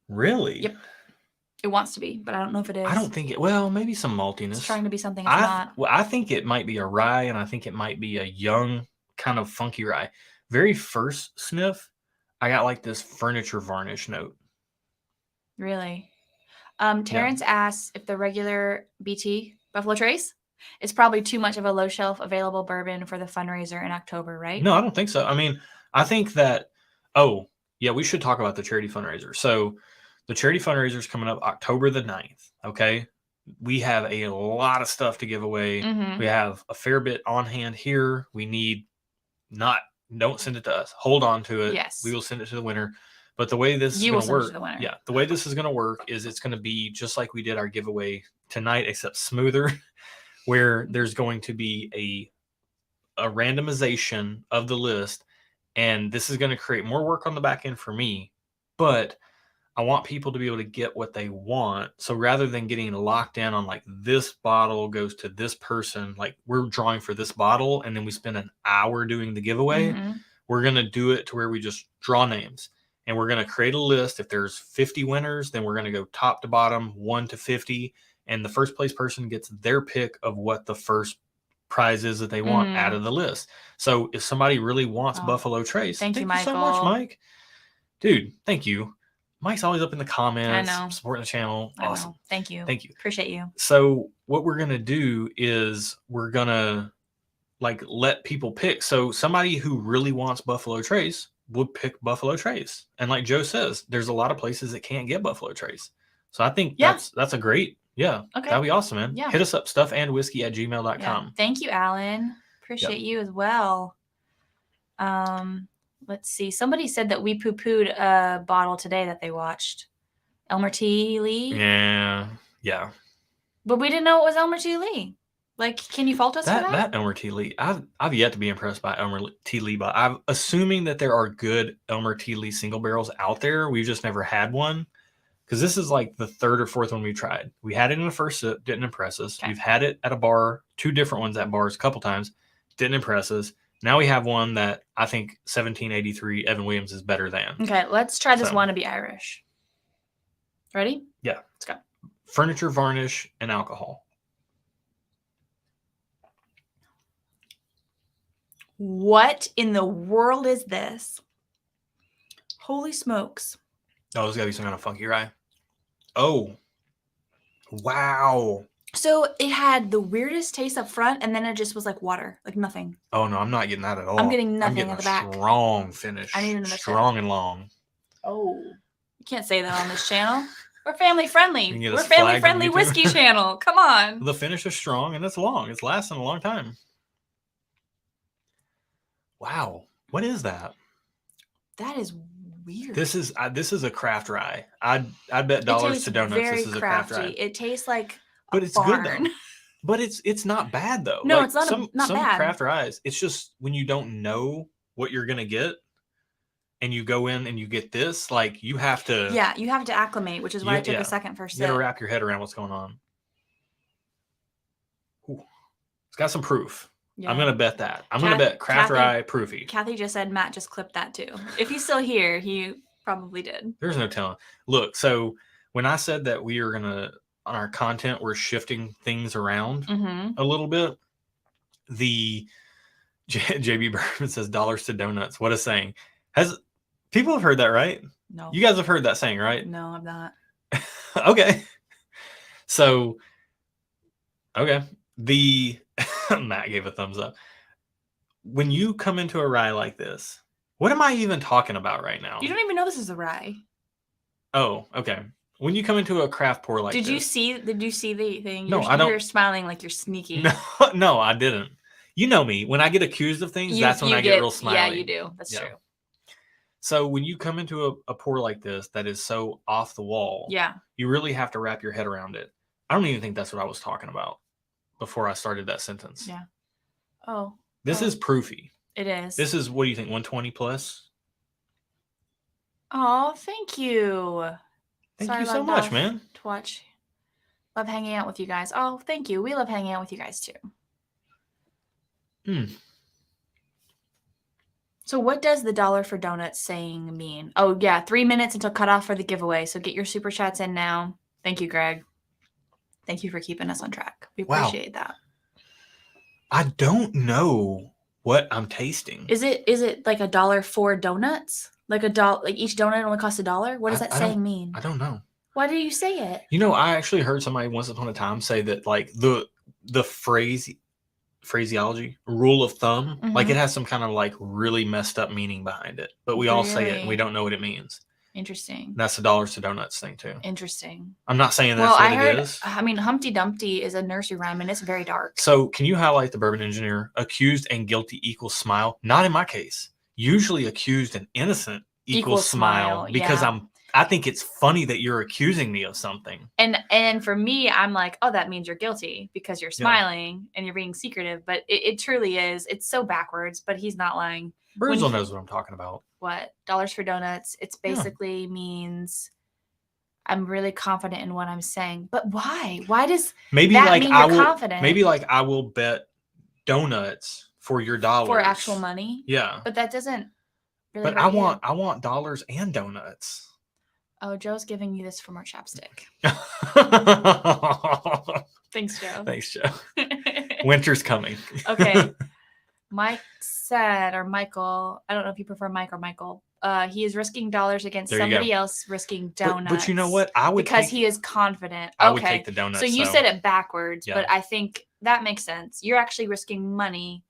Really? Yep. It wants to be, but I don't know if it is. I don't think it... Well, maybe some maltiness. It's trying to be something it's not. Well, I think it might be a rye, and I think it might be a young, kind of funky rye. Very first sniff, I got like this furniture varnish note. Really? Terrence asks if the regular BT, Buffalo Trace, is probably too much of a low shelf available bourbon for the fundraiser in October, right? No, I don't think so. I mean, I think that... Oh, yeah, we should talk about the charity fundraiser. So the charity fundraiser is coming up October the 9th, okay? We have a lot of stuff to give away. Mm-hmm. We have a fair bit on hand here. We need don't send it to us. Hold on to it. Yes. We will send it to the winner. But the way this is going to work, the way this is going to work is it's going to be just like we did our giveaway tonight, except smoother, where there's going to be a randomization of the list. And this is going to create more work on the back end for me, but I want people to be able to get what they want. So rather than getting locked in on like this bottle goes to this person, like we're drawing for this bottle and then we spend an hour doing the giveaway, we're going to do it to where we just draw names and we're going to create a list. If there's 50 winners, then we're going to go top to bottom, 1 to 50. And the first place person gets their pick of what the first prize is that they want out of the list. So if somebody really wants Buffalo Trace, thank you, Michael. So much, Mike. Dude, thank you. Mike's always up in the comments, supporting the channel. Awesome. Thank you. Thank you. Appreciate you. So what we're going to do is we're going to like let people pick. So somebody who really wants Buffalo Trace would pick Buffalo Trace. And like Joe says, there's a lot of places that can't get Buffalo Trace. So I think that's a great, okay. That'd be awesome, man. Yeah. Hit us up, stuffandwhiskey@gmail.com. Yeah. Thank you, Alan. Appreciate you as well. Let's see. Somebody said that we poo-pooed a bottle today that they watched. Elmer T. Lee? Yeah. But we didn't know it was Elmer T. Lee. Like, can you fault us for that? That Elmer T. Lee. I've yet to be impressed by Elmer T. Lee, but I'm assuming that there are good Elmer T. Lee single barrels out there. We've just never had one. Because this is like the third or fourth one we've tried. We had it in the first sip, didn't impress us. Okay. We've had it at a bar, 2 different ones at bars a couple times, didn't impress us. Now we have one that I think 1783 Evan Williams is better than. Okay, let's try this one to be Irish. Ready? Yeah. Let's go. Furniture, varnish, and alcohol. What in the world is this? Holy smokes. Oh, there's got to be some kind of funky rye. Oh. Wow. So it had the weirdest taste up front, and then it just was like water, like nothing. Oh no, I'm not getting that at all. I'm getting nothing getting at the a back. strong finish. I need another sip. Strong and long. Oh, you can't say that on this channel. We're family friendly. Get We're us family flagged on friendly YouTube. whiskey channel. Come on. The finish is strong and it's long. It's lasting a long time. Wow, what is that? That is weird. This is a craft rye. I'd bet dollars to donuts. Very this is a craft rye. It tastes like but a it's barn. good though. But it's not bad though. No, like, it's not some bad. craft ryes. It's just when you don't know what you're gonna get, and you go in and you get this, like you have to. Yeah, you have to acclimate, which is why I took a second first sip. You gotta wrap your head around what's going on. Ooh. It's got some proof. Yeah. I'm gonna bet that. I'm gonna bet craft rye proofy. Kathy just said Matt just clipped that too. If he's still here, he probably did. There's no telling. Look, so when I said that we are gonna on our content, we're shifting things around a little bit. The JB Berman says dollars to donuts. What a saying. People have heard that, right? No. You guys have heard that saying, right? No, I'm not. Okay. So, okay. Matt gave a thumbs up. When you come into a rye like this, what am I even talking about right now? You don't even know this is a rye. Oh, okay. When you come into a craft pour like this. Did you see the thing? No, I don't. You're smiling like you're sneaky. No, I didn't. You know me. When I get accused of things, that's when I get real smiley. Yeah, you do. That's true. So when you come into a pour like this that is so off the wall, you really have to wrap your head around it. I don't even think that's what I was talking about before I started that sentence. Yeah. Oh. This is proofy. It is. This is, what do you think, 120 plus? Oh, thank you. Thank you so much, man. To watch. Love hanging out with you guys. Oh, thank you. We love hanging out with you guys too. So what does the dollar for donuts saying mean? Oh, yeah. 3 minutes until cutoff for the giveaway. So get your super chats in now. Thank you, Greg. Thank you for keeping us on track. We appreciate that. I don't know what I'm tasting. Is it like $1 for donuts? Like $1, like each donut only costs $1? What does that saying mean? I don't know. Why do you say it? You know, I actually heard somebody once upon a time say that like the phraseology, rule of thumb, like it has some kind of like really messed up meaning behind it. But we all say it and we don't know what it means. Interesting. That's the dollars to donuts thing too. Interesting. I'm not saying that's what it is. I mean, Humpty Dumpty is a nursery rhyme and it's very dark. So can you highlight the bourbon engineer? Accused and guilty equals smile. Not in my case. Usually accused and innocent equals smile because I think it's funny that you're accusing me of something. And for me, I'm like, oh, that means you're guilty because you're smiling and you're being secretive. But it truly is. It's so backwards, but he's not lying. Bruzel knows what I'm talking about. What? Dollars for donuts. It's basically means I'm really confident in what I'm saying. But why? Why does that mean you're confident? Maybe like I will bet donuts for your dollars. For actual money? Yeah. But that doesn't really But I want dollars and donuts. Oh, Joe's giving you this for more chapstick. Thanks, Joe. Thanks, Joe. Winter's coming. Okay. Mike said, or Michael, I don't know if you prefer Mike or Michael. He is risking dollars against somebody else risking donuts. But you know what? Because he is confident. I would take the donuts. So you said it backwards, but I think that makes sense. You're actually risking money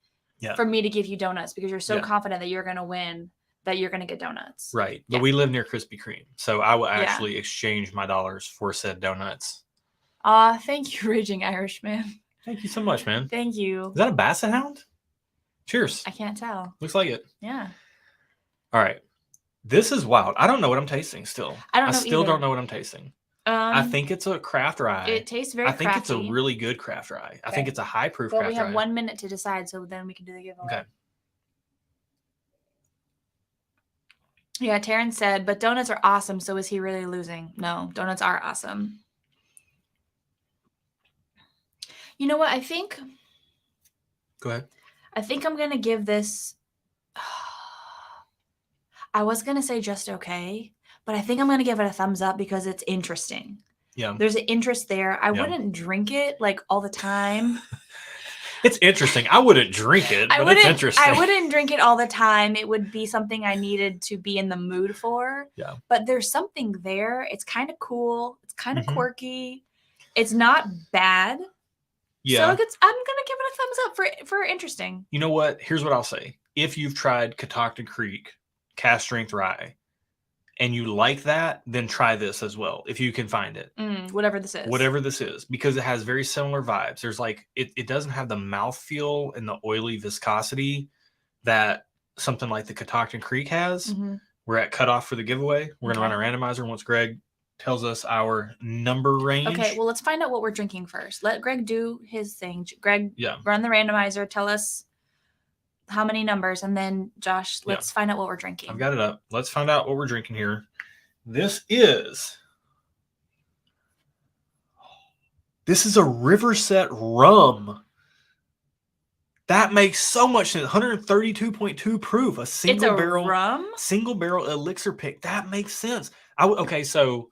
for me to give you donuts because you're so confident that you're going to win that you're going to get donuts. Right. But we live near Krispy Kreme. So I will actually exchange my dollars for said donuts. Thank you, Raging Irishman. Thank you so much, man. Thank you. Is that a basset hound? Cheers. I can't tell. Looks like it. Yeah. All right. This is wild. I don't know what I'm tasting still. I still don't know what I'm tasting. I think it's a craft rye. It tastes very crafty. I think it's a really good craft rye. I think it's a high proof craft rye. Well, we have 1 minute to decide, so then we can do the giveaway. Okay. Yeah, Taryn said, but donuts are awesome, so is he really losing? No, donuts are awesome. You know what? I think... Go ahead. I think I'm going to give this... I was going to say just okay, but I think I'm going to give it a thumbs up because it's interesting. Yeah. There's an interest there. I wouldn't drink it like all the time. It's interesting. I wouldn't drink it, but it's interesting. I wouldn't drink it all the time. It would be something I needed to be in the mood for. Yeah. But there's something there. It's kind of cool. It's kind of quirky. It's not bad. Yeah. So I'm gonna give it a thumbs up for interesting. You know what? Here's what I'll say. If you've tried Catoctin Creek Cast Strength Rye and you like that, then try this as well if you can find it. Whatever this is. Whatever this is, because it has very similar vibes. There's like it doesn't have the mouthfeel and the oily viscosity that something like the Catoctin Creek has. We're at cutoff for the giveaway. We're gonna run a randomizer once Greg tells us our number range. Okay, well, let's find out what we're drinking first. Let Greg do his thing. Greg, run the randomizer. Tell us how many numbers, and then Josh, let's find out what we're drinking. I've got it up. Let's find out what we're drinking here. This is a Riverset rum. That makes so much sense. 132.2 proof. A single barrel rum? Single barrel elixir pick. That makes sense. Okay, so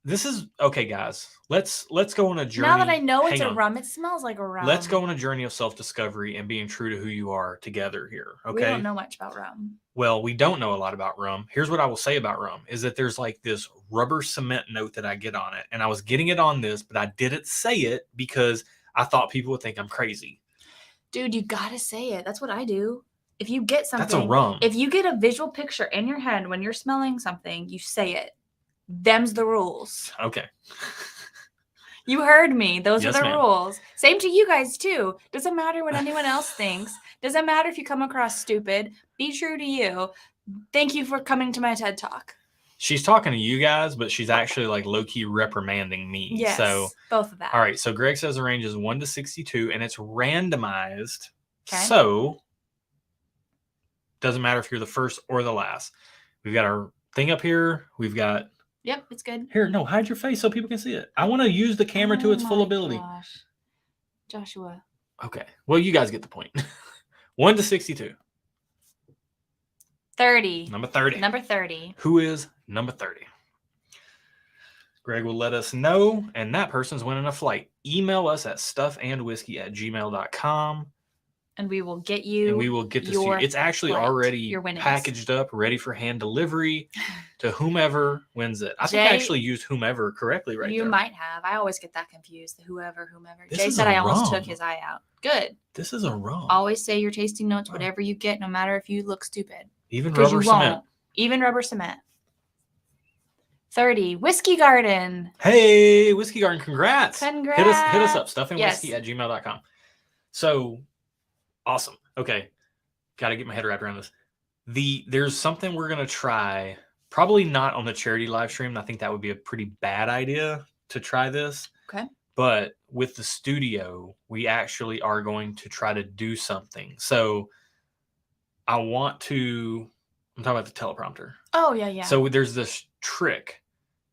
this is okay, guys. Let's go on a journey. Now that I know it's a rum, it smells like a rum. Let's go on a journey of self-discovery and being true to who you are together here. Okay. We don't know much about rum. Well, we don't know a lot about rum. Here's what I will say about rum is that there's like this rubber cement note that I get on it. And I was getting it on this, but I didn't say it because I thought people would think I'm crazy. Dude, you gotta say it. That's what I do. If you get something, that's a rum. If you get a visual picture in your head when you're smelling something, you say it. Them's the rules. Okay. You heard me. Those are the rules. Same to you guys too. Doesn't matter what anyone else thinks. Doesn't matter if you come across stupid. Be true to you. Thank you for coming to my TED Talk. She's talking to you guys, but she's actually like low-key reprimanding me. Yes, so both of that. All right, so Greg says the range is 1 to 62, and it's randomized. Okay. So doesn't matter if you're the first or the last. We've got our thing up here. We've got... Yep, it's good. Here, no, hide your face so people can see it. I want to use the camera to its full ability. Gosh. Joshua. Okay. Well, you guys get the point. 1 to 62. 30. Number 30. Number 30. Who is number 30? Greg will let us know, and that person's winning a flight. Email us at stuffandwhiskey@gmail.com. And we will get you. And we will get this to you. It's actually already packaged up, ready for hand delivery to whomever wins it. I think I actually used whomever correctly right there. You might have. I always get that confused. The whoever. Jay said I almost took his eye out. Good. This is a rum. Always say your tasting notes, whatever you get, no matter if you look stupid. Even rubber cement. Even rubber cement. 30. Whiskey Garden. Hey, Whiskey Garden. Congrats. Congrats. Hit us up. stuffandwhiskey@gmail.com. So... awesome. Okay. Got to get my head wrapped around this. There's something we're going to try, probably not on the charity live stream. I think that would be a pretty bad idea to try this. Okay. But with the studio, we actually are going to try to do something. So I'm talking about the teleprompter. Oh, yeah. So there's this trick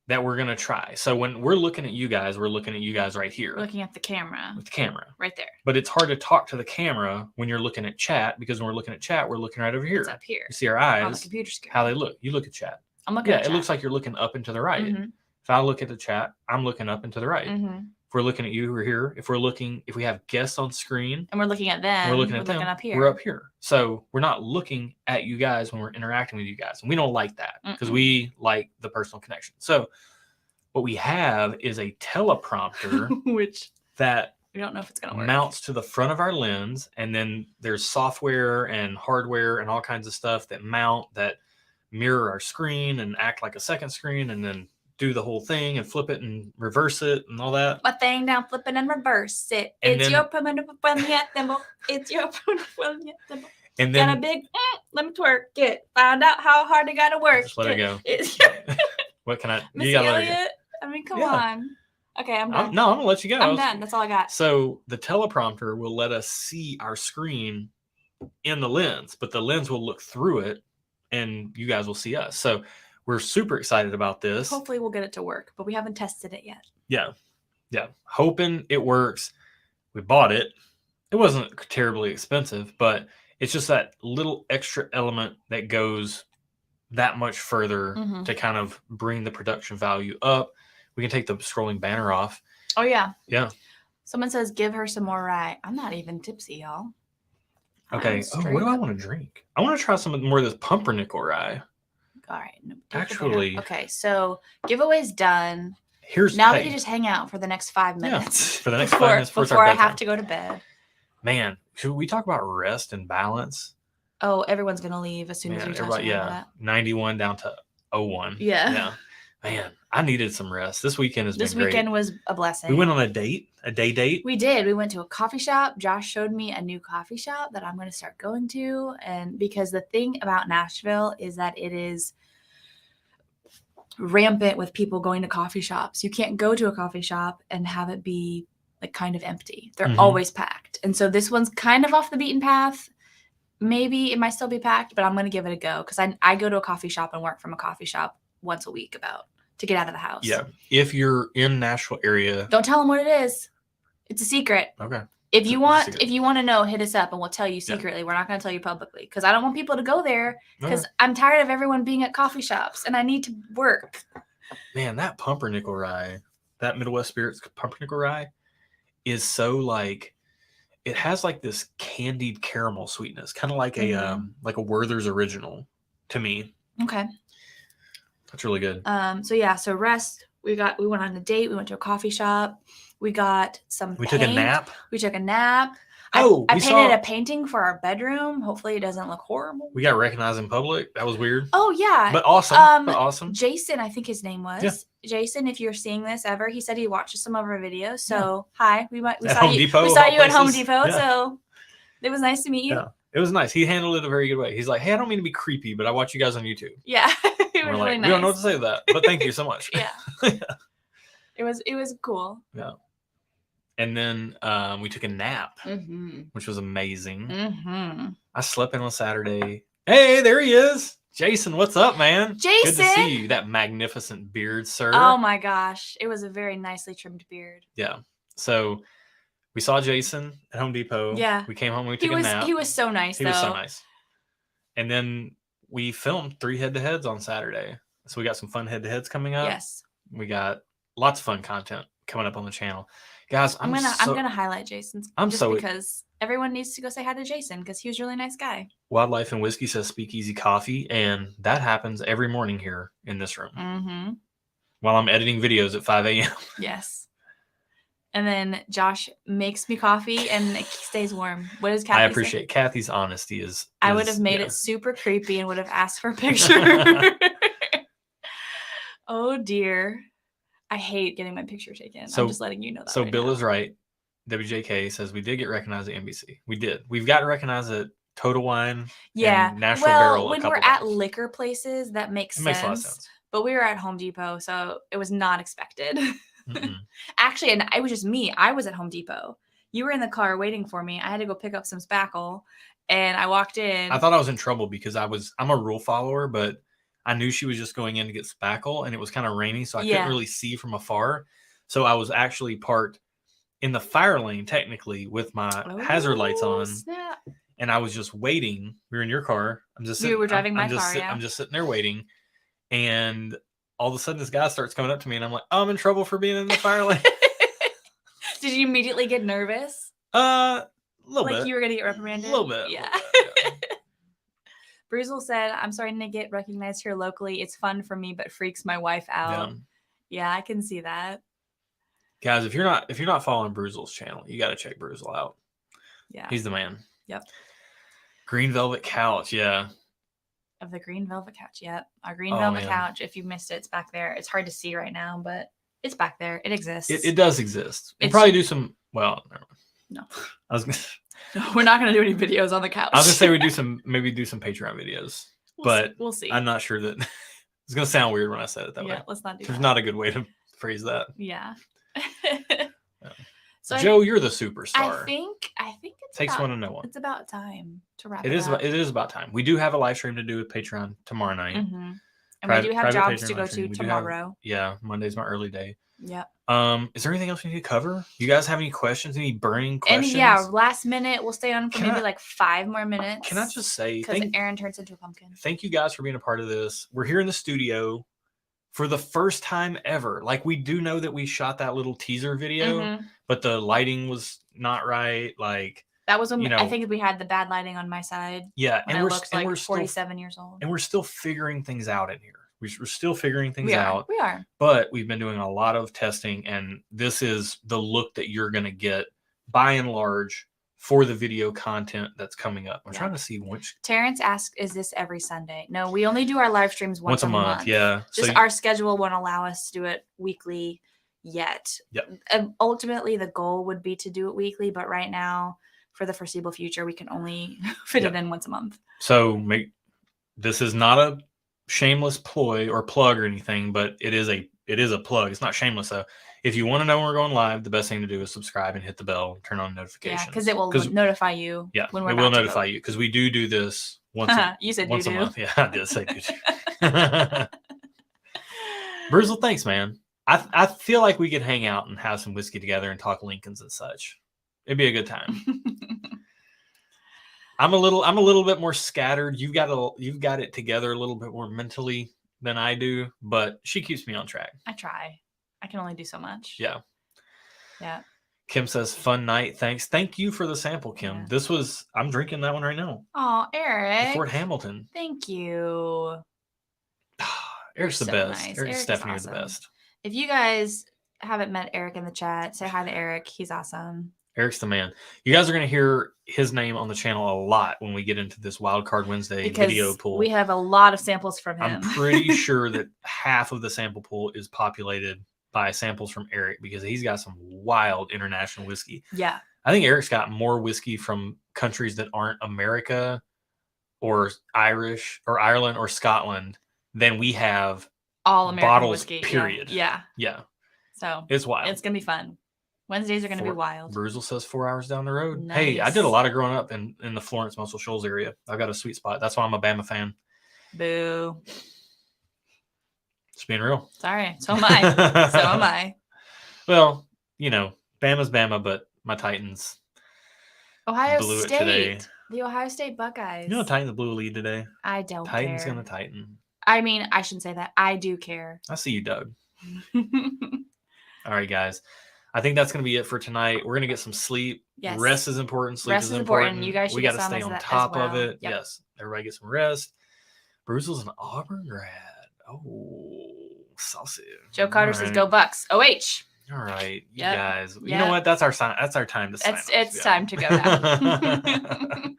that we're going to try. So when we're looking at you guys, we're looking at you guys right here. We're looking at the camera. With the camera. Right there. But it's hard to talk to the camera when you're looking at chat, because when we're looking at chat, we're looking right over here. It's up here. You see our eyes. On the computer screen. How they look. You look at chat. I'm looking at chat. It looks like you're looking up and to the right. Mm-hmm. If I look at the chat, I'm looking up and to the right. Mm-hmm. If we're looking at you, we're here. If we have guests on screen. And we're looking at them. We're looking at them. Up here. We're up here. So we're not looking at you guys when we're interacting with you guys. And we don't like that because we like the personal connection. So what we have is a teleprompter that we don't know if it's going to work. Mounts to the front of our lens, and then there's software and hardware and all kinds of stuff that mirror our screen and act like a second screen, and then do the whole thing and flip it and reverse it and all that. My thing down, flip it and reverse it. And it's your permanent. It's your permanent. And then got a big. Let me twerk it. Find out how hard it got to work. Just let it go. What can I? Miss Elliott. I mean, come on. Okay, I'm done. I'm gonna let you go. I'm done. That's all I got. So the teleprompter will let us see our screen in the lens, but the lens will look through it, and you guys will see us. So we're super excited about this. Hopefully, we'll get it to work, but we haven't tested it yet. Yeah. Hoping it works. We bought it. It wasn't terribly expensive, but it's just that little extra element that goes that much further to kind of bring the production value up. We can take the scrolling banner off. Oh, yeah. Yeah. Someone says, give her some more rye. I'm not even tipsy, y'all. Okay. Oh, what do I want to drink? I want to try some more of this pumpernickel rye. All right. Actually. Okay, so giveaway's done. here's now hey, we can just hang out for the next 5 yeah, minutes. for the next 5 minutes before I have to go to bed. Man, should we talk about rest and balance? Oh, everyone's gonna leave as soon as you touch on that. 91 down to 01. Yeah. Man, I needed some rest. This weekend has been great. This weekend was a blessing. We went on a day date. We did. We went to a coffee shop. Josh showed me a new coffee shop that I'm going to start going to. And because the thing about Nashville is that it is rampant with people going to coffee shops. You can't go to a coffee shop and have it be like kind of empty. They're always packed. And so this one's kind of off the beaten path. Maybe it might still be packed, but I'm going to give it a go because I go to a coffee shop and work from a coffee shop once a week to get out of the house. Yeah. If you're in Nashville area. Don't tell them what it is. It's a secret. Okay. If you want to know, hit us up and we'll tell you secretly. Yeah. We're not going to tell you publicly because I don't want people to go there because I'm tired of everyone being at coffee shops and I need to work. Man, that pumpernickel rye, that Midwest Spirits pumpernickel rye is so like, it has like this candied caramel sweetness, kind of like a Werther's Original to me. Okay. That's really good. So rest. We went on a date. We went to a coffee shop. We got some paint. Took a nap. We took a nap. I painted a painting for our bedroom. Hopefully it doesn't look horrible. We got recognized in public. That was weird. Oh yeah. But awesome. Jason, I think his name was. Yeah. Jason, if you're seeing this ever, he said he watches some of our videos. So hi. We saw you. Depot, we saw you at Home Depot. Yeah. So it was nice to meet you. Yeah. It was nice. He handled it a very good way. He's like, hey, I don't mean to be creepy, but I watch you guys on YouTube. Yeah. It was really nice. We don't know what to say to that, but thank you so much. Yeah. It was cool. Yeah. And then we took a nap, which was amazing. I slept in on Saturday. Hey, there he is. Jason, what's up, man? Jason. Good to see you. That magnificent beard, sir. Oh, my gosh. It was a very nicely trimmed beard. Yeah. So we saw Jason at Home Depot. Yeah. We came home and we took a nap. He was so nice, He was so nice. And then we filmed 3 head-to-heads on Saturday. So we got some fun head-to-heads coming up. Yes. We got lots of fun content coming up on the channel. Guys, I'm gonna highlight Jason's because everyone needs to go say hi to Jason because he was a really nice guy. Wildlife and Whiskey says Speakeasy Coffee, and that happens every morning here in this room. While I'm editing videos at 5 a.m. Yes. And then Josh makes me coffee and it stays warm. What does Kathy I appreciate Kathy's honesty I would have made it super creepy and would have asked for a picture. Oh dear. I hate getting my picture taken. So, I'm just letting you know that. So right Bill now. is right. WJK says we did get recognized at NBC. We did. We've gotten recognized at Total Wine. Yeah. And Nashville Barrel. When we're at liquor places, that makes sense. Makes a lot of sense. But we were at Home Depot, so it was not expected. Actually, and it was just me. I was at Home Depot. You were in the car waiting for me. I had to go pick up some spackle, and I walked in. I thought I was in trouble because I'm a rule follower, but I knew she was just going in to get spackle, and it was kind of rainy, so I couldn't really see from afar. So I was actually parked in the fire lane, technically, with my hazard lights on. Snap. And I was just waiting. We were in your car. You were driving my car, yeah. I'm just sitting there waiting. And all of a sudden, this guy starts coming up to me, and I'm like, oh, I'm in trouble for being in the fire lane. Did you immediately get nervous? A little bit. Like you were going to get reprimanded? A little bit. Yeah. Bruzel said, I'm starting to get recognized here locally. It's fun for me, but freaks my wife out. Yeah, I can see that. Guys, if you're not following Bruzel's channel, you got to check Bruzel out. Yeah. He's the man. Yep. Green velvet couch. Yeah. Of the green velvet couch. Yep. Our green velvet couch. If you missed it, it's back there. It's hard to see right now, but it's back there. It exists. It does exist. We'll probably do some, well, no. I was gonna, no, we're not going to do any videos on the couch. I was going to say maybe do some Patreon videos, but we'll see. I'm not sure that it's going to sound weird when I said it that way. Yeah, let's not do that. There's not a good way to phrase that. Yeah. So Joe, you're the superstar. I think it takes one to know one. It's about time to wrap it up. It is about time. We do have a live stream to do with Patreon tomorrow night. And we do have jobs to go to tomorrow. Monday's my early day. Yeah. Is there anything else we need to cover? You guys have any questions? Any burning questions? And last minute, we'll stay on for maybe like 5 more minutes. Can I just say, because Aaron turns into a pumpkin. Thank you guys for being a part of this. We're here in the studio for the first time ever. Like, we do know that we shot that little teaser video, but the lighting was not right. Like, that was when I think we had the bad lighting on my side. Yeah, and we're 47 years old, and we're still figuring things out in here. We're still figuring things We are. out. We are. But we've been doing a lot of testing, and this is the look that you're going to get by and large for the video content that's coming up. I'm trying to see which. Terrence asked, is this every Sunday? No, we only do our live streams once a month. Yeah. Just our schedule won't allow us to do it weekly yet. Yep. Ultimately, the goal would be to do it weekly, but right now, for the foreseeable future, we can only fit it in once a month. So this is not a shameless ploy or plug or anything, but it is a plug. It's not shameless though. If you want to know when we're going live, the best thing to do is subscribe and hit the bell, turn on notifications. Yeah, because it will notify you. Yeah, when we're it will notify you because we do this once. You said once a month. Yeah, I did say do. Bruzel, thanks, man. I feel like we could hang out and have some whiskey together and talk Lincolns and such. It'd be a good time. I'm a little bit more scattered. You've got it together a little bit more mentally than I do, but she keeps me on track. I try. I can only do so much. Yeah. Yeah. Kim says, fun night. Thanks. Thank you for the sample, Kim. Yeah. I'm drinking that one right now. Oh, Eric. Fort Hamilton. Thank you. Eric's the best. Nice. Eric and Stephanie are the best. If you guys haven't met Eric in the chat, say hi to Eric. He's awesome. Eric's the man. You guys are going to hear his name on the channel a lot when we get into this Wild Card Wednesday video pool. We have a lot of samples from him. I'm pretty sure that half of the sample pool is populated by samples from Eric because he's got some wild international whiskey. Yeah. I think Eric's got more whiskey from countries that aren't America or Irish or Ireland or Scotland than we have all American bottles, whiskey. period. Yeah. Yeah. So it's wild. It's going to be fun. Wednesdays are going to be wild. Bruzel says 4 hours down the road. Nice. Hey, I did a lot of growing up in the Florence, Muscle Shoals area. I've got a sweet spot. That's why I'm a Bama fan. Boo. Just being real. Sorry. So am I. So am I. Well, Bama's Bama, but my Titans Ohio blew State. It today. The Ohio State Buckeyes. Titans blew a lead today. I don't Titans care. Gonna Titan. I mean, I shouldn't say that. I do care. I see you, Doug. All right, guys. I think that's going to be it for tonight. We're going to get some sleep. Yes. Rest is important. Sleep is important. You guys should we got to stay on top of it. Yep. Yes. Everybody get some rest. Bruzel's an Auburn grad. Oh, saucy. Joe Carter says, go Bucks. OH. All right. You guys. Yep. You know what? That's our sign. That's our time to sign off. It's time to go now.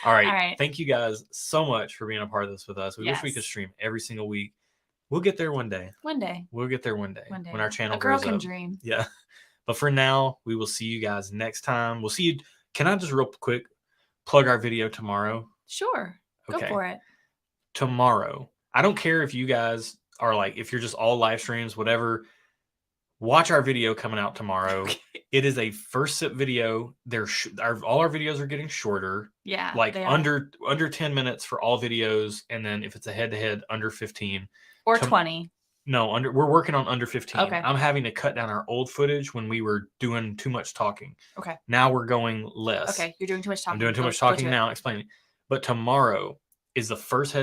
All right. Thank you guys so much for being a part of this with us. We wish we could stream every single week. We'll get there one day. One day. We'll get there one day. When our channel grows up. A girl can dream. Yeah. But for now, we will see you guys next time. We'll see you. Can I just real quick plug our video tomorrow? Sure. Okay. Go for it. Tomorrow. I don't care if you guys are if you're just all live streams, whatever. Watch our video coming out tomorrow. Okay. It is a first sip video. All our videos are getting shorter. Yeah. Under 10 minutes for all videos. And then if it's a head-to-head, under 15. Or 20. No, we're working on under 15. Okay. I'm having to cut down our old footage when we were doing too much talking. Okay. Now we're going less. Okay, you're doing too much talking. I'm doing too much talking now, explaining. But tomorrow is the first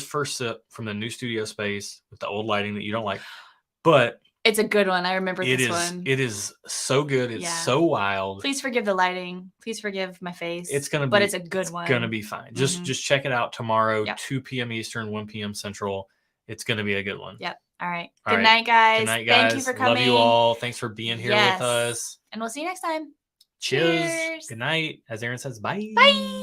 first sip from the new studio space with the old lighting that you don't like. But it's a good one. I remember this one. It is so good. It's so wild. Please forgive the lighting. Please forgive my face. It's gonna be, but it's a good one. It's gonna be fine. Just check it out tomorrow, 2 p.m. Eastern, 1 p.m. Central. It's gonna be a good one. Yep. All right. Good night, guys. Good night, guys. Thank you for coming. Love you all. Thanks for being here with us. And we'll see you next time. Cheers. Good night. As Aaron says, bye. Bye.